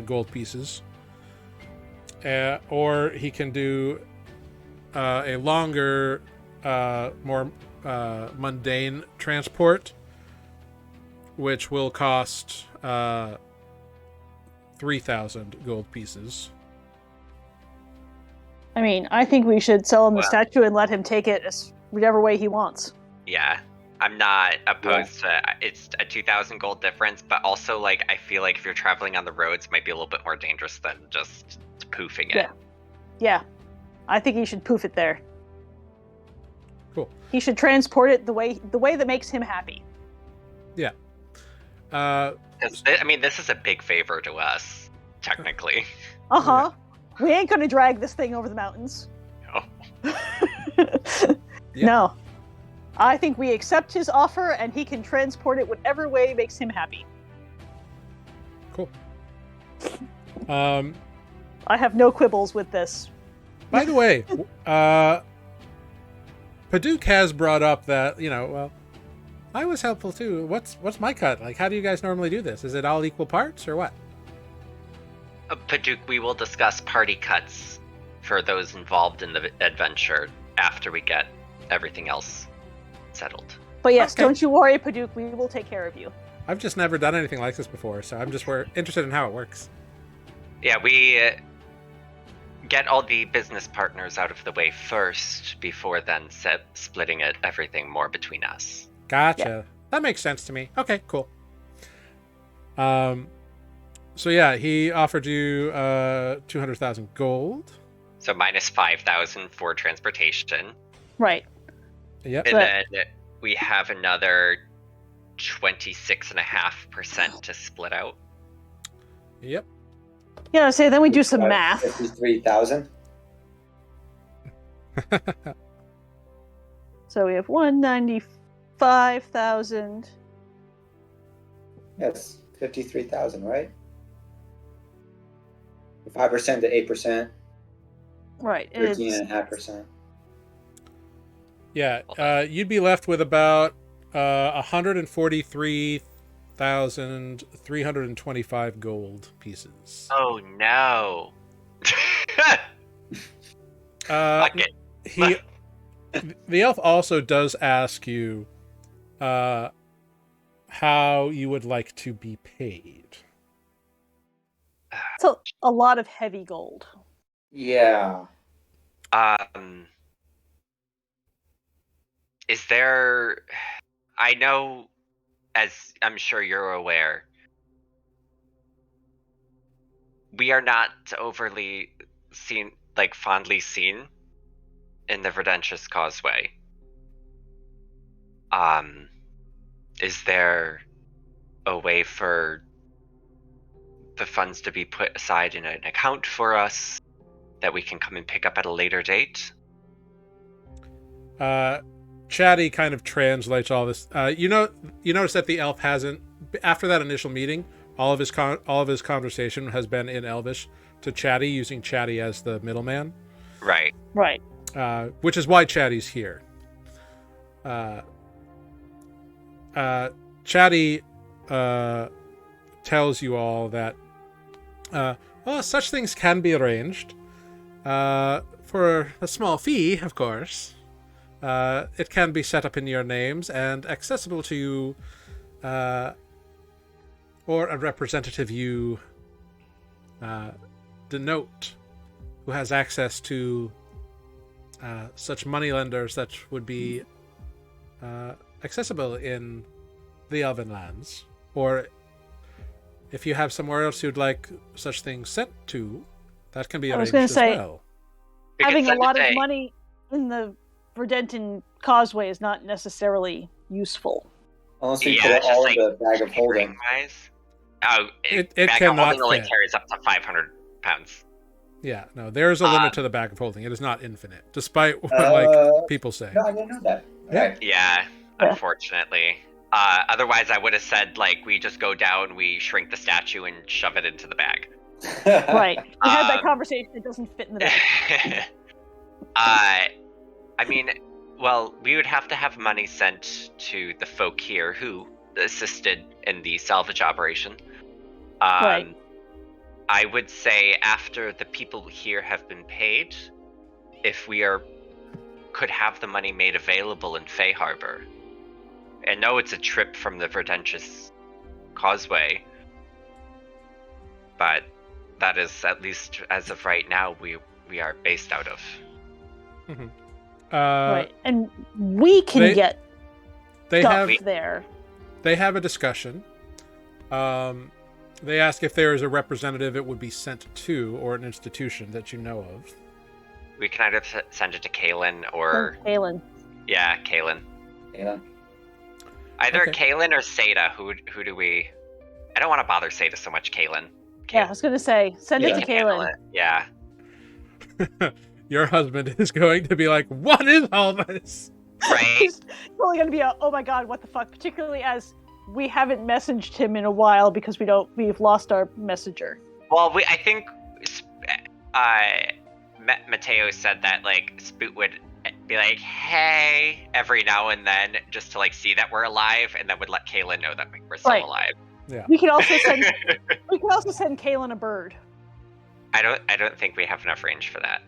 [SPEAKER 1] gold pieces. Or he can do a longer, more mundane transport, which will cost 3,000 gold pieces.
[SPEAKER 5] I mean, I think we should sell him the statue and let him take it whichever way he wants.
[SPEAKER 4] Yeah. I'm not opposed to it's a 2,000 gold difference, but also like I feel like if you're traveling on the roads, it might be a little bit more dangerous than just poofing it.
[SPEAKER 5] Yeah. I think he should poof it there.
[SPEAKER 1] Cool.
[SPEAKER 5] He should transport it the way that makes him happy.
[SPEAKER 1] Yeah.
[SPEAKER 4] I mean, this is a big favor to us, technically.
[SPEAKER 5] Uh-huh. We ain't gonna drag this thing over the mountains.
[SPEAKER 4] No.
[SPEAKER 1] Yeah.
[SPEAKER 5] No. I think we accept his offer and he can transport it whatever way makes him happy.
[SPEAKER 1] Cool.
[SPEAKER 5] I have no quibbles with this.
[SPEAKER 1] By the way, Paduk has brought up that, well, I was helpful too. What's my cut? Like, how do you guys normally do this? Is it all equal parts or what?
[SPEAKER 4] Paduk, we will discuss party cuts for those involved in the adventure after we get everything else settled.
[SPEAKER 5] But yes,
[SPEAKER 1] Okay.
[SPEAKER 5] don't you worry, Paduk, we will take care of you.
[SPEAKER 1] I've just never done anything like this before, so I'm just interested in how it works.
[SPEAKER 4] Yeah, we get all the business partners out of the way first before then splitting everything more between us.
[SPEAKER 1] Gotcha.
[SPEAKER 5] Yeah.
[SPEAKER 1] That makes sense to me. Okay, cool. So yeah, he offered you 200,000 gold.
[SPEAKER 4] So minus 5,000 for transportation.
[SPEAKER 5] Right.
[SPEAKER 1] Yep.
[SPEAKER 4] And then we have another 26.5% to split out.
[SPEAKER 1] Yep.
[SPEAKER 5] Yeah, so then we do some math.
[SPEAKER 3] 53,000.
[SPEAKER 5] So we have 195,000.
[SPEAKER 3] Yes, 53,000, right? 5% to 8%,
[SPEAKER 5] Right. and it's-
[SPEAKER 3] 13.5%.
[SPEAKER 1] Yeah. You'd be left with about 143,325 gold pieces.
[SPEAKER 4] Oh no. Fuck it.
[SPEAKER 1] The elf also does ask you how you would like to be paid.
[SPEAKER 5] It's a lot of heavy gold.
[SPEAKER 3] Yeah.
[SPEAKER 4] Is there... I know, as I'm sure you're aware, we are not overly fondly seen in the Verdentious Causeway. Is there a way for the funds to be put aside in an account for us that we can come and pick up at a later date?
[SPEAKER 1] Chatty kind of translates all this. You notice that the elf hasn't, after that initial meeting, all of his conversation has been in Elvish to Chatty, using Chatty as the middleman.
[SPEAKER 4] Right.
[SPEAKER 5] Right.
[SPEAKER 1] Which is why Chatty's here. Chatty tells you all that such things can be arranged for a small fee, of course. It can be set up in your names and accessible to you, or a representative you denote, who has access to such moneylenders that would be accessible in the Elven lands. Or if you have somewhere else you'd like such things sent to, that can be arranged as well.
[SPEAKER 4] We could
[SPEAKER 5] Having a
[SPEAKER 4] send
[SPEAKER 5] lot
[SPEAKER 4] it
[SPEAKER 5] of
[SPEAKER 4] to-
[SPEAKER 5] money in the Verdenton Causeway is not necessarily useful.
[SPEAKER 3] Unless we
[SPEAKER 4] Yeah,
[SPEAKER 3] put it
[SPEAKER 4] it's just
[SPEAKER 3] all
[SPEAKER 4] like
[SPEAKER 3] in the bag of holding.
[SPEAKER 4] ring-wise. Oh,
[SPEAKER 1] It
[SPEAKER 4] bag of
[SPEAKER 1] cannot
[SPEAKER 4] holding only
[SPEAKER 1] fit.
[SPEAKER 4] carries up to 500 pounds.
[SPEAKER 1] Yeah, no, there is a limit to the bag of holding. It is not infinite, despite what people say.
[SPEAKER 3] No, I didn't know that.
[SPEAKER 1] Yeah.
[SPEAKER 3] Alright.
[SPEAKER 4] Yeah,
[SPEAKER 5] Yeah.
[SPEAKER 4] unfortunately. Otherwise, I would have said, we just go down, we shrink the statue, and shove it into the bag.
[SPEAKER 5] Right. We had that
[SPEAKER 4] Um,
[SPEAKER 5] conversation. It doesn't fit in the bag.
[SPEAKER 4] I mean, well, we would have to have money sent to the folk here who assisted in the salvage operation.
[SPEAKER 5] Right.
[SPEAKER 4] I would say after the people here have been paid, if we could have the money made available in Fay Harbor. I know it's a trip from the Verdentious Causeway, but that is, at least as of right now, we are based out of.
[SPEAKER 5] Right. And we can
[SPEAKER 1] they-
[SPEAKER 5] get
[SPEAKER 1] They
[SPEAKER 5] stuff
[SPEAKER 1] have
[SPEAKER 5] there.
[SPEAKER 1] they have a discussion. They ask if there is a representative it would be sent to, or an institution that you know of.
[SPEAKER 4] We can either send it to Kaylin or
[SPEAKER 5] Kaylin.
[SPEAKER 4] yeah, Kaylin.
[SPEAKER 3] Yeah.
[SPEAKER 4] Either
[SPEAKER 1] Okay.
[SPEAKER 4] Kaylin or Seda. Who do we? I don't want to bother Seda so much. Kaylin.
[SPEAKER 5] Yeah, I was gonna say send
[SPEAKER 3] Yeah.
[SPEAKER 5] it to
[SPEAKER 4] Can handle
[SPEAKER 5] Kaylin.
[SPEAKER 4] it. Yeah.
[SPEAKER 1] Your husband is going to be like, "What is all this?"
[SPEAKER 4] Right.
[SPEAKER 5] He's probably gonna be a, oh my god, what the fuck? Particularly as we haven't messaged him in a while because we've lost our messenger.
[SPEAKER 4] Well, I think Mateo said that like Spoot would be like, "Hey," every now and then, just to like see that we're alive, and then would let Kaylin know that we're still
[SPEAKER 5] Right.
[SPEAKER 4] alive.
[SPEAKER 1] Yeah.
[SPEAKER 5] We could also send Kaylin a bird.
[SPEAKER 4] I don't think we have enough range for that.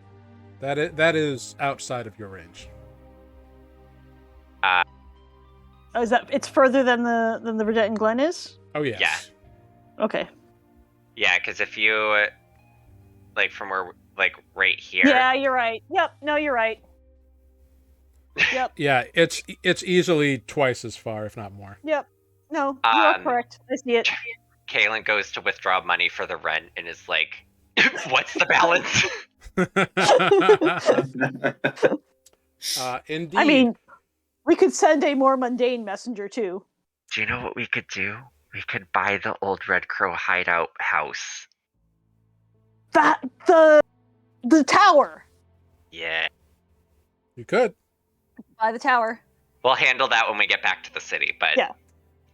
[SPEAKER 1] That is outside of your range.
[SPEAKER 5] Oh, is that it's further than the Verdant and Glen is?
[SPEAKER 1] Oh yes.
[SPEAKER 4] Yeah.
[SPEAKER 5] Okay.
[SPEAKER 4] Yeah, because if you like from where like right here.
[SPEAKER 5] Yeah, you're right. Yep. No, you're right. Yep.
[SPEAKER 1] Yeah, it's easily twice as far, if not more.
[SPEAKER 5] Yep. No, you are correct. I see it.
[SPEAKER 4] Kaylin goes to withdraw money for the rent and is like, "What's the balance?"
[SPEAKER 1] Indeed.
[SPEAKER 5] I mean, we could send a more mundane messenger too.
[SPEAKER 4] Do you know what we could do? We could buy the old Red Crow hideout house.
[SPEAKER 5] That the tower.
[SPEAKER 4] Yeah.
[SPEAKER 1] you could.
[SPEAKER 5] Buy the tower.
[SPEAKER 4] We'll handle that when we get back to the city, but
[SPEAKER 5] Yeah.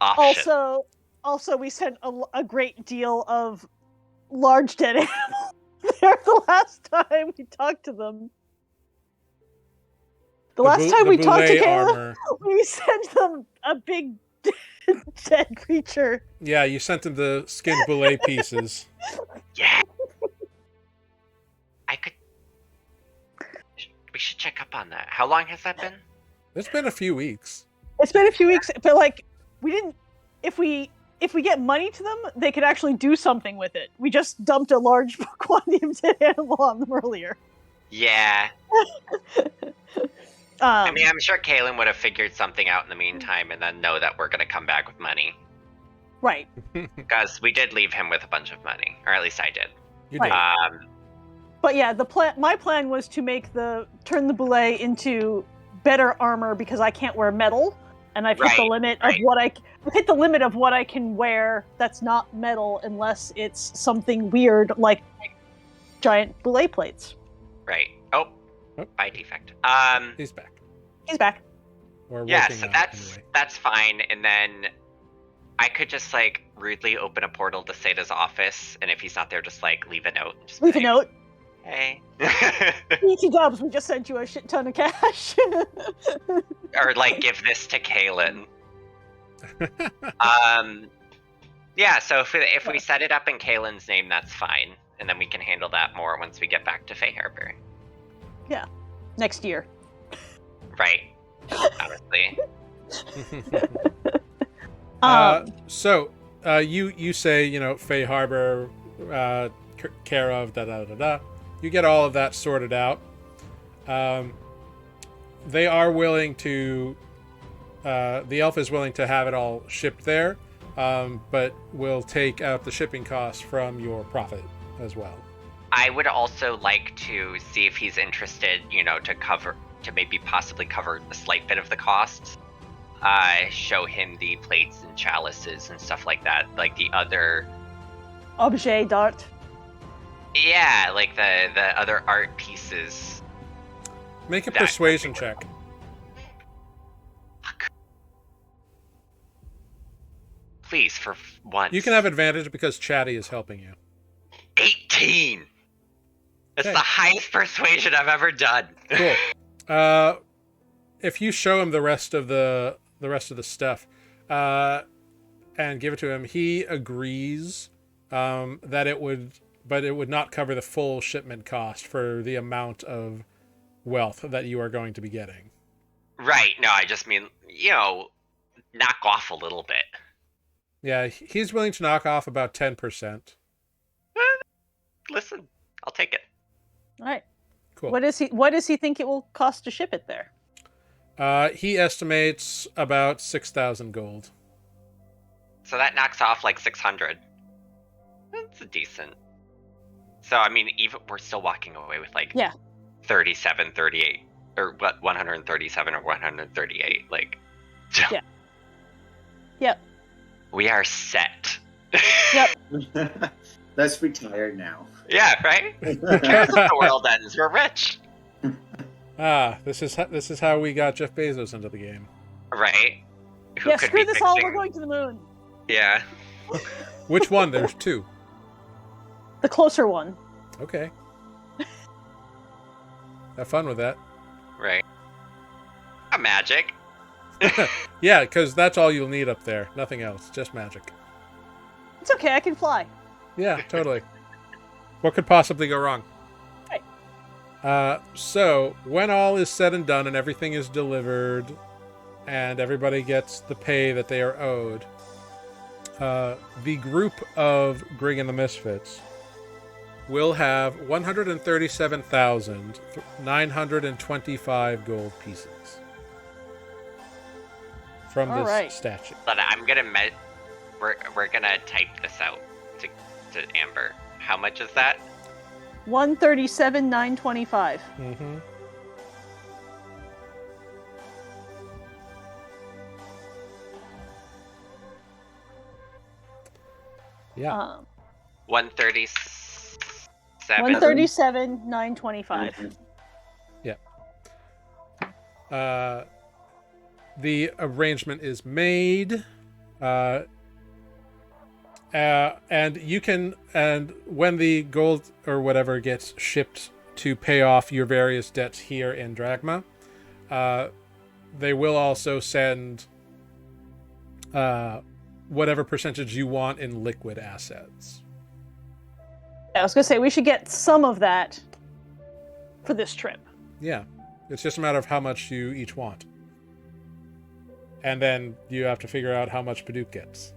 [SPEAKER 4] option.
[SPEAKER 5] Also, we sent a great deal of large dead animals there the last time we talked to them. The last time we talked to
[SPEAKER 1] boulet
[SPEAKER 5] Kayla,
[SPEAKER 1] armor.
[SPEAKER 5] we sent them a big dead creature.
[SPEAKER 1] Yeah, you sent him the skinned boulet pieces.
[SPEAKER 4] Yeah. We should check up on that. How long has that been?
[SPEAKER 1] It's been a few weeks.
[SPEAKER 5] It's been a few weeks, but like we didn't. If we get money to them, they could actually do something with it. We just dumped a large quantity of dead animal on them earlier.
[SPEAKER 4] Yeah. I mean, I'm sure Kaylin would have figured something out in the meantime and then know that we're going to come back with money.
[SPEAKER 5] Right.
[SPEAKER 4] Because we did leave him with a bunch of money. Or at least I did.
[SPEAKER 1] You did.
[SPEAKER 5] But yeah, my plan was to turn the boulet into better armor because I can't wear metal, and I've hit the limit of what I can wear that's not metal unless it's something weird like giant boulet plates.
[SPEAKER 4] Right. Oh, by defect.
[SPEAKER 1] He's back.
[SPEAKER 5] He's back.
[SPEAKER 1] Or
[SPEAKER 4] Yeah,
[SPEAKER 1] working
[SPEAKER 4] so
[SPEAKER 1] on it anyway.
[SPEAKER 4] that's fine. And then I could just like rudely open a portal to Seda's office, and if he's not there, just like leave a note. And just
[SPEAKER 5] Leave a
[SPEAKER 4] say,
[SPEAKER 5] note.
[SPEAKER 4] Hey.
[SPEAKER 5] BT Dubs, we just sent you a shit ton of cash.
[SPEAKER 4] Or like give this to Kaylin. Yeah, so if we set it up in Kaylin's name, that's fine. And then we can handle that more once we get back to Fae Harbor.
[SPEAKER 5] Yeah. Next year.
[SPEAKER 4] Right. Honestly.
[SPEAKER 1] So you say, Fae Harbor, care of, da-da-da-da. You get all of that sorted out. They are willing to... the elf is willing to have it all shipped there, but will take out the shipping costs from your profit as well.
[SPEAKER 4] I would also like to see if he's interested, to maybe possibly cover a slight bit of the costs. Show him the plates and chalices and stuff like that, like the other...
[SPEAKER 5] Objet d'art.
[SPEAKER 4] Yeah, like the other art pieces.
[SPEAKER 1] Make a persuasion check.
[SPEAKER 4] Please, for once.
[SPEAKER 1] You can have advantage because Chatty is helping you.
[SPEAKER 4] 18! That's
[SPEAKER 1] Okay.
[SPEAKER 4] the highest persuasion I've ever done.
[SPEAKER 1] Cool. If you show him the rest of the stuff, and give it to him, he agrees that it would not cover the full shipment cost for the amount of wealth that you are going to be getting.
[SPEAKER 4] Right. No, I just mean, knock off a little bit.
[SPEAKER 1] Yeah, he's willing to knock off about 10%.
[SPEAKER 4] Listen, I'll take it.
[SPEAKER 5] All right.
[SPEAKER 1] Cool.
[SPEAKER 5] What does he think it will cost to ship it there?
[SPEAKER 1] He estimates about 6,000 gold.
[SPEAKER 4] So that knocks off like 600. That's a decent. So, I mean, even we're still walking away with like 37, 38. Or what, 137 or 138. Like,
[SPEAKER 5] Yeah. Yep.
[SPEAKER 4] We are set.
[SPEAKER 5] Yep.
[SPEAKER 3] Let's retire now.
[SPEAKER 4] Yeah, right? Who cares if the world ends? We're rich.
[SPEAKER 1] This is how we got Jeff Bezos into the game.
[SPEAKER 4] Right? Who
[SPEAKER 5] Yeah,
[SPEAKER 4] could
[SPEAKER 5] screw
[SPEAKER 4] be
[SPEAKER 5] this all,
[SPEAKER 4] fixing-
[SPEAKER 5] we're going to the moon.
[SPEAKER 4] Yeah.
[SPEAKER 1] Which one? There's two.
[SPEAKER 5] The closer one.
[SPEAKER 1] Okay. Have fun with that.
[SPEAKER 4] Right. A magic.
[SPEAKER 1] Yeah, because that's all you'll need up there. Nothing else. Just magic.
[SPEAKER 5] It's okay, I can fly.
[SPEAKER 1] Yeah, totally. What could possibly go wrong?
[SPEAKER 5] Right.
[SPEAKER 1] So, when all is said and done and everything is delivered and everybody gets the pay that they are owed, the group of Grig and the Misfits will have 137,925 gold pieces from
[SPEAKER 5] All
[SPEAKER 1] this
[SPEAKER 5] right.
[SPEAKER 1] statue.
[SPEAKER 4] But I'm gonna we're gonna type this out to Amber. How much is that?
[SPEAKER 5] 137,925.
[SPEAKER 1] Mm-hmm. Yeah.
[SPEAKER 4] 137.
[SPEAKER 5] 137,925.
[SPEAKER 1] The arrangement is made, and you can, and when the gold or whatever gets shipped to pay off your various debts here in Dragma, they will also send whatever percentage you want in liquid assets.
[SPEAKER 5] I was going to say, we should get some of that for this trip.
[SPEAKER 1] Yeah, it's just a matter of how much you each want. And then you have to figure out how much Paduke gets.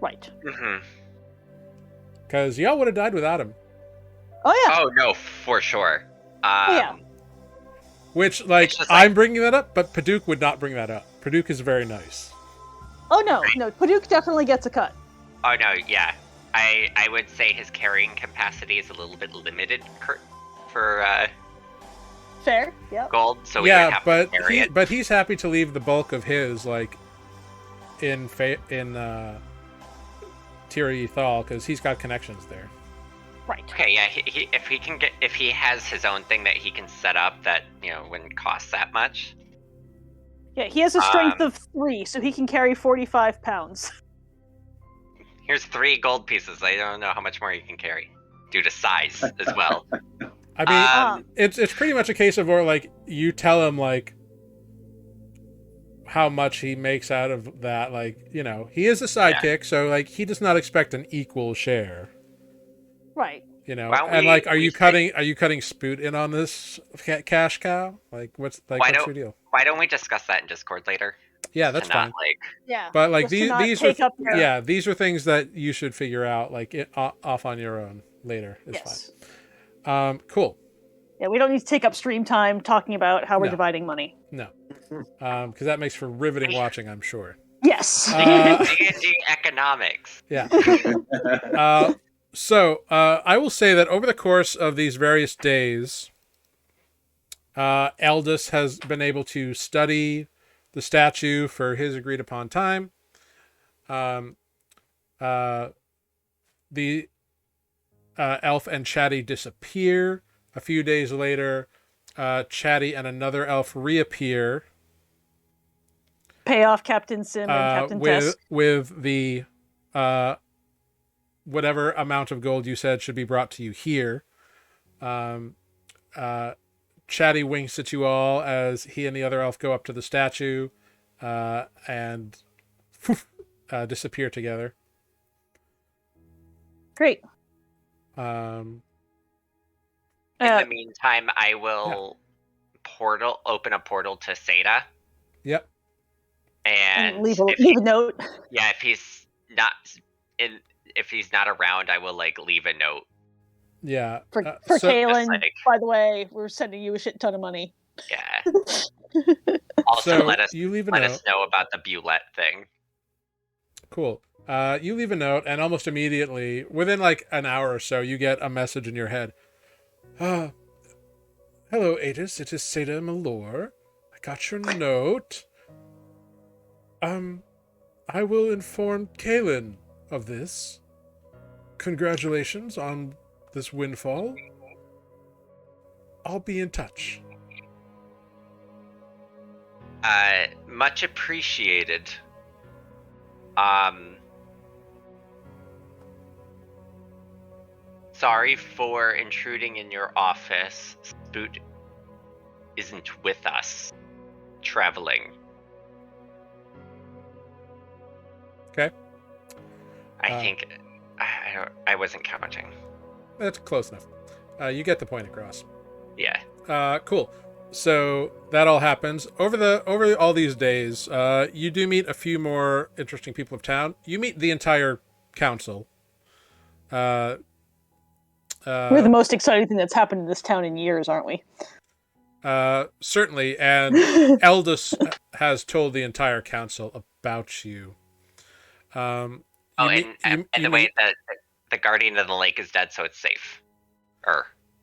[SPEAKER 5] Right.
[SPEAKER 4] Mm-hmm.
[SPEAKER 1] Because y'all would have died without him.
[SPEAKER 5] Oh, yeah.
[SPEAKER 4] Oh no, for sure.
[SPEAKER 5] Yeah.
[SPEAKER 1] Which, like,
[SPEAKER 4] It's just
[SPEAKER 1] I'm bringing that up, but Paduke would not bring that up. Paduke is very nice.
[SPEAKER 5] Oh, no. Paduke definitely gets a cut.
[SPEAKER 4] Oh no, yeah. I would say his carrying capacity is a little bit limited for
[SPEAKER 5] Fair. Yep.
[SPEAKER 4] gold, so we would
[SPEAKER 1] Yeah,
[SPEAKER 4] have
[SPEAKER 1] but
[SPEAKER 4] to carry it.
[SPEAKER 1] but he's happy to leave the bulk of his, like, in Tiri Ethal, because he's got connections there.
[SPEAKER 5] Right.
[SPEAKER 4] Okay, yeah. If he has his own thing that he can set up that wouldn't cost that much.
[SPEAKER 5] Yeah, he has a strength of 3, so he can carry 45 pounds.
[SPEAKER 4] Here's 3 gold pieces. I don't know how much more you can carry due to size as well.
[SPEAKER 1] I mean, it's pretty much a case of where, like, you tell him, like, how much he makes out of that. Like, he is a sidekick, so, like, he does not expect an equal share.
[SPEAKER 5] Right.
[SPEAKER 1] And like, are you cutting Spoot in on this cash cow? Like, what's your deal?
[SPEAKER 4] Why don't we discuss that in Discord later?
[SPEAKER 1] Yeah, that's fine.
[SPEAKER 5] Yeah.
[SPEAKER 1] But like,
[SPEAKER 5] just to not
[SPEAKER 1] these
[SPEAKER 5] take
[SPEAKER 1] are
[SPEAKER 5] up your-
[SPEAKER 1] yeah, these are things that you should figure out, like, off on your own later. It's
[SPEAKER 5] Yes.
[SPEAKER 1] fine. Cool.
[SPEAKER 5] Yeah, we don't need to take up stream time talking about how we're
[SPEAKER 1] No.
[SPEAKER 5] dividing money.
[SPEAKER 1] No, because that makes for riveting watching, I'm sure.
[SPEAKER 5] Yes.
[SPEAKER 4] D&D economics.
[SPEAKER 1] Yeah. So I will say that over the course of these various days, Eldus has been able to study the statue for his agreed upon time. The elf and Chatty disappear. A few days later, Chatty and another elf reappear.
[SPEAKER 5] Pay off Captain Sim and Captain Tess.
[SPEAKER 1] With the whatever amount of gold you said should be brought to you here. Chatty winks at you all as he and the other elf go up to the statue and disappear together.
[SPEAKER 5] Great.
[SPEAKER 4] In the meantime, I will open a portal to Seda.
[SPEAKER 1] Yep.
[SPEAKER 4] And
[SPEAKER 5] leave a note.
[SPEAKER 4] Yeah, if he's not around, I will leave a note.
[SPEAKER 1] Yeah.
[SPEAKER 5] For Kaylin, by the way, we're sending you a shit ton of money.
[SPEAKER 4] Yeah. Also,
[SPEAKER 1] So,
[SPEAKER 4] let us
[SPEAKER 1] you leave a
[SPEAKER 4] let
[SPEAKER 1] note.
[SPEAKER 4] us know about the Bulette thing.
[SPEAKER 1] Cool. You leave a note, and almost immediately, within like an hour or so, you get a message in your head. Hello, Atis. It is Seda Malor. I got your note. I will inform Kaelin of this. Congratulations on this windfall. I'll be in touch.
[SPEAKER 4] Much appreciated. Sorry for intruding in your office. Spoot isn't with us. Traveling.
[SPEAKER 1] Okay.
[SPEAKER 4] I think I wasn't counting.
[SPEAKER 1] That's close enough. You get the point across.
[SPEAKER 4] Yeah.
[SPEAKER 1] Cool. So that all happens over all these days. You do meet a few more interesting people of town. You meet the entire council.
[SPEAKER 5] We're the most exciting thing that's happened in this town in years, aren't we?
[SPEAKER 1] Certainly, and Eldus has told the entire council about you.
[SPEAKER 4] And the way that the Guardian of the Lake is dead, so it's safe.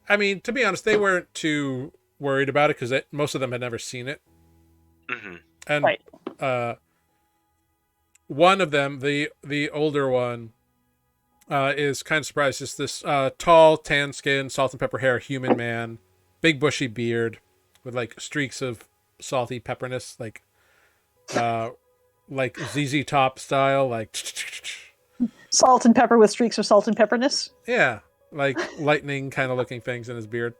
[SPEAKER 1] I mean, to be honest, they weren't too worried about it because most of them had never seen it.
[SPEAKER 4] Mm-hmm.
[SPEAKER 1] And
[SPEAKER 5] right.
[SPEAKER 1] One of them, the older one, is kind of surprised. It's this tall, tan skin, salt and pepper hair human man, big bushy beard with like streaks of salty pepperness, like ZZ Top style, like
[SPEAKER 5] salt and pepper with streaks of salt and pepperness.
[SPEAKER 1] Yeah, like lightning kind of looking things in his beard.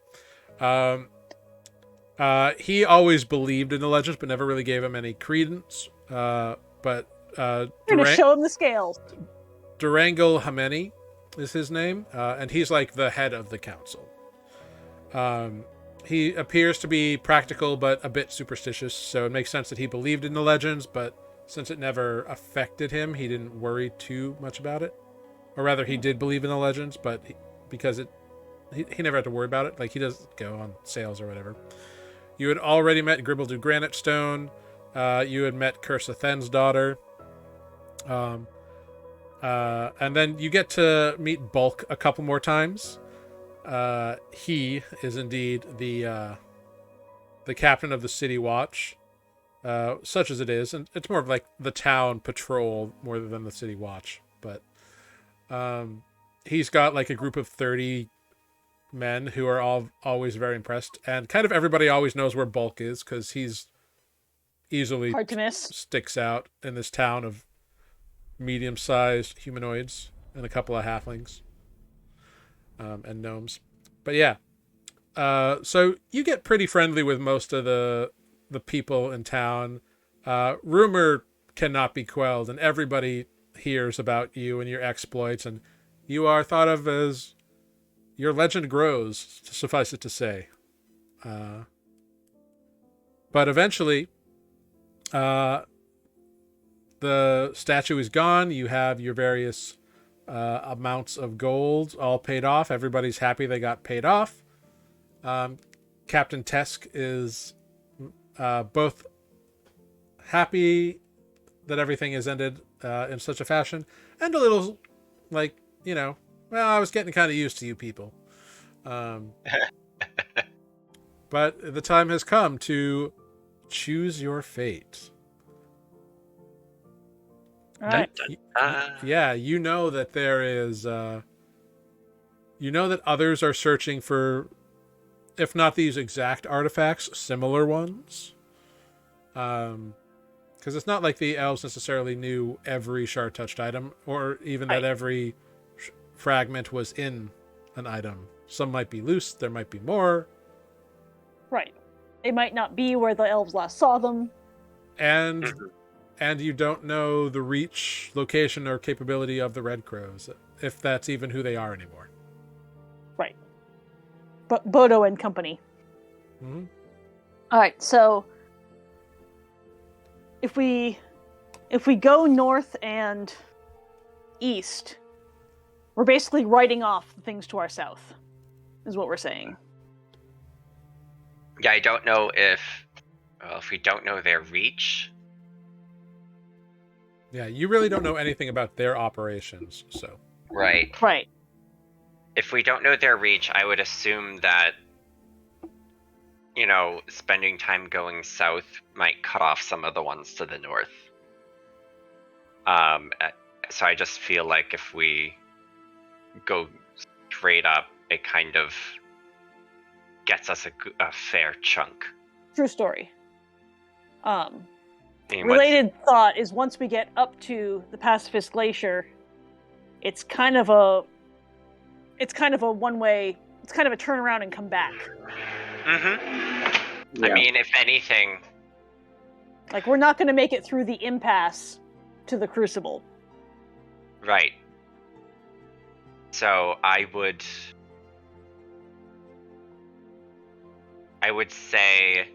[SPEAKER 1] He always believed in the legends, but never really gave him any credence. We're
[SPEAKER 5] gonna show him the scales.
[SPEAKER 1] Durango Hameni is his name, and he's like the head of the council. He appears to be practical, but a bit superstitious, so it makes sense that he believed in the legends, but since it never affected him, he didn't worry too much about it. Or rather, he did believe in the legends, but he never had to worry about it. Like, he doesn't go on sales or whatever. You had already met Gribbled Granite Stone. You had met Cursa Then's daughter. And then you get to meet Bulk a couple more times. He is indeed the captain of the City Watch, such as it is, and it's more of like the town patrol more than the City Watch. But he's got like a group of 30 men who are all always very impressed, and kind of everybody always knows where Bulk is because he's easily
[SPEAKER 5] hard to miss.
[SPEAKER 1] Sticks out in this town of medium-sized humanoids and a couple of halflings. And gnomes. But yeah. So you get pretty friendly with most of the people in town. Rumor cannot be quelled, and everybody hears about you and your exploits, and you are thought of as your legend grows, to suffice it to say. But eventually, the statue is gone. You have your various amounts of gold all paid off. Everybody's happy they got paid off. Captain Tesk is both happy that everything has ended in such a fashion and a little like, well, I was getting kind of used to you people. But the time has come to choose your fate.
[SPEAKER 5] All right.
[SPEAKER 1] Yeah, you know that there is that others are searching for, if not these exact artifacts, similar ones. Because it's not like the elves necessarily knew every shard touched item, or even that every fragment was in an item. Some might be loose, there might be more.
[SPEAKER 5] Right. They might not be where the elves last saw them.
[SPEAKER 1] And you don't know the reach, location, or capability of the Red Crows, if that's even who they are anymore.
[SPEAKER 5] Right. But Bodo and company.
[SPEAKER 1] Mm-hmm.
[SPEAKER 5] All right, so if we go north and east, we're basically writing off the things to our south, is what we're saying.
[SPEAKER 4] Yeah, I don't know if Well, if we don't know their reach,
[SPEAKER 1] Yeah, you really don't know anything about their operations, so.
[SPEAKER 4] right?
[SPEAKER 5] Right.
[SPEAKER 4] If we don't know their reach, I would assume that, spending time going south might cut off some of the ones to the north. So I just feel like if we go straight up, it kind of gets us a fair chunk.
[SPEAKER 5] True story.
[SPEAKER 4] I mean,
[SPEAKER 5] Related thought is once we get up to the Pacifist Glacier, it's kind of a one-way. It's kind of a turn around and come back.
[SPEAKER 4] Mm-hmm. I mean, if anything,
[SPEAKER 5] like we're not going to make it through the impasse to the Crucible.
[SPEAKER 4] Right. So I would say,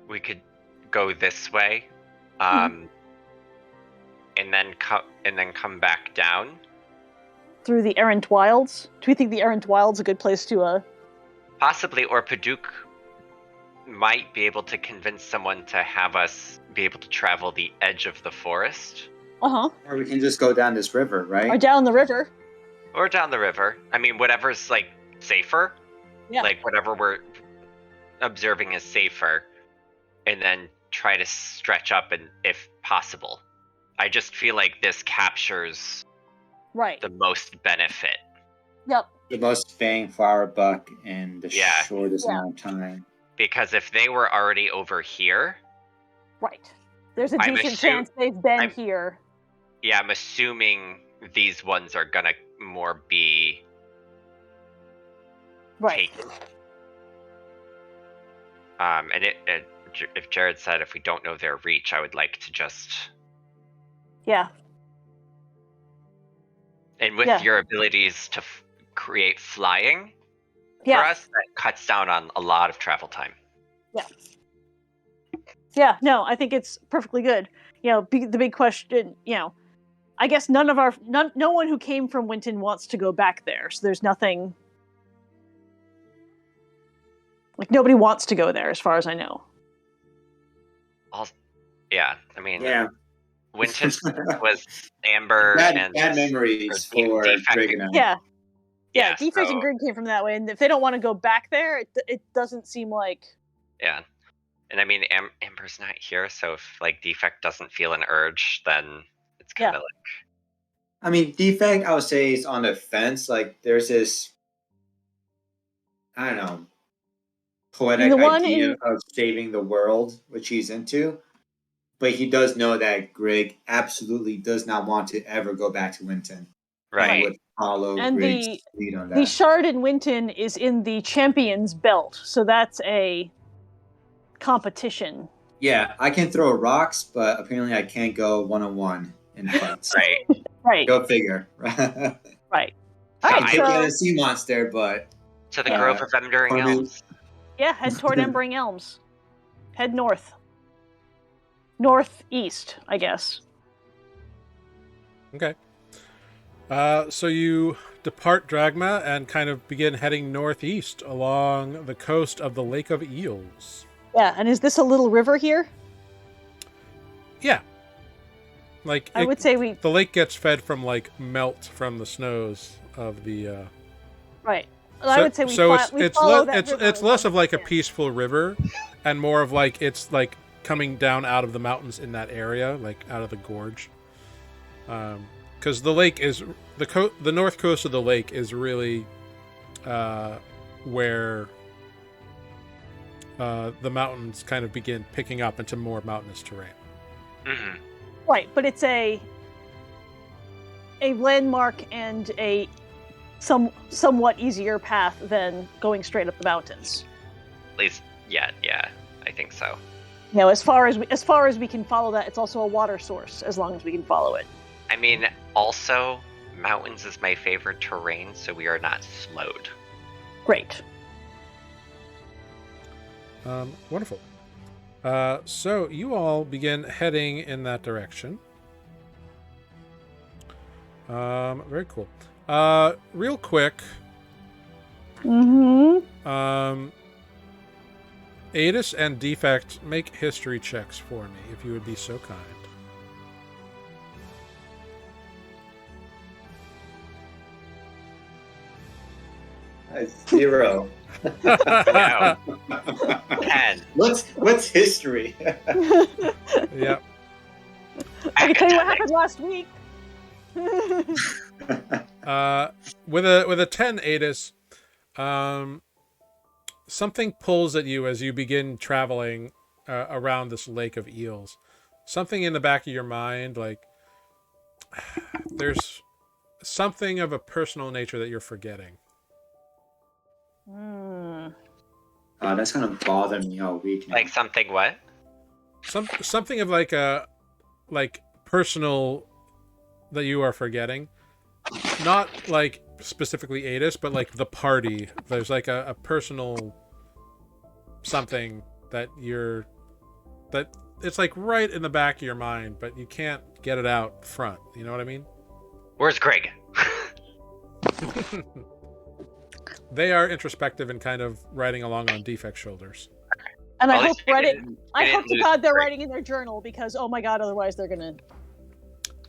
[SPEAKER 4] we could go this way, and then come back down
[SPEAKER 5] Through the Errant Wilds. Do you think the Errant Wilds a good place to
[SPEAKER 4] possibly, or Paduk might be able to convince someone to have us be able to travel the edge of the forest.
[SPEAKER 3] Or we can just go down this river, right?
[SPEAKER 5] Or down the river.
[SPEAKER 4] Or down the river. I mean, whatever's like safer.
[SPEAKER 5] Yeah.
[SPEAKER 4] Like whatever we're observing is safer, and then try to stretch up, and if possible. I just feel like this captures
[SPEAKER 5] Right.
[SPEAKER 4] the most benefit.
[SPEAKER 5] Yep.
[SPEAKER 3] The most bang for our buck and the
[SPEAKER 4] Yeah.
[SPEAKER 3] shortest
[SPEAKER 5] Yeah.
[SPEAKER 3] amount of time.
[SPEAKER 4] Because if they were already over here,
[SPEAKER 5] Right. There's a
[SPEAKER 4] I'm
[SPEAKER 5] decent
[SPEAKER 4] assu-
[SPEAKER 5] chance they've been
[SPEAKER 4] I'm-
[SPEAKER 5] here.
[SPEAKER 4] yeah, I'm assuming these ones are gonna more be
[SPEAKER 5] Right.
[SPEAKER 4] taken. And if Jared said if we don't know their reach, I would like to just...
[SPEAKER 5] Yeah.
[SPEAKER 4] And with
[SPEAKER 5] Yeah.
[SPEAKER 4] your abilities to create flying
[SPEAKER 5] Yeah.
[SPEAKER 4] for us, that cuts down on a lot of travel time.
[SPEAKER 5] Yeah, no, I think it's perfectly good. The big question, I guess no one who came from Winton wants to go back there. So there's nothing, like nobody wants to go there as far as I know.
[SPEAKER 4] Yeah, I mean,
[SPEAKER 3] Yeah.
[SPEAKER 4] Winton was Amber and
[SPEAKER 3] bad memories for
[SPEAKER 4] Defect.
[SPEAKER 3] Greg and I.
[SPEAKER 5] Yeah.
[SPEAKER 4] Yeah,
[SPEAKER 5] Defect and Grid came from that way, and if they don't want to go back there, it doesn't seem like...
[SPEAKER 4] Yeah. And I mean, Amber's not here, so if like Defect doesn't feel an urge, then it's kind of like...
[SPEAKER 3] I mean, Defect, I would say, is on the fence. Like, there's this, I don't know, poetic idea of saving the world, which he's into. But he does know that Greg absolutely does not want to ever go back to Winton.
[SPEAKER 4] Right.
[SPEAKER 3] He would follow
[SPEAKER 5] And
[SPEAKER 3] Greg's lead on that.
[SPEAKER 5] the shard in Winton is in the Champions Belt, so that's a competition.
[SPEAKER 3] Yeah, I can throw rocks, but apparently I can't go one-on-one in fights.
[SPEAKER 4] Right.
[SPEAKER 5] Right.
[SPEAKER 3] Go figure.
[SPEAKER 5] Right.
[SPEAKER 4] So
[SPEAKER 5] All
[SPEAKER 3] I
[SPEAKER 5] right,
[SPEAKER 3] could get
[SPEAKER 5] so
[SPEAKER 3] a sea monster, but
[SPEAKER 4] to the Grove of Embering Elms.
[SPEAKER 5] yeah, head toward Embering Elms. Head north. Northeast, I guess.
[SPEAKER 1] Okay. So you depart Dragma and kind of begin heading northeast along the coast of the Lake of Eels.
[SPEAKER 5] Yeah, and is this a little river here?
[SPEAKER 1] Yeah. Like
[SPEAKER 5] I would say
[SPEAKER 1] the lake gets fed from like melt from the snows of the
[SPEAKER 5] right. Well, I would say we
[SPEAKER 1] it's
[SPEAKER 5] follow that river
[SPEAKER 1] it's less of like a
[SPEAKER 5] here.
[SPEAKER 1] peaceful river and more of like it's like coming down out of the mountains in that area, like out of the gorge. Because the lake is the north coast of the lake is really where the mountains kind of begin picking up into more mountainous terrain.
[SPEAKER 4] Mm-hmm.
[SPEAKER 5] Right, but it's a landmark and a somewhat easier path than going straight up the mountains.
[SPEAKER 4] At least, yeah, I think so.
[SPEAKER 5] As far as we can follow that, it's also a water source. As long as we can follow it.
[SPEAKER 4] I mean, also, mountains is my favorite terrain, so we are not slowed.
[SPEAKER 5] Great.
[SPEAKER 1] Wonderful. So you all begin heading in that direction. Very cool. Real quick.
[SPEAKER 5] Mm-hmm.
[SPEAKER 1] Adis and Defect, make history checks for me, if you would be so kind.
[SPEAKER 3] That's 0.
[SPEAKER 4] No. 10.
[SPEAKER 3] What's history?
[SPEAKER 1] Yep.
[SPEAKER 5] I can tell you what happened last week.
[SPEAKER 1] With a 10, Adis, something pulls at you as you begin traveling around this lake of eels. Something in the back of your mind, like there's something of a personal nature that you're forgetting.
[SPEAKER 3] That's gonna bother me all week now.
[SPEAKER 4] Like something what?
[SPEAKER 1] Something of like a personal that you are forgetting. Not like specifically Adis, but like the party. There's like a personal something that it's like right in the back of your mind, but you can't get it out front. You know what I mean?
[SPEAKER 4] Where's Greg?
[SPEAKER 1] They are introspective and kind of riding along on Defect's shoulders.
[SPEAKER 5] And I
[SPEAKER 4] Well,
[SPEAKER 5] hope
[SPEAKER 4] they
[SPEAKER 5] Reddit.
[SPEAKER 4] didn't
[SPEAKER 5] I hope to
[SPEAKER 4] lose
[SPEAKER 5] God they're
[SPEAKER 4] Greg.
[SPEAKER 5] writing in their journal because oh my God, otherwise they're gonna.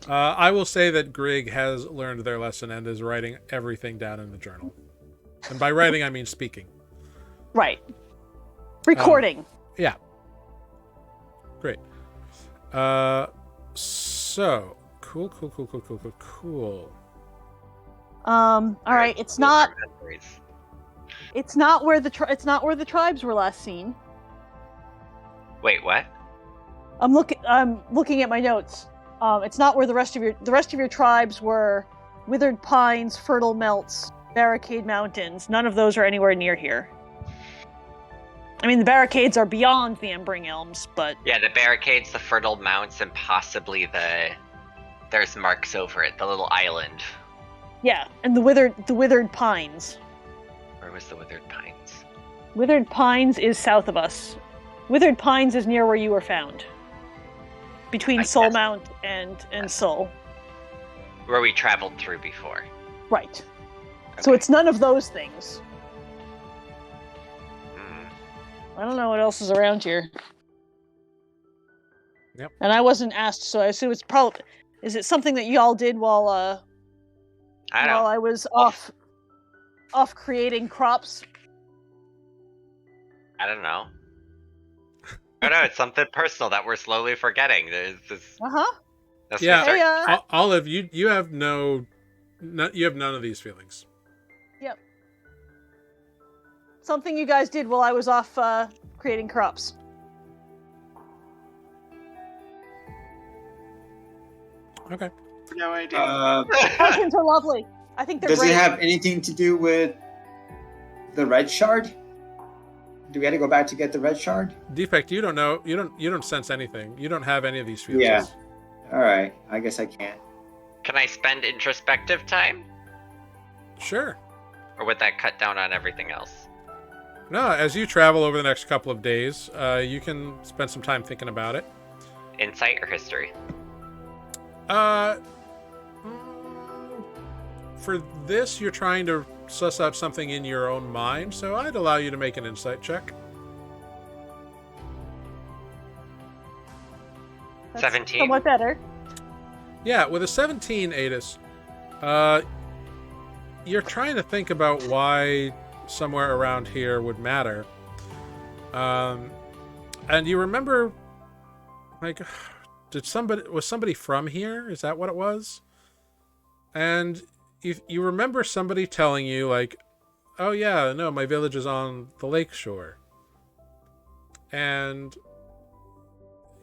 [SPEAKER 1] I will say that Grig has learned their lesson and is writing everything down in the journal. And by writing, I mean speaking.
[SPEAKER 5] Right. Recording.
[SPEAKER 1] Yeah. Great. So cool.
[SPEAKER 5] All right. It's not.
[SPEAKER 4] Memories.
[SPEAKER 5] It's not where the tribes were last seen.
[SPEAKER 4] Wait, what?
[SPEAKER 5] I'm looking at my notes. It's not where the rest of your tribes were. Withered Pines, Fertile Melts, Barricade Mountains. None of those are anywhere near here. I mean, the barricades are beyond the Embering Elms, but
[SPEAKER 4] Yeah, the barricades, the fertile mounts, and possibly there's marks over it, the little island.
[SPEAKER 5] yeah, and the Withered Pines.
[SPEAKER 4] Where was the withered pines?
[SPEAKER 5] Withered Pines is south of us. Withered Pines is near where you were found. Between
[SPEAKER 4] I
[SPEAKER 5] Soul
[SPEAKER 4] guess.
[SPEAKER 5] Mount and Soul.
[SPEAKER 4] Where we traveled through before.
[SPEAKER 5] Right. So
[SPEAKER 4] Okay.
[SPEAKER 5] it's none of those things.
[SPEAKER 4] Hmm.
[SPEAKER 5] I don't know what else is around here.
[SPEAKER 1] Yep.
[SPEAKER 5] And I wasn't asked, so I assume it's probably. Is it something that y'all did while
[SPEAKER 4] I don't know.
[SPEAKER 5] I was off creating crops?
[SPEAKER 4] I don't know. I don't know. It's something personal that we're slowly forgetting. There's this.
[SPEAKER 5] Uh-huh.
[SPEAKER 4] That's
[SPEAKER 1] Yeah.
[SPEAKER 4] what
[SPEAKER 5] Hey,
[SPEAKER 4] start-
[SPEAKER 1] Olive, you have you have none of these feelings.
[SPEAKER 5] Yep. Something you guys did while I was off creating crops.
[SPEAKER 1] Okay.
[SPEAKER 6] No idea.
[SPEAKER 5] Pumpkins are lovely. I think they're
[SPEAKER 3] Does
[SPEAKER 5] great.
[SPEAKER 3] it have anything to do with the red shard? Do we have to go back to get the red shard?
[SPEAKER 1] Defect, you don't know. You don't sense anything. You don't have any of these feelings.
[SPEAKER 3] Yeah. All right. I guess I can't.
[SPEAKER 4] Can I spend introspective time?
[SPEAKER 1] Sure.
[SPEAKER 4] Or would that cut down on everything else?
[SPEAKER 1] No, as you travel over the next couple of days, you can spend some time thinking about it.
[SPEAKER 4] Insight or history?
[SPEAKER 1] For this, you're trying to suss out something in your own mind, so I'd allow you to make an insight check.
[SPEAKER 5] That's
[SPEAKER 4] 17.
[SPEAKER 5] Somewhat better.
[SPEAKER 1] Yeah, with a 17, Adis, you're trying to think about why somewhere around here would matter. And you remember, like, was somebody from here? Is that what it was? And you remember somebody telling you, like, oh yeah, no, my village is on the lake shore. And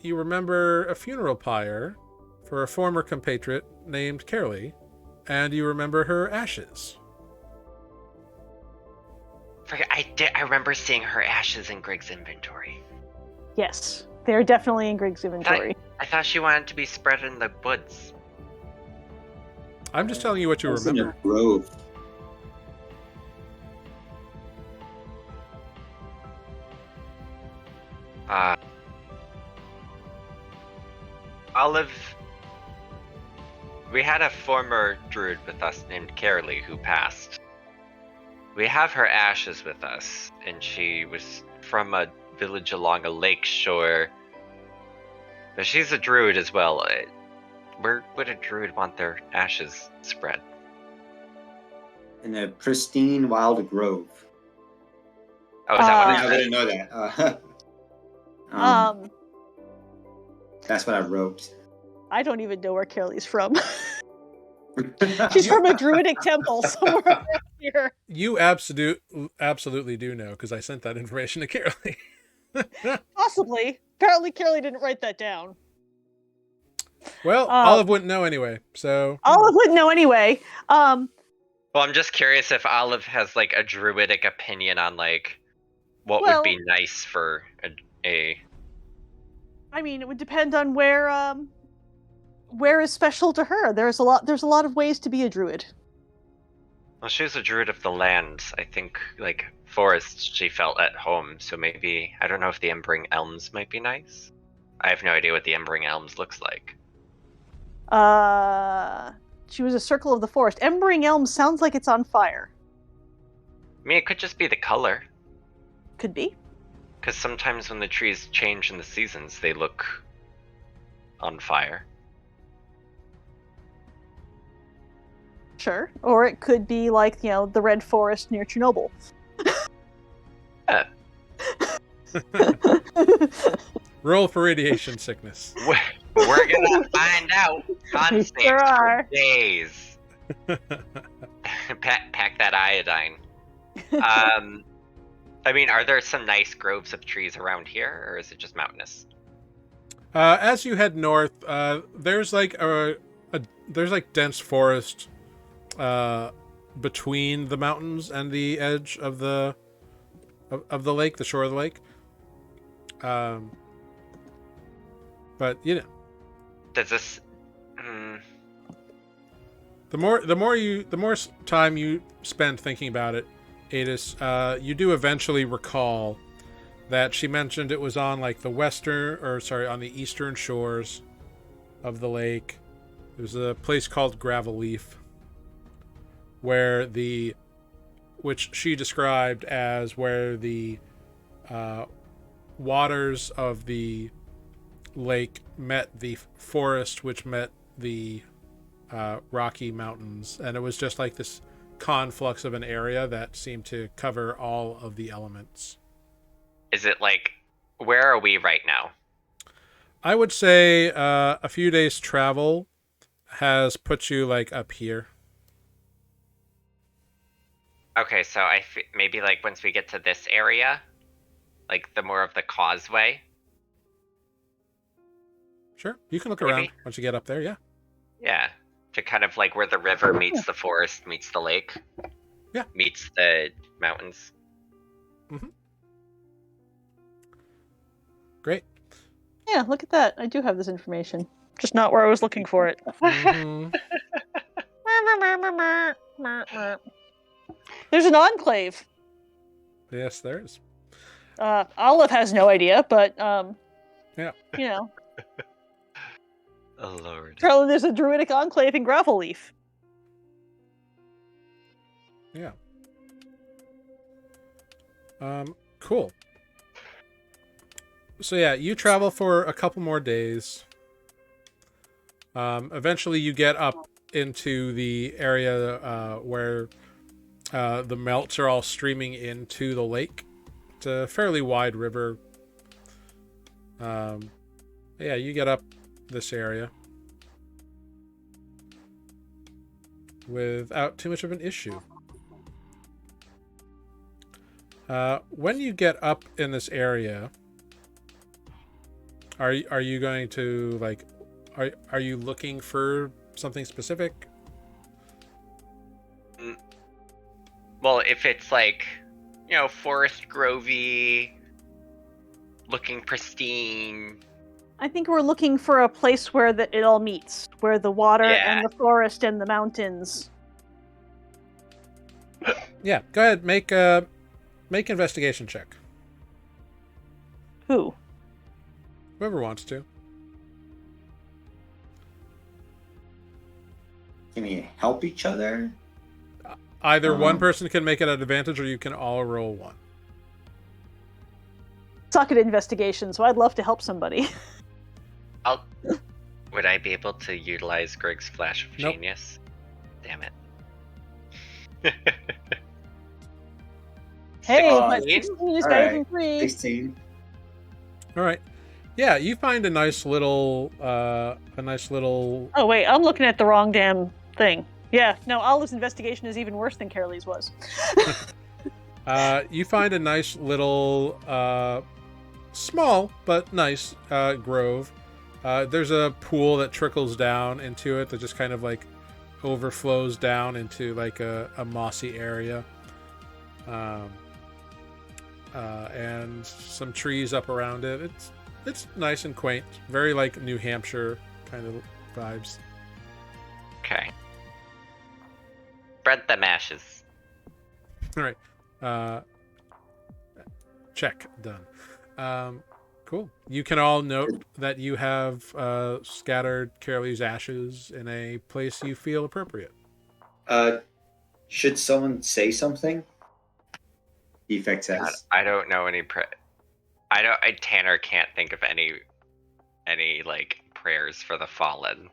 [SPEAKER 1] you remember a funeral pyre for a former compatriot named Carolee, and you remember her ashes.
[SPEAKER 4] I remember seeing her ashes in Grig's inventory.
[SPEAKER 5] Yes, they're definitely in Grig's inventory.
[SPEAKER 4] I thought she wanted to be spread in the woods.
[SPEAKER 1] I'm just telling you what you
[SPEAKER 3] It's in
[SPEAKER 1] remember.
[SPEAKER 3] a grove.
[SPEAKER 4] Olive, we had a former druid with us named Carolee who passed. We have her ashes with us, and she was from a village along a lake shore. But she's a druid as well. Where would a druid want their ashes spread?
[SPEAKER 3] In a pristine wild grove.
[SPEAKER 4] Oh, is that what
[SPEAKER 3] I
[SPEAKER 4] it
[SPEAKER 3] didn't know that. That's what I wrote.
[SPEAKER 5] I don't even know where Carolee's from. She's from a druidic temple somewhere around here.
[SPEAKER 1] You absolutely do know, because I sent that information to Carolee.
[SPEAKER 5] Possibly. Apparently Carolee didn't write that down.
[SPEAKER 1] Well, Olive wouldn't know anyway, so...
[SPEAKER 5] Olive wouldn't know anyway.
[SPEAKER 4] Well, I'm just curious if Olive has, like, a druidic opinion on, like, what would be nice for a...
[SPEAKER 5] I mean, it would depend on where is special to her. There's a lot of ways to be a druid.
[SPEAKER 4] Well, she's a druid of the land. I think, like, forests she felt at home, so maybe... I don't know if the Embering Elms might be nice. I have no idea what the Embering Elms looks like.
[SPEAKER 5] She was a circle of the forest. Embering Elms sounds like it's on fire.
[SPEAKER 4] I mean, it could just be the color.
[SPEAKER 5] Could be.
[SPEAKER 4] Because sometimes when the trees change in the seasons, they look on fire.
[SPEAKER 5] Sure. Or it could be like, the red forest near Chernobyl.
[SPEAKER 1] Roll for radiation sickness.
[SPEAKER 4] We're gonna find out on stage for days. Pack that iodine. I mean, are there some nice groves of trees around here, or is it just mountainous?
[SPEAKER 1] As you head north, there's like there's like dense forest between the mountains and the edge of the lake, the shore of the lake. But
[SPEAKER 4] does this?
[SPEAKER 1] The more time you spend thinking about it, Adis, you do eventually recall that she mentioned it was on like on the eastern shores of the lake. It was a place called Gravel Leaf, which she described as where the waters of the lake met the forest, which met the Rocky Mountains, and it was just like this conflux of an area that seemed to cover all of the elements.
[SPEAKER 4] Is it like, where are we right now?
[SPEAKER 1] I would say a few days travel has put you like up here.
[SPEAKER 4] Okay, so maybe like once we get to this area, like the more of the causeway.
[SPEAKER 1] Sure, you can look around once you get up there.
[SPEAKER 4] Yeah, to kind of like where the river meets the forest, meets the lake.
[SPEAKER 1] Yeah,
[SPEAKER 4] meets the mountains.
[SPEAKER 1] Mm-hmm. Great.
[SPEAKER 5] Yeah, look at that. I do have this information. Just not where I was looking for it.
[SPEAKER 1] Mm-hmm.
[SPEAKER 5] There's an enclave.
[SPEAKER 1] Yes, there is.
[SPEAKER 5] Olive has no idea, but
[SPEAKER 1] yeah.
[SPEAKER 4] Oh Lord.
[SPEAKER 5] Apparently there's a druidic enclave in Gravel Leaf.
[SPEAKER 1] Yeah. Cool. So yeah, you travel for a couple more days. Eventually you get up into the area where the melts are all streaming into the lake. It's a fairly wide river. Yeah, you get up this area without too much of an issue. When you get up in this area, are you going to like, are you looking for something specific?
[SPEAKER 4] Well, if it's like, forest grovey, looking pristine.
[SPEAKER 5] I think we're looking for a place where it all meets, where the water and the forest and the mountains.
[SPEAKER 1] Yeah, go ahead, make investigation check.
[SPEAKER 5] Who?
[SPEAKER 1] Whoever wants to.
[SPEAKER 3] Can we help each other?
[SPEAKER 1] Either one person can make it at advantage, or you can all roll one.
[SPEAKER 5] suck at investigation, so I'd love to help somebody.
[SPEAKER 4] Would I be able to utilize Greg's flash of
[SPEAKER 1] Nope.
[SPEAKER 4] genius? Damn it.
[SPEAKER 5] Hey, but
[SPEAKER 4] 16?
[SPEAKER 5] 16 is
[SPEAKER 3] All
[SPEAKER 5] better
[SPEAKER 3] right.
[SPEAKER 5] than 3.
[SPEAKER 3] 16.
[SPEAKER 1] All right. Yeah, you find a nice little
[SPEAKER 5] Oh wait, I'm looking at the wrong damn thing. Yeah, no, Olive's investigation is even worse than Carolee's was.
[SPEAKER 1] you find a nice little small but nice grove. There's a pool that trickles down into it that just kind of like overflows down into like a mossy area. And some trees up around it. It's nice and quaint, very like New Hampshire kind of vibes.
[SPEAKER 4] Okay. Spread the mashes.
[SPEAKER 1] All right, check done. Cool. You can all note that you have scattered Carolee's ashes in a place you feel appropriate.
[SPEAKER 3] Should someone say something? Defect says.
[SPEAKER 4] God, I don't know any Tanner can't think of any like prayers for the fallen.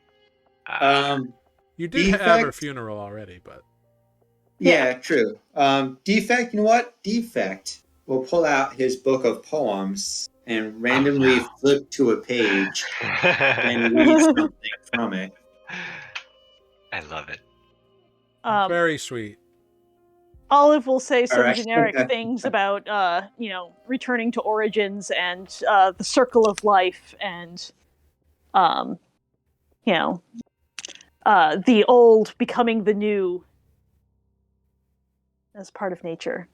[SPEAKER 1] You did have her
[SPEAKER 3] Defect?
[SPEAKER 1] funeral already, but
[SPEAKER 3] Yeah, true. Defect, you know what? Defect will pull out his book of poems and randomly flip to a page and read something from it.
[SPEAKER 4] I love it.
[SPEAKER 1] very sweet.
[SPEAKER 5] Olive will say some
[SPEAKER 3] Alright.
[SPEAKER 5] generic things about, returning to origins and the circle of life and, the old becoming the new as part of nature.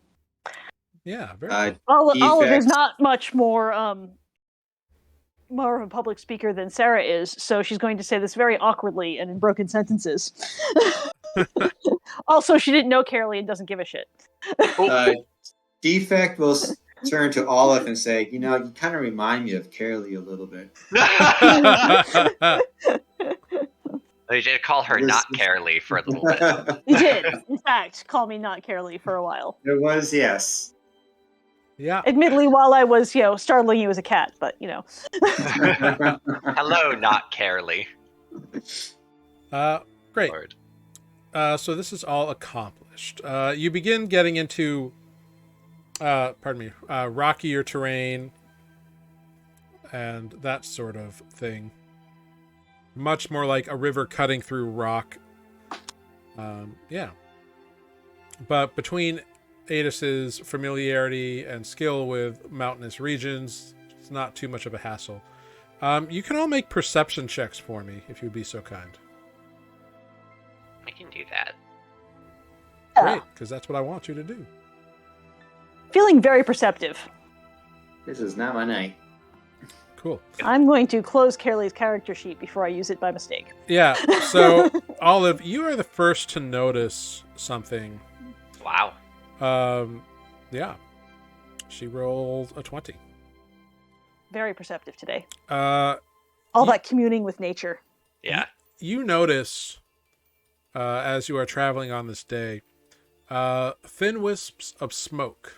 [SPEAKER 1] Yeah, very.
[SPEAKER 5] Olive is
[SPEAKER 3] Defect.
[SPEAKER 5] not much more of a public speaker than Sarah is, so she's going to say this very awkwardly and in broken sentences. Also, she didn't know Carolee and doesn't give a shit.
[SPEAKER 3] Defect will turn to Olive and say, you kind of remind me of Carolee a little bit.
[SPEAKER 4] They did call her not Carolee for a little bit.
[SPEAKER 5] He did, in fact, call me not Carolee for a while.
[SPEAKER 3] There was, yes.
[SPEAKER 1] Yeah.
[SPEAKER 5] Admittedly, while I was, startling you as a cat, but,
[SPEAKER 4] Hello, not Carolee.
[SPEAKER 1] Great.
[SPEAKER 4] Lord.
[SPEAKER 1] So this is all accomplished. You begin getting into, rockier terrain and that sort of thing. Much more like a river cutting through rock. Yeah. But between Adis's familiarity and skill with mountainous regions, it's not too much of a hassle. You can all make perception checks for me, if you'd be so kind.
[SPEAKER 4] I can do that.
[SPEAKER 1] Great, because that's what I want you to do.
[SPEAKER 5] Feeling very perceptive.
[SPEAKER 3] This is not my night.
[SPEAKER 1] Cool.
[SPEAKER 5] I'm going to close Carolee's character sheet before I use it by mistake.
[SPEAKER 1] Yeah, so Olive, you are the first to notice something.
[SPEAKER 4] Wow.
[SPEAKER 1] Yeah. She rolled a 20.
[SPEAKER 5] Very perceptive today.
[SPEAKER 1] All
[SPEAKER 5] that communing with nature.
[SPEAKER 4] Yeah.
[SPEAKER 1] You notice, as you are traveling on this day, thin wisps of smoke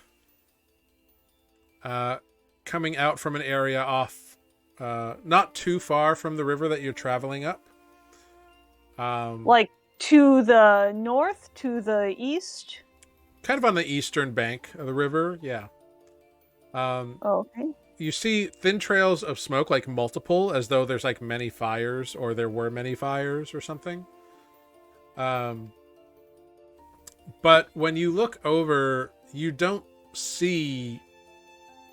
[SPEAKER 1] coming out from an area off, not too far from the river that you're traveling up.
[SPEAKER 5] Like to the north, to the east?
[SPEAKER 1] Kind of on the eastern bank of the river, yeah.
[SPEAKER 5] Okay.
[SPEAKER 1] You see thin trails of smoke, like multiple, as though there's like many fires, or there were many fires or something. But when you look over, you don't see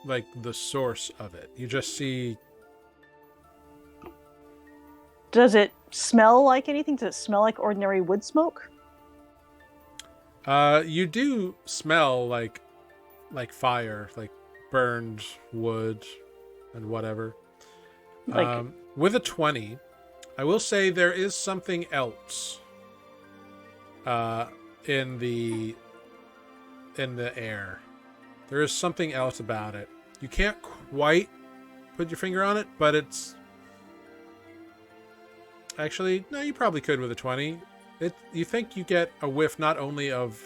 [SPEAKER 1] like the source of it. You just see.
[SPEAKER 5] Does it smell like anything? Does it smell like ordinary wood smoke?
[SPEAKER 1] You do smell like fire, like burned wood and whatever. With a 20, I will say there is something else in the air. There is something else about it. You can't quite put your finger on it, but it's actually, no, you probably could with a 20. You think you get a whiff not only of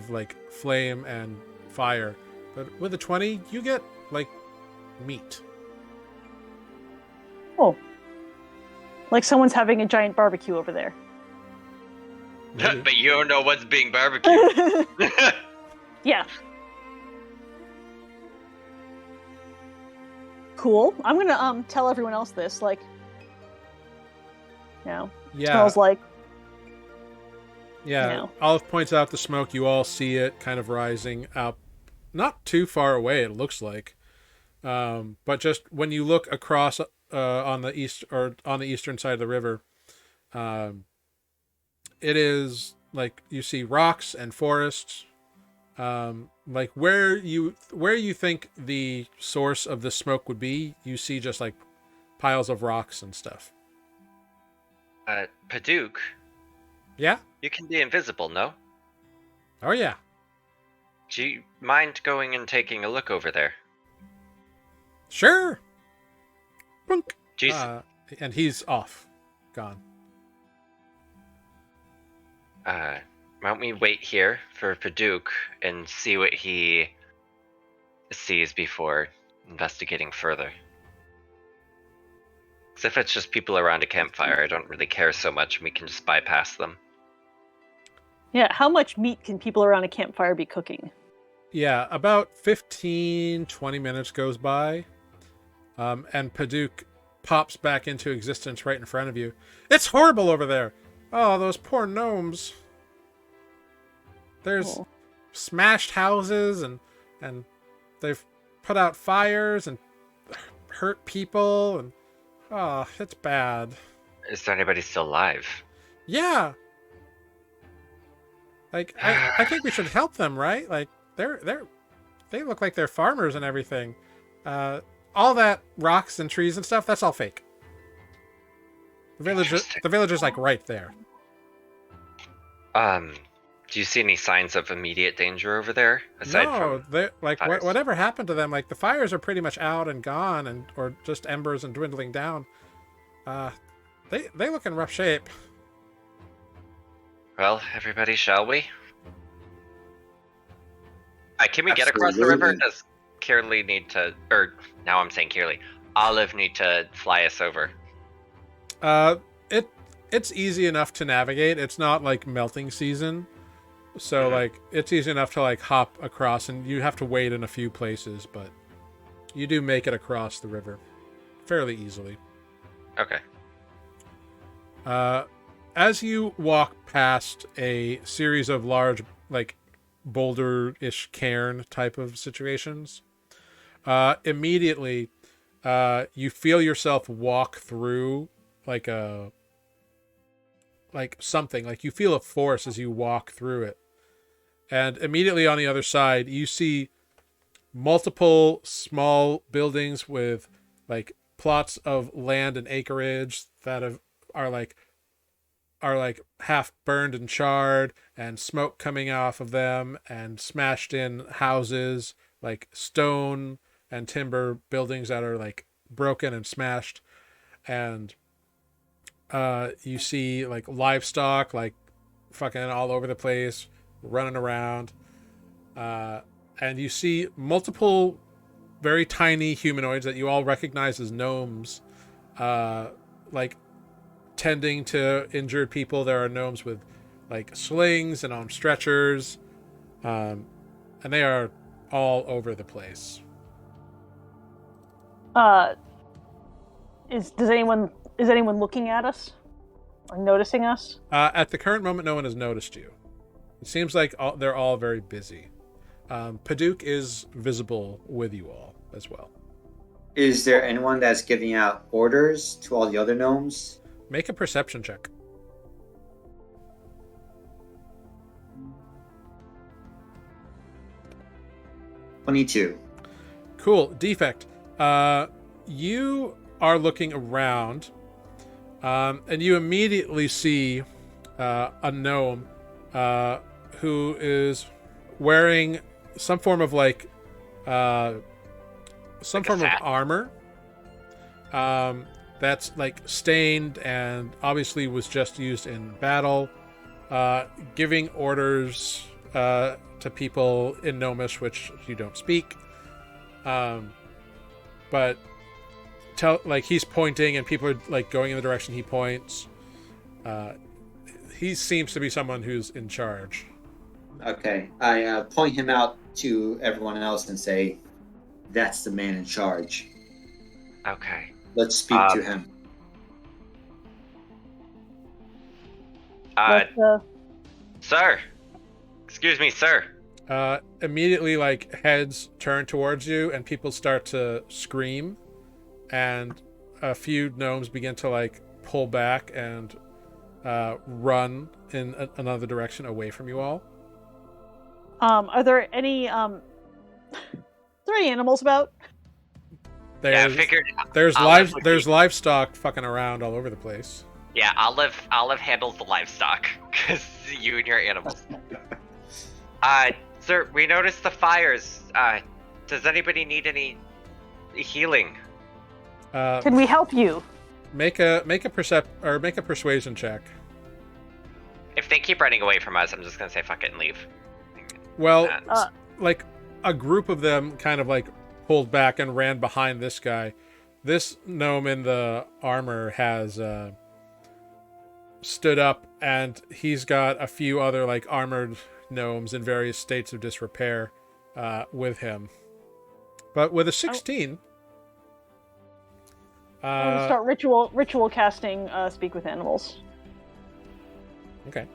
[SPEAKER 1] like flame and fire, But with a 20, you get, like, meat.
[SPEAKER 5] Oh. Like someone's having a giant barbecue over there.
[SPEAKER 1] Maybe.
[SPEAKER 4] But you don't know what's being barbecued.
[SPEAKER 5] Yeah. Cool. I'm gonna tell everyone else this, like, you know,
[SPEAKER 1] Yeah.
[SPEAKER 5] smells like.
[SPEAKER 1] Yeah.
[SPEAKER 5] No.
[SPEAKER 1] Olive points out the smoke. You all see it kind of rising up, not too far away. It looks like, but just when you look across on the eastern side of the river, it is like you see rocks and forests. Like where you think the source of the smoke would be, you see just like piles of rocks and stuff.
[SPEAKER 4] Paduk,
[SPEAKER 1] Yeah.
[SPEAKER 4] you can be invisible, no?
[SPEAKER 1] Oh yeah.
[SPEAKER 4] Do you mind going and taking a look over there?
[SPEAKER 1] Sure. Boink.
[SPEAKER 4] Jeez.
[SPEAKER 1] And he's off, gone.
[SPEAKER 4] Why don't we wait here for Paduk and see what he sees before investigating further? Because if it's just people around a campfire, I don't really care so much, and we can just bypass them.
[SPEAKER 5] Yeah, how much meat can people around a campfire be cooking?
[SPEAKER 1] Yeah, about 15, 20 minutes goes by, and Paduk pops back into existence right in front of you. It's horrible over there. Oh, those poor gnomes. There's smashed houses, and they've put out fires and hurt people, and oh, it's bad.
[SPEAKER 4] Is there anybody still alive?
[SPEAKER 1] Yeah. Like, I think we should help them, right? Like, they look like they're farmers and everything. All that rocks and trees and stuff, that's all fake. The village is like right there.
[SPEAKER 4] Do you see any signs of immediate danger over there? Aside
[SPEAKER 1] No,
[SPEAKER 4] from
[SPEAKER 1] they like
[SPEAKER 4] fires?
[SPEAKER 1] whatever happened to them. Like the fires are pretty much out and gone, and or just embers and dwindling down. They look in rough shape.
[SPEAKER 4] Well, everybody, shall we? Can we get across the
[SPEAKER 3] Absolutely.
[SPEAKER 4] river? Does Kirley need to, or now I'm saying Kirley, Olive need to fly us over?
[SPEAKER 1] It's easy enough to navigate. It's not like melting season, so like it's easy enough to like hop across, and you have to wait in a few places, but you do make it across the river fairly easily.
[SPEAKER 4] Okay.
[SPEAKER 1] As you walk past a series of large, like, boulder-ish cairn type of situations, immediately, you feel yourself walk through, like, something. Like, you feel a force as you walk through it. And immediately on the other side, you see multiple small buildings with, like, plots of land and acreage that are half burned and charred, and smoke coming off of them, and smashed in houses, like stone and timber buildings that are like broken and smashed. And you see like livestock like fucking all over the place, running around. And you see multiple very tiny humanoids that you all recognize as gnomes, like tending to injured people. There are gnomes with like slings and on stretchers, and they are all over the place.
[SPEAKER 5] Is anyone looking at us or noticing us?
[SPEAKER 1] At the current moment, no one has noticed you. It seems like they're all very busy. Paduk is visible with you all as well.
[SPEAKER 3] Is there anyone that's giving out orders to all the other gnomes?
[SPEAKER 1] Make a perception check.
[SPEAKER 3] $22.
[SPEAKER 1] Cool. Defect. You are looking around, and you immediately see a gnome who is wearing some form of like some
[SPEAKER 4] Like a
[SPEAKER 1] form of
[SPEAKER 4] hat?
[SPEAKER 1] armor that's like stained and obviously was just used in battle, giving orders to people in Gnomish, which you don't speak. But he's pointing and people are like going in the direction he points. He seems to be someone who's in charge.
[SPEAKER 3] Okay, I point him out to everyone else and say, "That's the man in charge.
[SPEAKER 4] Okay.
[SPEAKER 3] Let's speak to him."
[SPEAKER 4] Sir. Excuse me, sir.
[SPEAKER 1] Immediately, like, heads turn towards you and people start to scream, and a few gnomes begin to like pull back and run in another direction away from you all.
[SPEAKER 5] Are there any animals about?
[SPEAKER 4] Yeah, I figured.
[SPEAKER 1] There's livestock fucking around all over the place.
[SPEAKER 4] Yeah, Olive handles the livestock because you and your animals. Sir, we noticed the fires. Does anybody need any healing?
[SPEAKER 5] Can we help you?
[SPEAKER 1] Make a persuasion check.
[SPEAKER 4] If they keep running away from us, I'm just gonna say fuck it and leave.
[SPEAKER 1] Well, like a group of them kind of like pulled back and ran behind this guy. This gnome in the armor has stood up, and he's got a few other like armored gnomes in various states of disrepair with him. But with a 16,
[SPEAKER 5] I'm gonna start ritual casting speak with animals.
[SPEAKER 1] Okay,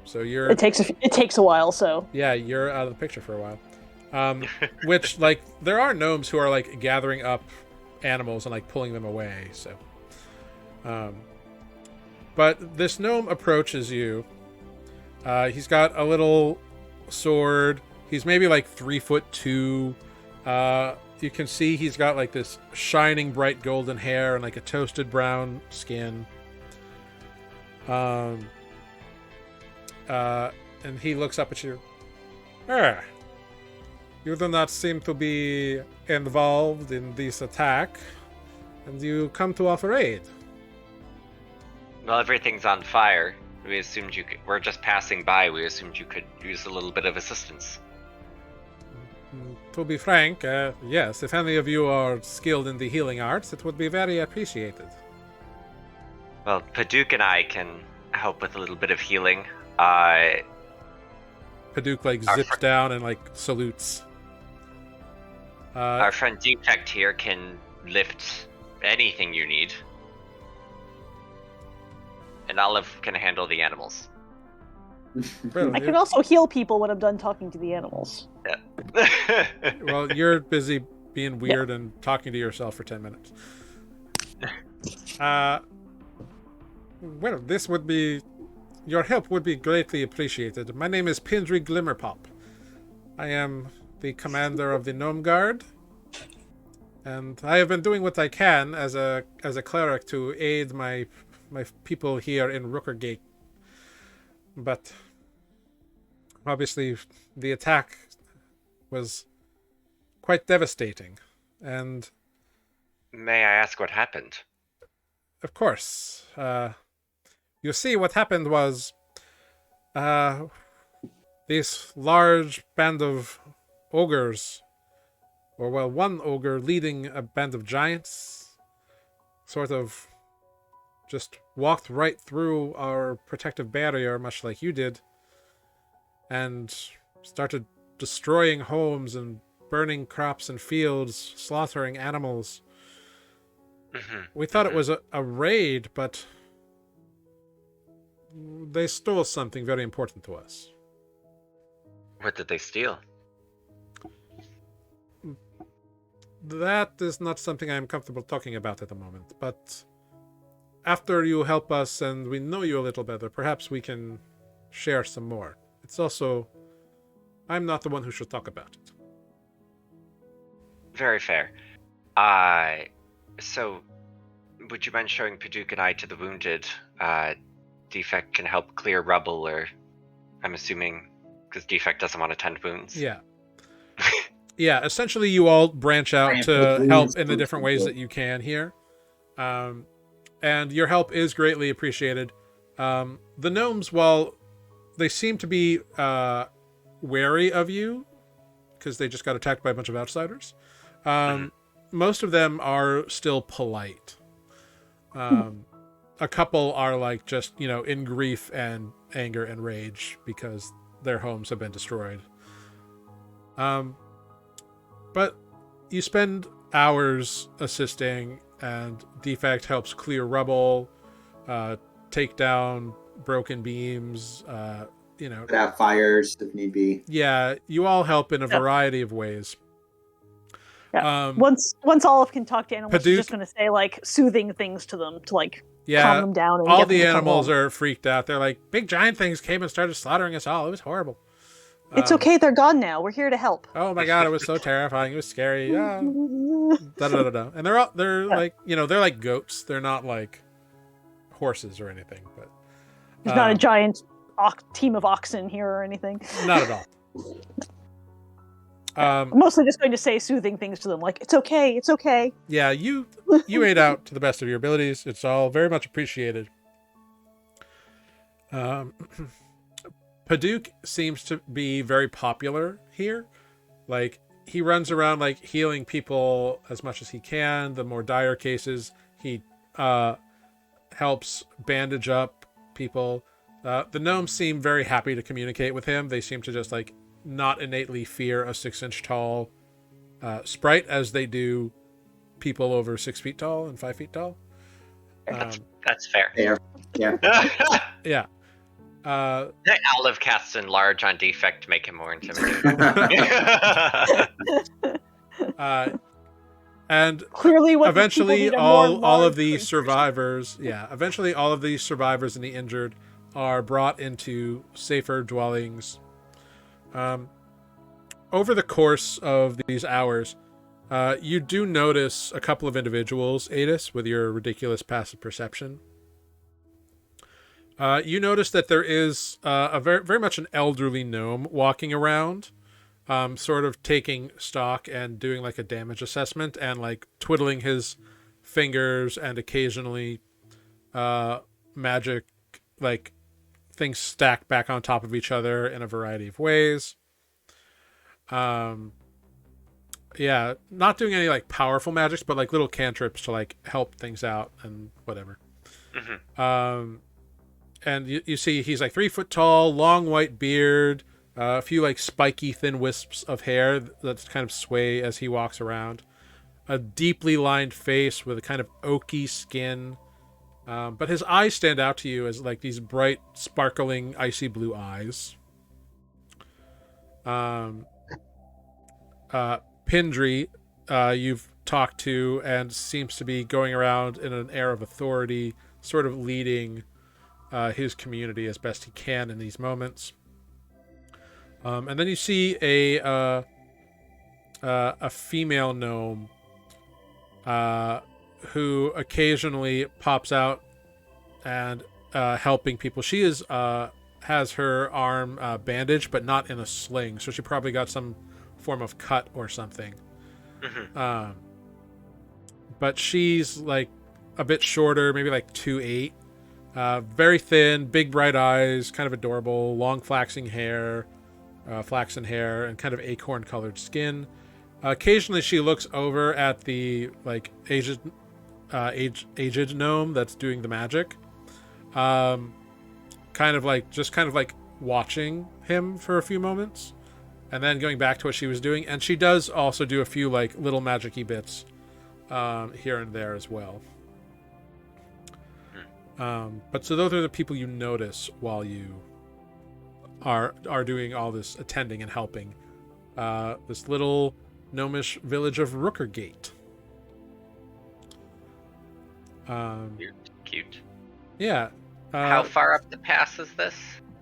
[SPEAKER 1] so you're.
[SPEAKER 5] It takes a while, so.
[SPEAKER 1] Yeah, you're out of the picture for a while. Which, like, there are gnomes who are like gathering up animals and like pulling them away. So, but this gnome approaches you. He's got a little sword. He's maybe like 3'2". You can see he's got like this shining bright golden hair and like a toasted brown skin. And he looks up at you. You do not seem to be involved in this attack, and you come to offer aid.
[SPEAKER 4] Well, everything's on fire. We assumed you could. We're just passing by. We assumed you could use a little bit of assistance.
[SPEAKER 1] To be frank, yes, if any of you are skilled in the healing arts, it would be very appreciated.
[SPEAKER 4] Well, Paduk and I can help with a little bit of healing.
[SPEAKER 1] Paduk like zips down and like salutes.
[SPEAKER 4] Our friend Defect here can lift anything you need. And Olive can handle the animals.
[SPEAKER 1] Well,
[SPEAKER 5] I can also heal people when I'm done talking to the animals.
[SPEAKER 4] Yeah.
[SPEAKER 1] Well, you're busy being weird and talking to yourself for 10 minutes. Well, this would be... Your help would be greatly appreciated. My name is Pindri Glimmerpop. I am the commander of the Gnome Guard. And I have been doing what I can as a cleric to aid my people here in Rookergate. But obviously the attack was quite devastating. And
[SPEAKER 4] may I ask what happened?
[SPEAKER 1] Of course. You see, what happened was this large band of ogres, or well, one ogre leading a band of giants, sort of just walked right through our protective barrier, much like you did, and started destroying homes and burning crops and fields, slaughtering animals. We thought it was a raid, but they stole something very important to us.
[SPEAKER 4] What did they steal?
[SPEAKER 1] That is not something I am comfortable talking about at the moment, but after you help us and we know you a little better, perhaps we can share some more. It's also... I'm not the one who should talk about it.
[SPEAKER 4] Very fair. So, would you mind showing Paduk and I to the wounded? Defect can help clear rubble, or I'm assuming because Defect doesn't want to tend wounds.
[SPEAKER 1] Yeah. Yeah, essentially you all branch out to help in the different ways that you can here. And your help is greatly appreciated. The gnomes, while they seem to be wary of you because they just got attacked by a bunch of outsiders. Most of them are still polite. A couple are like just, in grief and anger and rage because their homes have been destroyed. But you spend hours assisting, and Defect helps clear rubble, take down broken beams,
[SPEAKER 3] Put out fires if need be.
[SPEAKER 1] Yeah, you all help in a variety of ways.
[SPEAKER 5] Yeah. Once Olive can talk to animals, she's just going to say like soothing things to them to like calm them down. And
[SPEAKER 1] all
[SPEAKER 5] get them
[SPEAKER 1] the
[SPEAKER 5] to come
[SPEAKER 1] animals
[SPEAKER 5] home.
[SPEAKER 1] are freaked out. They're like, big giant things came and started slaughtering us all. It was horrible.
[SPEAKER 5] It's okay, they're gone now. We're here to help.
[SPEAKER 1] Oh my god, it was so terrifying. It was scary. Yeah. And they're like, they're like goats. They're not like horses or anything. But
[SPEAKER 5] there's not a giant team of oxen here or anything.
[SPEAKER 1] Not at all.
[SPEAKER 5] I'm mostly just going to say soothing things to them, like it's okay, it's okay.
[SPEAKER 1] Yeah, you ate out to the best of your abilities. It's all very much appreciated. Paduk seems to be very popular here. Like, he runs around like healing people as much as he can. The more dire cases, he helps bandage up people. The gnomes seem very happy to communicate with him. They seem to just like not innately fear a 6-inch tall sprite as they do people over 6 feet tall and 5 feet tall.
[SPEAKER 4] That's fair.
[SPEAKER 3] Yeah.
[SPEAKER 1] Yeah.
[SPEAKER 4] The Olive casts enlarge on Defect to make him more intimidating.
[SPEAKER 1] And
[SPEAKER 5] clearly,
[SPEAKER 1] eventually all of the survivors, eventually all of the survivors and the injured are brought into safer dwellings. Over the course of these hours, you do notice a couple of individuals, Adis, with your ridiculous passive perception. You notice that there is a very much an elderly gnome walking around, sort of taking stock and doing like a damage assessment and like twiddling his fingers and occasionally magic like things stack back on top of each other in a variety of ways. Not doing any like powerful magics, but like little cantrips to like help things out and whatever. And you see he's like 3 foot tall, long white beard, a few like spiky thin wisps of hair that kind of sway as he walks around, a deeply lined face with a kind of oaky skin, but his eyes stand out to you as like these bright sparkling icy blue eyes. Pindri, you've talked to and seems to be going around in an air of authority, sort of leading his community as best he can in these moments. And then you see a female gnome who occasionally pops out and helping people. She is has her arm bandaged, but not in a sling, so she probably got some form of cut or something. But she's like a bit shorter, maybe like 2'8". Very thin, big bright eyes, kind of adorable, long flaxen hair, and kind of acorn colored skin. Occasionally she looks over at the like aged gnome that's doing the magic. Kind of like watching him for a few moments and then going back to what she was doing. And she does also do a few like little magic-y bits here and there as well. But so those are the people you notice while you are doing all this attending and helping this little gnomish village of Rookergate.
[SPEAKER 4] Cute.
[SPEAKER 1] Yeah.
[SPEAKER 4] How far up the pass is this?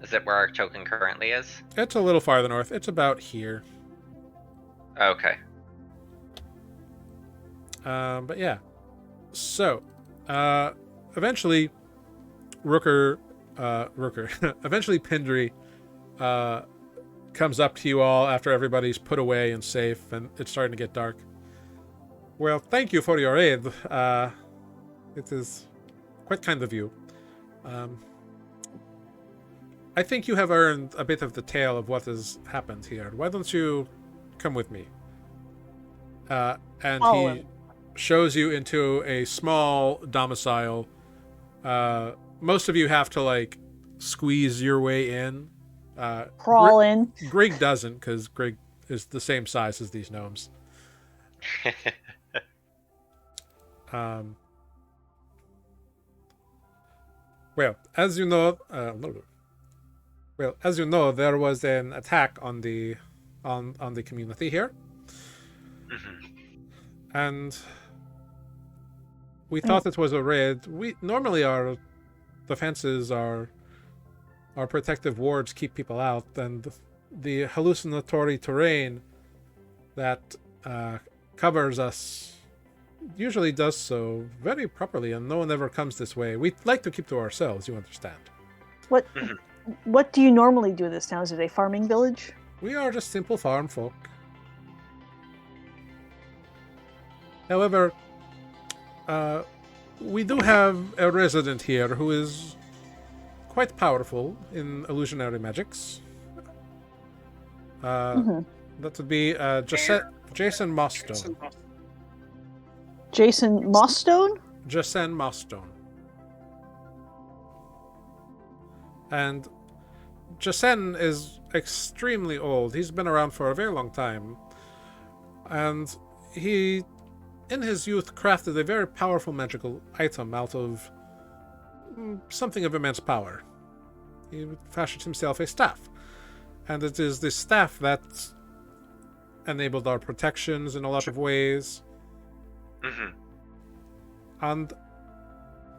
[SPEAKER 4] Is it where our token currently is?
[SPEAKER 1] It's a little farther north. It's about here.
[SPEAKER 4] Okay.
[SPEAKER 1] But yeah. So, eventually, eventually Pindri comes up to you all after everybody's put away and safe, and it's starting to get dark. Well, thank you for your aid. It is quite kind of you. I think you have earned a bit of the tale of what has happened here. Why don't you come with me? And
[SPEAKER 5] Follow
[SPEAKER 1] he
[SPEAKER 5] him.
[SPEAKER 1] shows you into a small domicile. Most of you have to like squeeze your way in.
[SPEAKER 5] Crawl in.
[SPEAKER 1] Greg doesn't, because Greg is the same size as these gnomes. Well, as you know, there was an attack on the community here, and we thought it was a raid. We normally our defenses are our protective wards keep people out, and the hallucinatory terrain that covers us usually does so very properly, and no one ever comes this way. We like to keep to ourselves, you understand.
[SPEAKER 5] What do you normally do in this town? Is it a farming village?
[SPEAKER 1] We are just simple farm folk. However, we do have a resident here who is quite powerful in illusionary magics. That would be Jason Mossstone.
[SPEAKER 5] Jason Mossstone?
[SPEAKER 1] Jason Mossstone. And Jason is extremely old. He's been around for a very long time. And he, in his youth, crafted a very powerful magical item out of something of immense power. He fashioned himself a staff. And it is this staff that enabled our protections in a lot of ways. And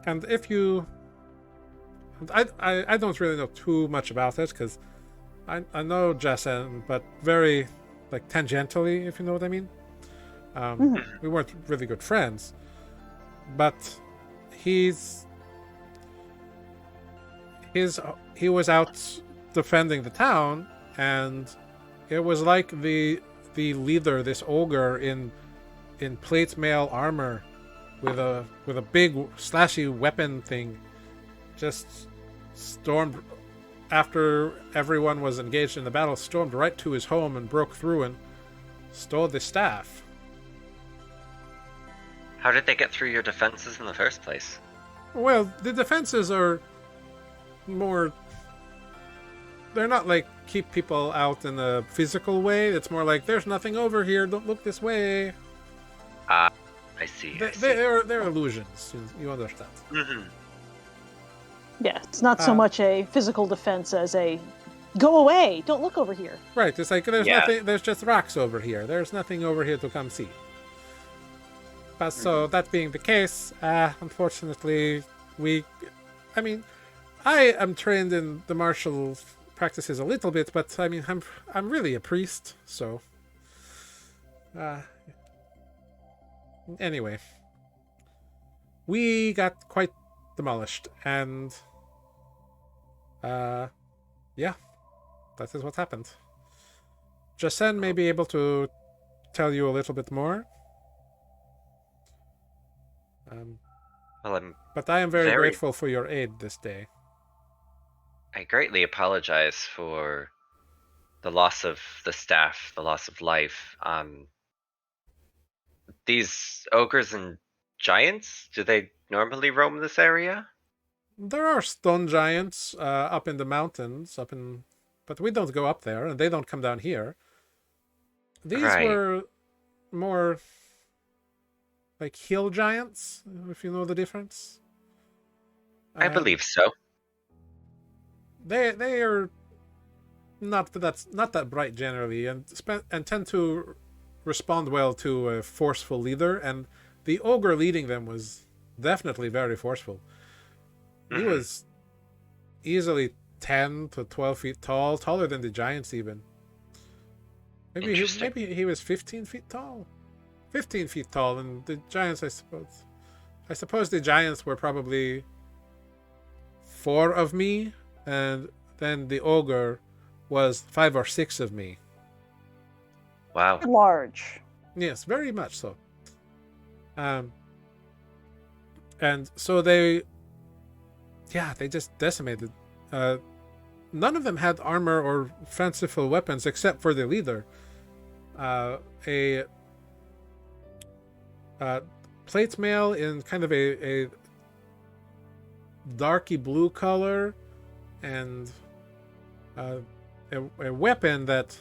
[SPEAKER 1] if you... I don't really know too much about it, because I know Jason, but very, like, tangentially, if you know what I mean. We weren't really good friends. But he was out defending the town, and it was like the leader, this ogre in plate mail armor with a big slashy weapon thing, just stormed after everyone was engaged in the battle, stormed right to his home and broke through and stole the staff.
[SPEAKER 4] How did they get through your defenses in the first place?
[SPEAKER 1] Well, the defenses are more... They're not like keep people out in a physical way. It's more like, there's nothing over here, don't look this way.
[SPEAKER 4] I see.
[SPEAKER 1] They're illusions, you understand.
[SPEAKER 5] Yeah, it's not so much a physical defense as a go away, don't look over here.
[SPEAKER 1] Right, it's like there's nothing, there's just rocks over here. There's nothing over here to come see. But so that being the case, unfortunately, I am trained in the martial practices a little bit, but I mean, I'm really a priest, so anyway, we got quite demolished, and yeah, that is what happened. Jasen may be able to tell you a little bit more. But I am very grateful for your aid this day.
[SPEAKER 4] I greatly apologize for the loss of the staff, the loss of life. These ogres and giants, do they normally roam this area?
[SPEAKER 1] There are stone giants up in the mountains, but we don't go up there, and they don't come down here. These were more like hill giants, if you know the difference.
[SPEAKER 4] I believe so.
[SPEAKER 1] They are not that bright generally, and tend to respond well to a forceful leader, and the ogre leading them was definitely very forceful. He was easily 10 to 12 feet tall, taller than the giants even. Maybe he was 15 feet tall. 15 feet tall, and the giants, I suppose the giants were probably 4 of me, and then the ogre was 5 or 6 of me.
[SPEAKER 4] Wow.
[SPEAKER 5] Large.
[SPEAKER 1] Yes, very much so. And so they just decimated. none of them had armor or fanciful weapons except for the leader. A plate mail in kind of a darky blue color, and a weapon that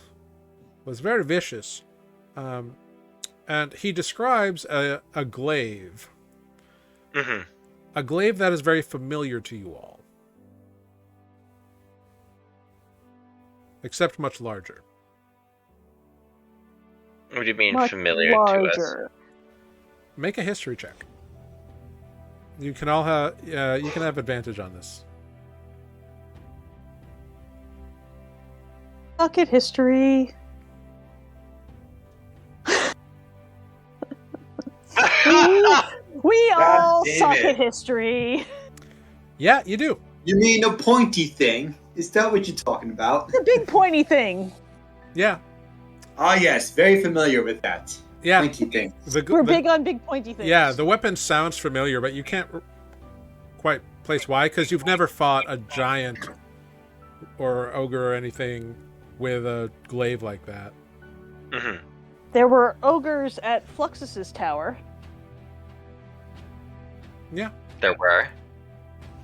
[SPEAKER 1] was very vicious. And he describes a glaive.
[SPEAKER 4] Mm-hmm.
[SPEAKER 1] A glaive that is very familiar to you all. Except much larger.
[SPEAKER 4] What do you mean
[SPEAKER 5] Much
[SPEAKER 4] familiar to us?
[SPEAKER 5] larger.
[SPEAKER 1] Make a history check. You can all have you can have advantage on this.
[SPEAKER 5] Suck at history. We all
[SPEAKER 3] damn
[SPEAKER 5] suck
[SPEAKER 3] it.
[SPEAKER 5] at history.
[SPEAKER 1] Yeah, you do.
[SPEAKER 3] You mean a pointy thing? Is that what you're talking about?
[SPEAKER 5] The big pointy thing.
[SPEAKER 1] Yeah.
[SPEAKER 3] Ah, yes, very familiar with that.
[SPEAKER 1] Yeah.
[SPEAKER 3] Pointy thing.
[SPEAKER 5] We're big on big pointy things.
[SPEAKER 1] Yeah, the weapon sounds familiar, but you can't quite place why, because you've never fought a giant or ogre or anything with a glaive like that.
[SPEAKER 4] Mm-hmm.
[SPEAKER 5] There were ogres at Fluxus's tower.
[SPEAKER 1] Yeah.
[SPEAKER 4] There were.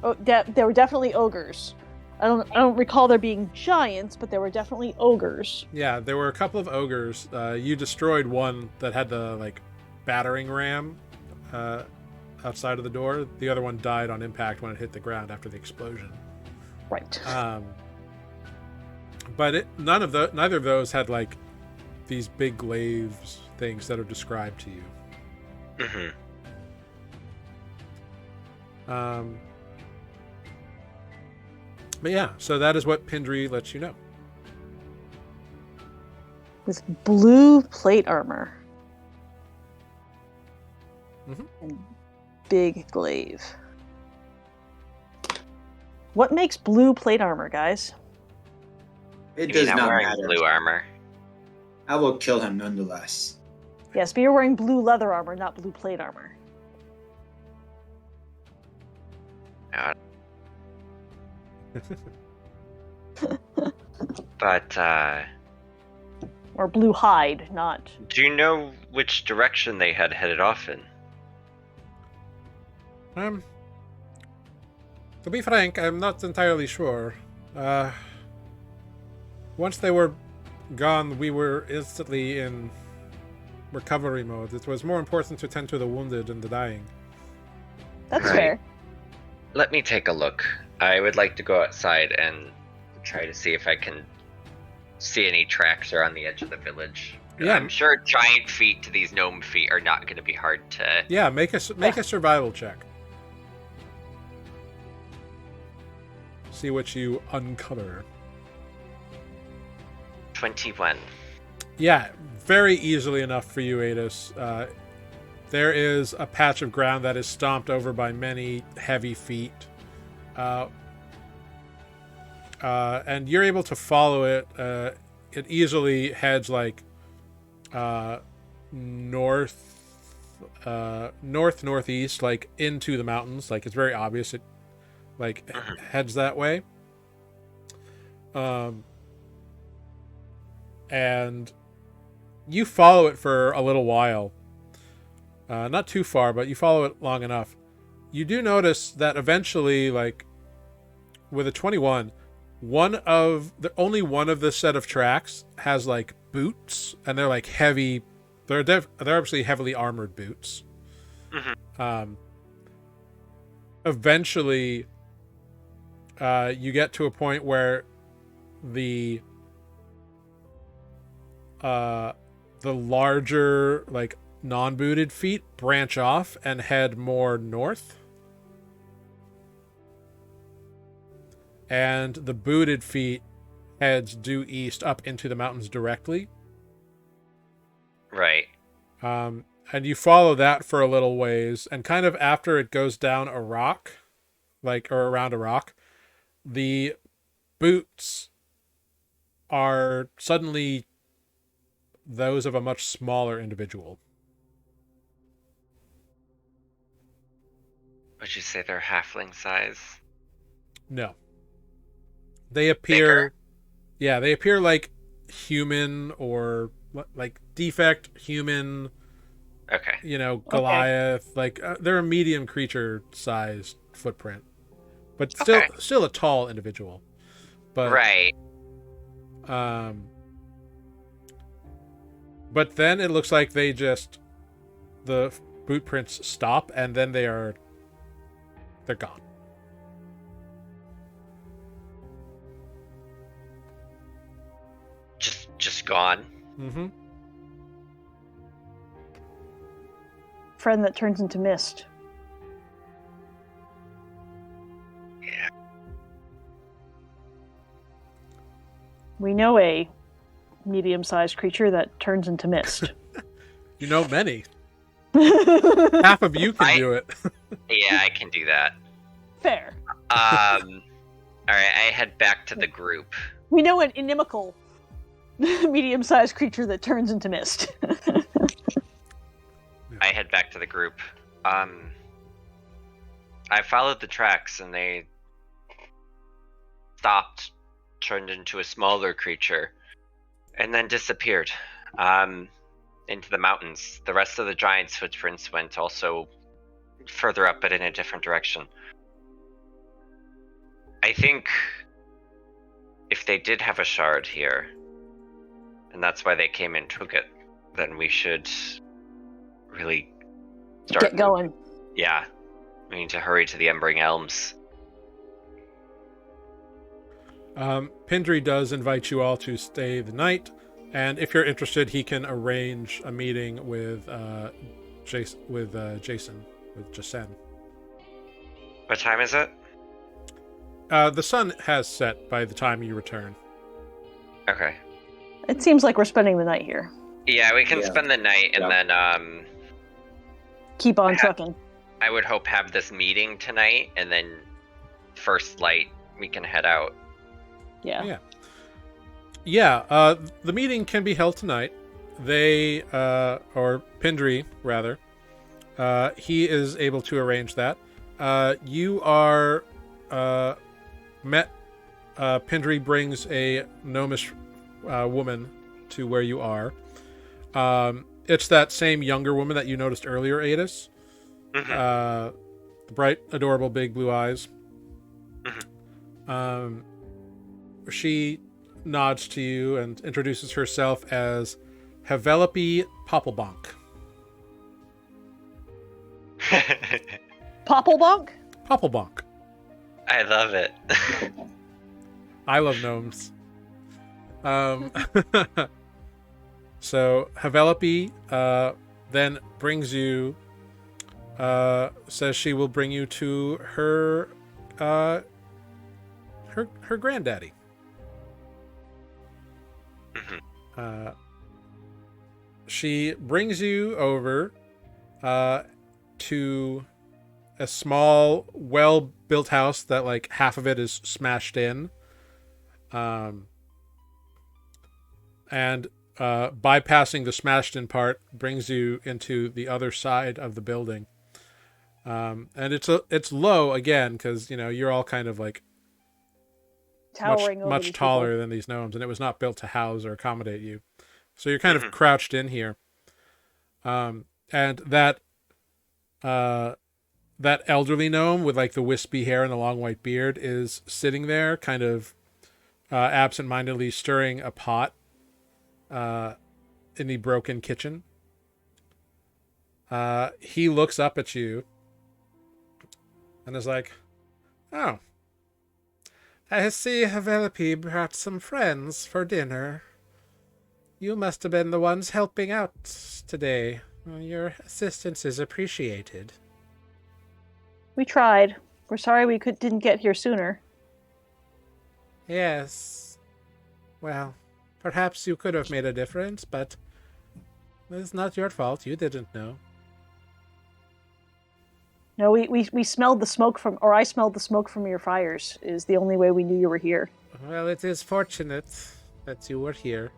[SPEAKER 5] Oh, there were definitely ogres. I don't recall there being giants, but there were definitely ogres.
[SPEAKER 1] Yeah, there were a couple of ogres. You destroyed one that had the battering ram outside of the door. The other one died on impact when it hit the ground after the explosion.
[SPEAKER 5] Right.
[SPEAKER 1] But neither of those had these big glaives things that are described to you.
[SPEAKER 4] Mm-hmm.
[SPEAKER 1] But yeah, so that is what Pindri lets you know.
[SPEAKER 5] With blue plate armor.
[SPEAKER 1] Mhm.
[SPEAKER 5] And big glaive. What makes blue plate armor, guys?
[SPEAKER 3] It
[SPEAKER 4] You
[SPEAKER 3] does
[SPEAKER 4] mean I'm
[SPEAKER 3] not
[SPEAKER 4] wearing
[SPEAKER 3] matter.
[SPEAKER 4] blue armor?
[SPEAKER 3] I will kill him nonetheless.
[SPEAKER 5] Yes, but you're wearing blue leather armor, not blue plate armor.
[SPEAKER 4] But,
[SPEAKER 5] Or blue hide, not...
[SPEAKER 4] do you know which direction they had headed off in?
[SPEAKER 1] To be frank, I'm not entirely sure. Once they were gone, we were instantly in recovery mode. It was more important to tend to the wounded and the dying.
[SPEAKER 5] That's
[SPEAKER 4] Right.
[SPEAKER 5] fair.
[SPEAKER 4] Let me take a look. I would like to go outside and try to see if I can see any tracks around the edge of the village.
[SPEAKER 1] Yeah.
[SPEAKER 4] I'm sure giant feet to these gnome feet are not going to be hard to...
[SPEAKER 1] Yeah, make a survival check. See what you uncover.
[SPEAKER 4] 21.
[SPEAKER 1] Yeah, very easily enough for you, Adis. There is a patch of ground that is stomped over by many heavy feet. And you're able to follow it. It easily heads northeast, into the mountains. It's very obvious it heads that way. And you follow it for a little while. Not too far, but you follow it long enough. You do notice that eventually, with a 21, only one of the set of tracks has boots, and they're heavy. They're obviously heavily armored boots.
[SPEAKER 4] Mm-hmm.
[SPEAKER 1] Eventually, you get to a point where the larger non-booted feet branch off and head more north, and the booted feet heads due east up into the mountains directly.
[SPEAKER 4] Right.
[SPEAKER 1] And you follow that for a little ways, and kind of after it goes down a rock, or around a rock, the boots are suddenly those of a much smaller individual.
[SPEAKER 4] Would you say they're halfling size?
[SPEAKER 1] No. They appear, yeah, they appear like human or like defect human.
[SPEAKER 4] Okay.
[SPEAKER 1] You know, Goliath. Like they're a medium creature-sized footprint, but still a tall individual. But
[SPEAKER 4] right.
[SPEAKER 1] But then it looks like the boot prints stop, and then they're gone.
[SPEAKER 4] Just gone.
[SPEAKER 1] Mm-hmm.
[SPEAKER 5] Friend that turns into mist.
[SPEAKER 4] Yeah.
[SPEAKER 5] We know a medium-sized creature that turns into mist.
[SPEAKER 1] You know many. Half of you can do it.
[SPEAKER 4] Yeah, I can do that.
[SPEAKER 5] Fair.
[SPEAKER 4] All right, I head back to the group.
[SPEAKER 5] We know an inimical medium-sized creature that turns into mist.
[SPEAKER 4] I head back to the group. I followed the tracks and they stopped, turned into a smaller creature, and then disappeared into the mountains. The rest of the giant's footprints went also further up, but in a different direction. I think if they did have a shard here, and that's why they came and took it, then we should really start
[SPEAKER 5] Get going.
[SPEAKER 4] Yeah, we need to hurry to the Embering Elms.
[SPEAKER 1] Pindri does invite you all to stay the night, and if you're interested, he can arrange a meeting with Jason. With Jason.
[SPEAKER 4] What time is it?
[SPEAKER 1] The sun has set by the time you return.
[SPEAKER 4] Okay.
[SPEAKER 5] It seems like we're spending the night here.
[SPEAKER 4] Yeah, we can spend the night and then
[SPEAKER 5] Keep on trucking.
[SPEAKER 4] I would hope have this meeting tonight, and then first light we can head out.
[SPEAKER 5] Yeah.
[SPEAKER 1] The meeting can be held tonight. They or Pindri rather, he is able to arrange that. You are met. Pindri brings a gnomish woman to where you are. It's that same younger woman that you noticed earlier, Adis.
[SPEAKER 4] Mm-hmm.
[SPEAKER 1] The bright, adorable, big blue eyes.
[SPEAKER 4] Mm-hmm.
[SPEAKER 1] She nods to you and introduces herself as Havelope Popplebonk.
[SPEAKER 5] Popplebonk?
[SPEAKER 1] Popplebonk.
[SPEAKER 4] I love it.
[SPEAKER 1] I love gnomes. So Havelope then brings you, says she will bring you to her granddaddy.
[SPEAKER 4] Mm-hmm.
[SPEAKER 1] She brings you over to a small, well-built house that like half of it is smashed in. And bypassing the smashed-in part brings you into the other side of the building. And it's low again because you're all kind of like
[SPEAKER 5] Towering over
[SPEAKER 1] much
[SPEAKER 5] these
[SPEAKER 1] taller
[SPEAKER 5] people.
[SPEAKER 1] than these gnomes, and it was not built to house or accommodate you. So you're kind of crouched in here. And that elderly gnome with like the wispy hair and the long white beard is sitting there, kind of absent-mindedly stirring a pot in the broken kitchen. He looks up at you and is like, "Oh, I see Havelope brought some friends for dinner. You must have been the ones helping out today. Your assistance is appreciated."
[SPEAKER 5] We tried. We're sorry we didn't get here sooner.
[SPEAKER 1] Yes. Well, perhaps you could have made a difference, but it's not your fault. You didn't know.
[SPEAKER 5] No, we smelled the smoke or I smelled the smoke from your fires, is the only way we knew you were here.
[SPEAKER 1] Well, it is fortunate that you were here.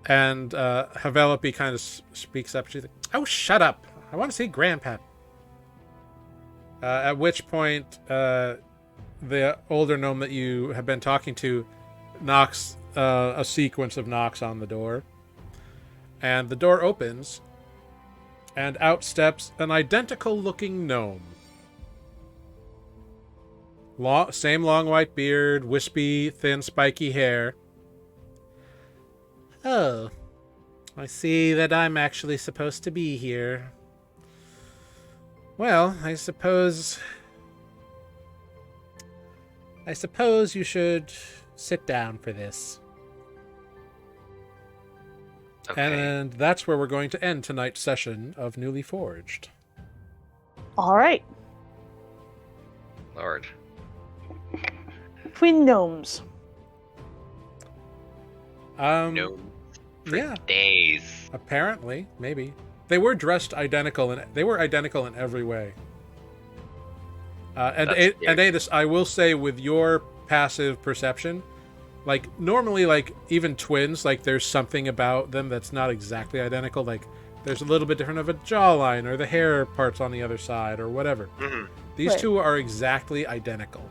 [SPEAKER 1] And Havelope kind of speaks up. She's like, "Oh, shut up. I want to see Grandpa." At which point, the older gnome that you have been talking to knocks a sequence of knocks on the door, and the door opens, and out steps an identical-looking gnome. Same long white beard, wispy, thin, spiky hair. Oh, I see that I'm actually supposed to be here. Well, I suppose you should sit down for this.
[SPEAKER 4] Okay.
[SPEAKER 1] And that's where we're going to end tonight's session of Nuuli Forged.
[SPEAKER 5] All right.
[SPEAKER 4] Lord.
[SPEAKER 5] Twin gnomes.
[SPEAKER 4] No. For
[SPEAKER 1] Yeah,
[SPEAKER 4] days.
[SPEAKER 1] apparently, maybe. They were dressed identical, and they were identical in every way. And
[SPEAKER 4] That's weird.
[SPEAKER 1] Adis, I will say, with your passive perception, like normally, like even twins, like there's something about them that's not exactly identical. Like there's a little bit different of a jawline, or the hair parts on the other side, or whatever.
[SPEAKER 4] Mhm.
[SPEAKER 1] These
[SPEAKER 5] Right.
[SPEAKER 1] two are exactly identical,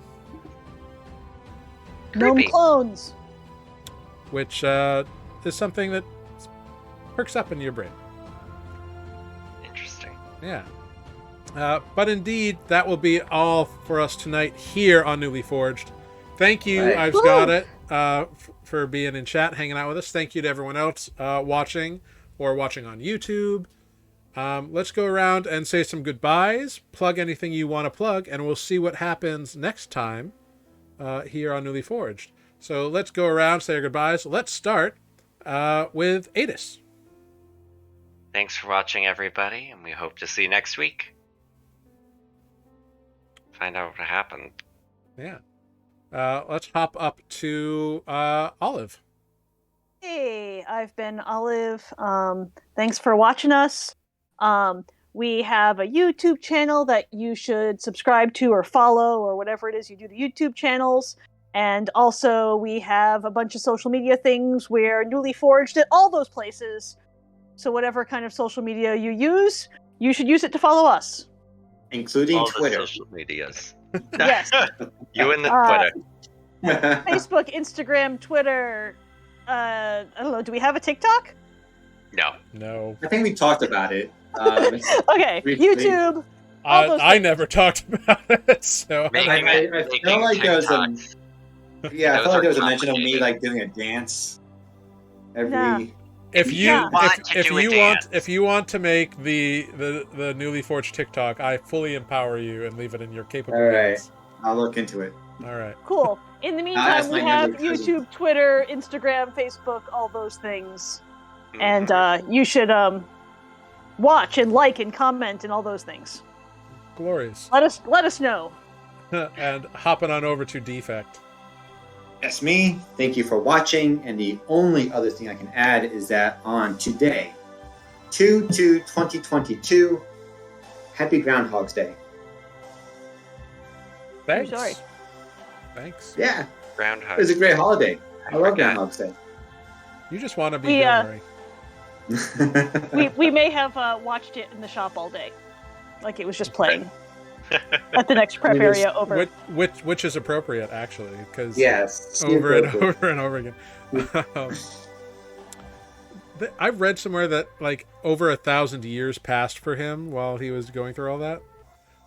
[SPEAKER 5] Gnome
[SPEAKER 4] Creepy.
[SPEAKER 5] clones.
[SPEAKER 1] which is something that perks up in your brain.
[SPEAKER 4] Interesting.
[SPEAKER 1] Yeah. But indeed, that will be all for us tonight here on Nuuli Forged. Thank you,
[SPEAKER 3] Right.
[SPEAKER 1] I've got it, for being in chat, hanging out with us. Thank you to everyone else watching or watching on YouTube. Let's go around and say some goodbyes, plug anything you want to plug, and we'll see what happens next time here on Nuuli Forged. So let's go around, say our goodbyes. Let's start with Adis.
[SPEAKER 4] Thanks for watching, everybody, and we hope to see you next week. Find out what happened.
[SPEAKER 1] Yeah. Let's hop up to Olive.
[SPEAKER 5] Hey, I've been Olive. Thanks for watching us. We have a YouTube channel that you should subscribe to or follow or whatever it is you do to YouTube channels. And also we have a bunch of social media things. We're Nuuli Forged at all those places. So whatever kind of social media you use, you should use it to follow us.
[SPEAKER 3] Including
[SPEAKER 4] All
[SPEAKER 3] Twitter.
[SPEAKER 4] the social medias.
[SPEAKER 5] Yes.
[SPEAKER 4] You and the
[SPEAKER 5] Uh,
[SPEAKER 4] Twitter.
[SPEAKER 5] Facebook, Instagram, Twitter. I don't know. Do we have a TikTok?
[SPEAKER 4] No.
[SPEAKER 1] No.
[SPEAKER 3] I think we talked about it.
[SPEAKER 5] Okay,
[SPEAKER 3] Briefly.
[SPEAKER 5] YouTube. All those
[SPEAKER 1] I
[SPEAKER 5] things.
[SPEAKER 1] never talked about it, so
[SPEAKER 4] Making
[SPEAKER 3] I
[SPEAKER 4] it-
[SPEAKER 3] felt
[SPEAKER 4] making
[SPEAKER 3] like there was a
[SPEAKER 4] TikToks.
[SPEAKER 3] yeah, I
[SPEAKER 4] Those
[SPEAKER 3] felt like there was
[SPEAKER 4] are
[SPEAKER 3] a mention of me
[SPEAKER 4] complicated.
[SPEAKER 3] like doing a dance every.
[SPEAKER 5] Nah.
[SPEAKER 1] if you
[SPEAKER 5] Yeah.
[SPEAKER 1] if you want to make the Nuuli Forged TikTok, I fully empower you and leave it in your capable
[SPEAKER 3] All right.
[SPEAKER 1] hands.
[SPEAKER 3] I'll look into it.
[SPEAKER 1] All right.
[SPEAKER 5] Cool. In the meantime,
[SPEAKER 3] that's
[SPEAKER 5] we
[SPEAKER 3] my
[SPEAKER 5] have
[SPEAKER 3] younger cousin.
[SPEAKER 5] YouTube, Twitter, Instagram, Facebook, all those things.
[SPEAKER 4] Mhm.
[SPEAKER 5] And you should watch and like and comment and all those things.
[SPEAKER 1] Glorious.
[SPEAKER 5] Let us know.
[SPEAKER 1] And hopping on over to Defect.
[SPEAKER 3] That's me. Thank you for watching. And the only other thing I can add is that on today, 2/2/2022, Happy Groundhog's Day.
[SPEAKER 1] Thanks.
[SPEAKER 5] sorry.
[SPEAKER 1] Thanks.
[SPEAKER 3] Yeah,
[SPEAKER 4] Groundhog.
[SPEAKER 3] it was a great holiday. I love
[SPEAKER 4] forgot.
[SPEAKER 3] Groundhog's Day.
[SPEAKER 1] You just want to be
[SPEAKER 5] We,
[SPEAKER 1] Bill Murray.
[SPEAKER 5] We may have watched it in the shop all day, like it was just playing at the next prep
[SPEAKER 3] It was-
[SPEAKER 5] area over.
[SPEAKER 1] Which is appropriate, actually, because
[SPEAKER 3] Yes.
[SPEAKER 1] over and
[SPEAKER 3] super
[SPEAKER 1] over and over again. I've read somewhere that like over 1,000 years passed for him while he was going through all that.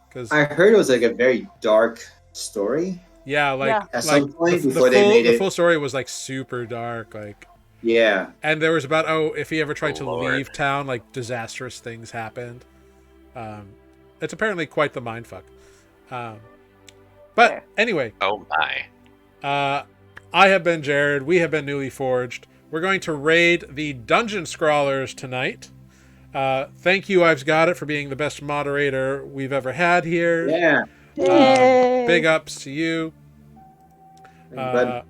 [SPEAKER 1] Because
[SPEAKER 3] I heard it was like a very dark story
[SPEAKER 1] yeah, like
[SPEAKER 5] Yeah.
[SPEAKER 3] at
[SPEAKER 1] like
[SPEAKER 3] some point
[SPEAKER 1] the
[SPEAKER 3] before they made
[SPEAKER 1] the
[SPEAKER 3] it.
[SPEAKER 1] full story was like super dark, like,
[SPEAKER 3] Yeah.
[SPEAKER 1] and there was about if he ever tried to
[SPEAKER 4] Lord.
[SPEAKER 1] leave town, like disastrous things happened. It's apparently quite the mindfuck. But
[SPEAKER 5] Fair.
[SPEAKER 1] anyway,
[SPEAKER 4] Oh my.
[SPEAKER 1] I have been Jared. We have been Nuuli Forged. We're going to raid the Dungeon Scrawlers tonight. Thank you, I've Got It, for being the best moderator we've ever had here.
[SPEAKER 3] Yeah.
[SPEAKER 5] Yay.
[SPEAKER 1] Big ups to you.
[SPEAKER 3] But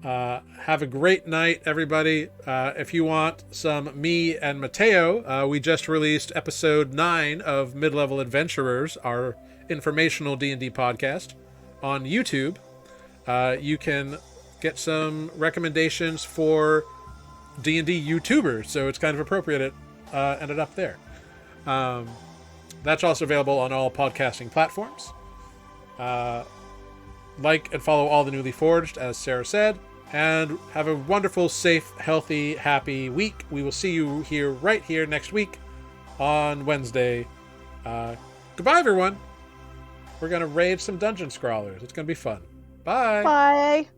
[SPEAKER 1] Have a great night, everybody. If you want some me and Mateo, we just released episode 9 of Mid-Level Adventurers, our informational D&D podcast, on YouTube. You can get some recommendations for D&D YouTubers, so it's kind of appropriate it ended up there. That's also available on all podcasting platforms. like and follow all the Newly Forged, as Sarah said. And have a wonderful, safe, healthy, happy week. We will see you right here next week on Wednesday. Goodbye, everyone. We're going to raid some dungeon scrawlers. It's going to be fun. Bye.
[SPEAKER 5] Bye.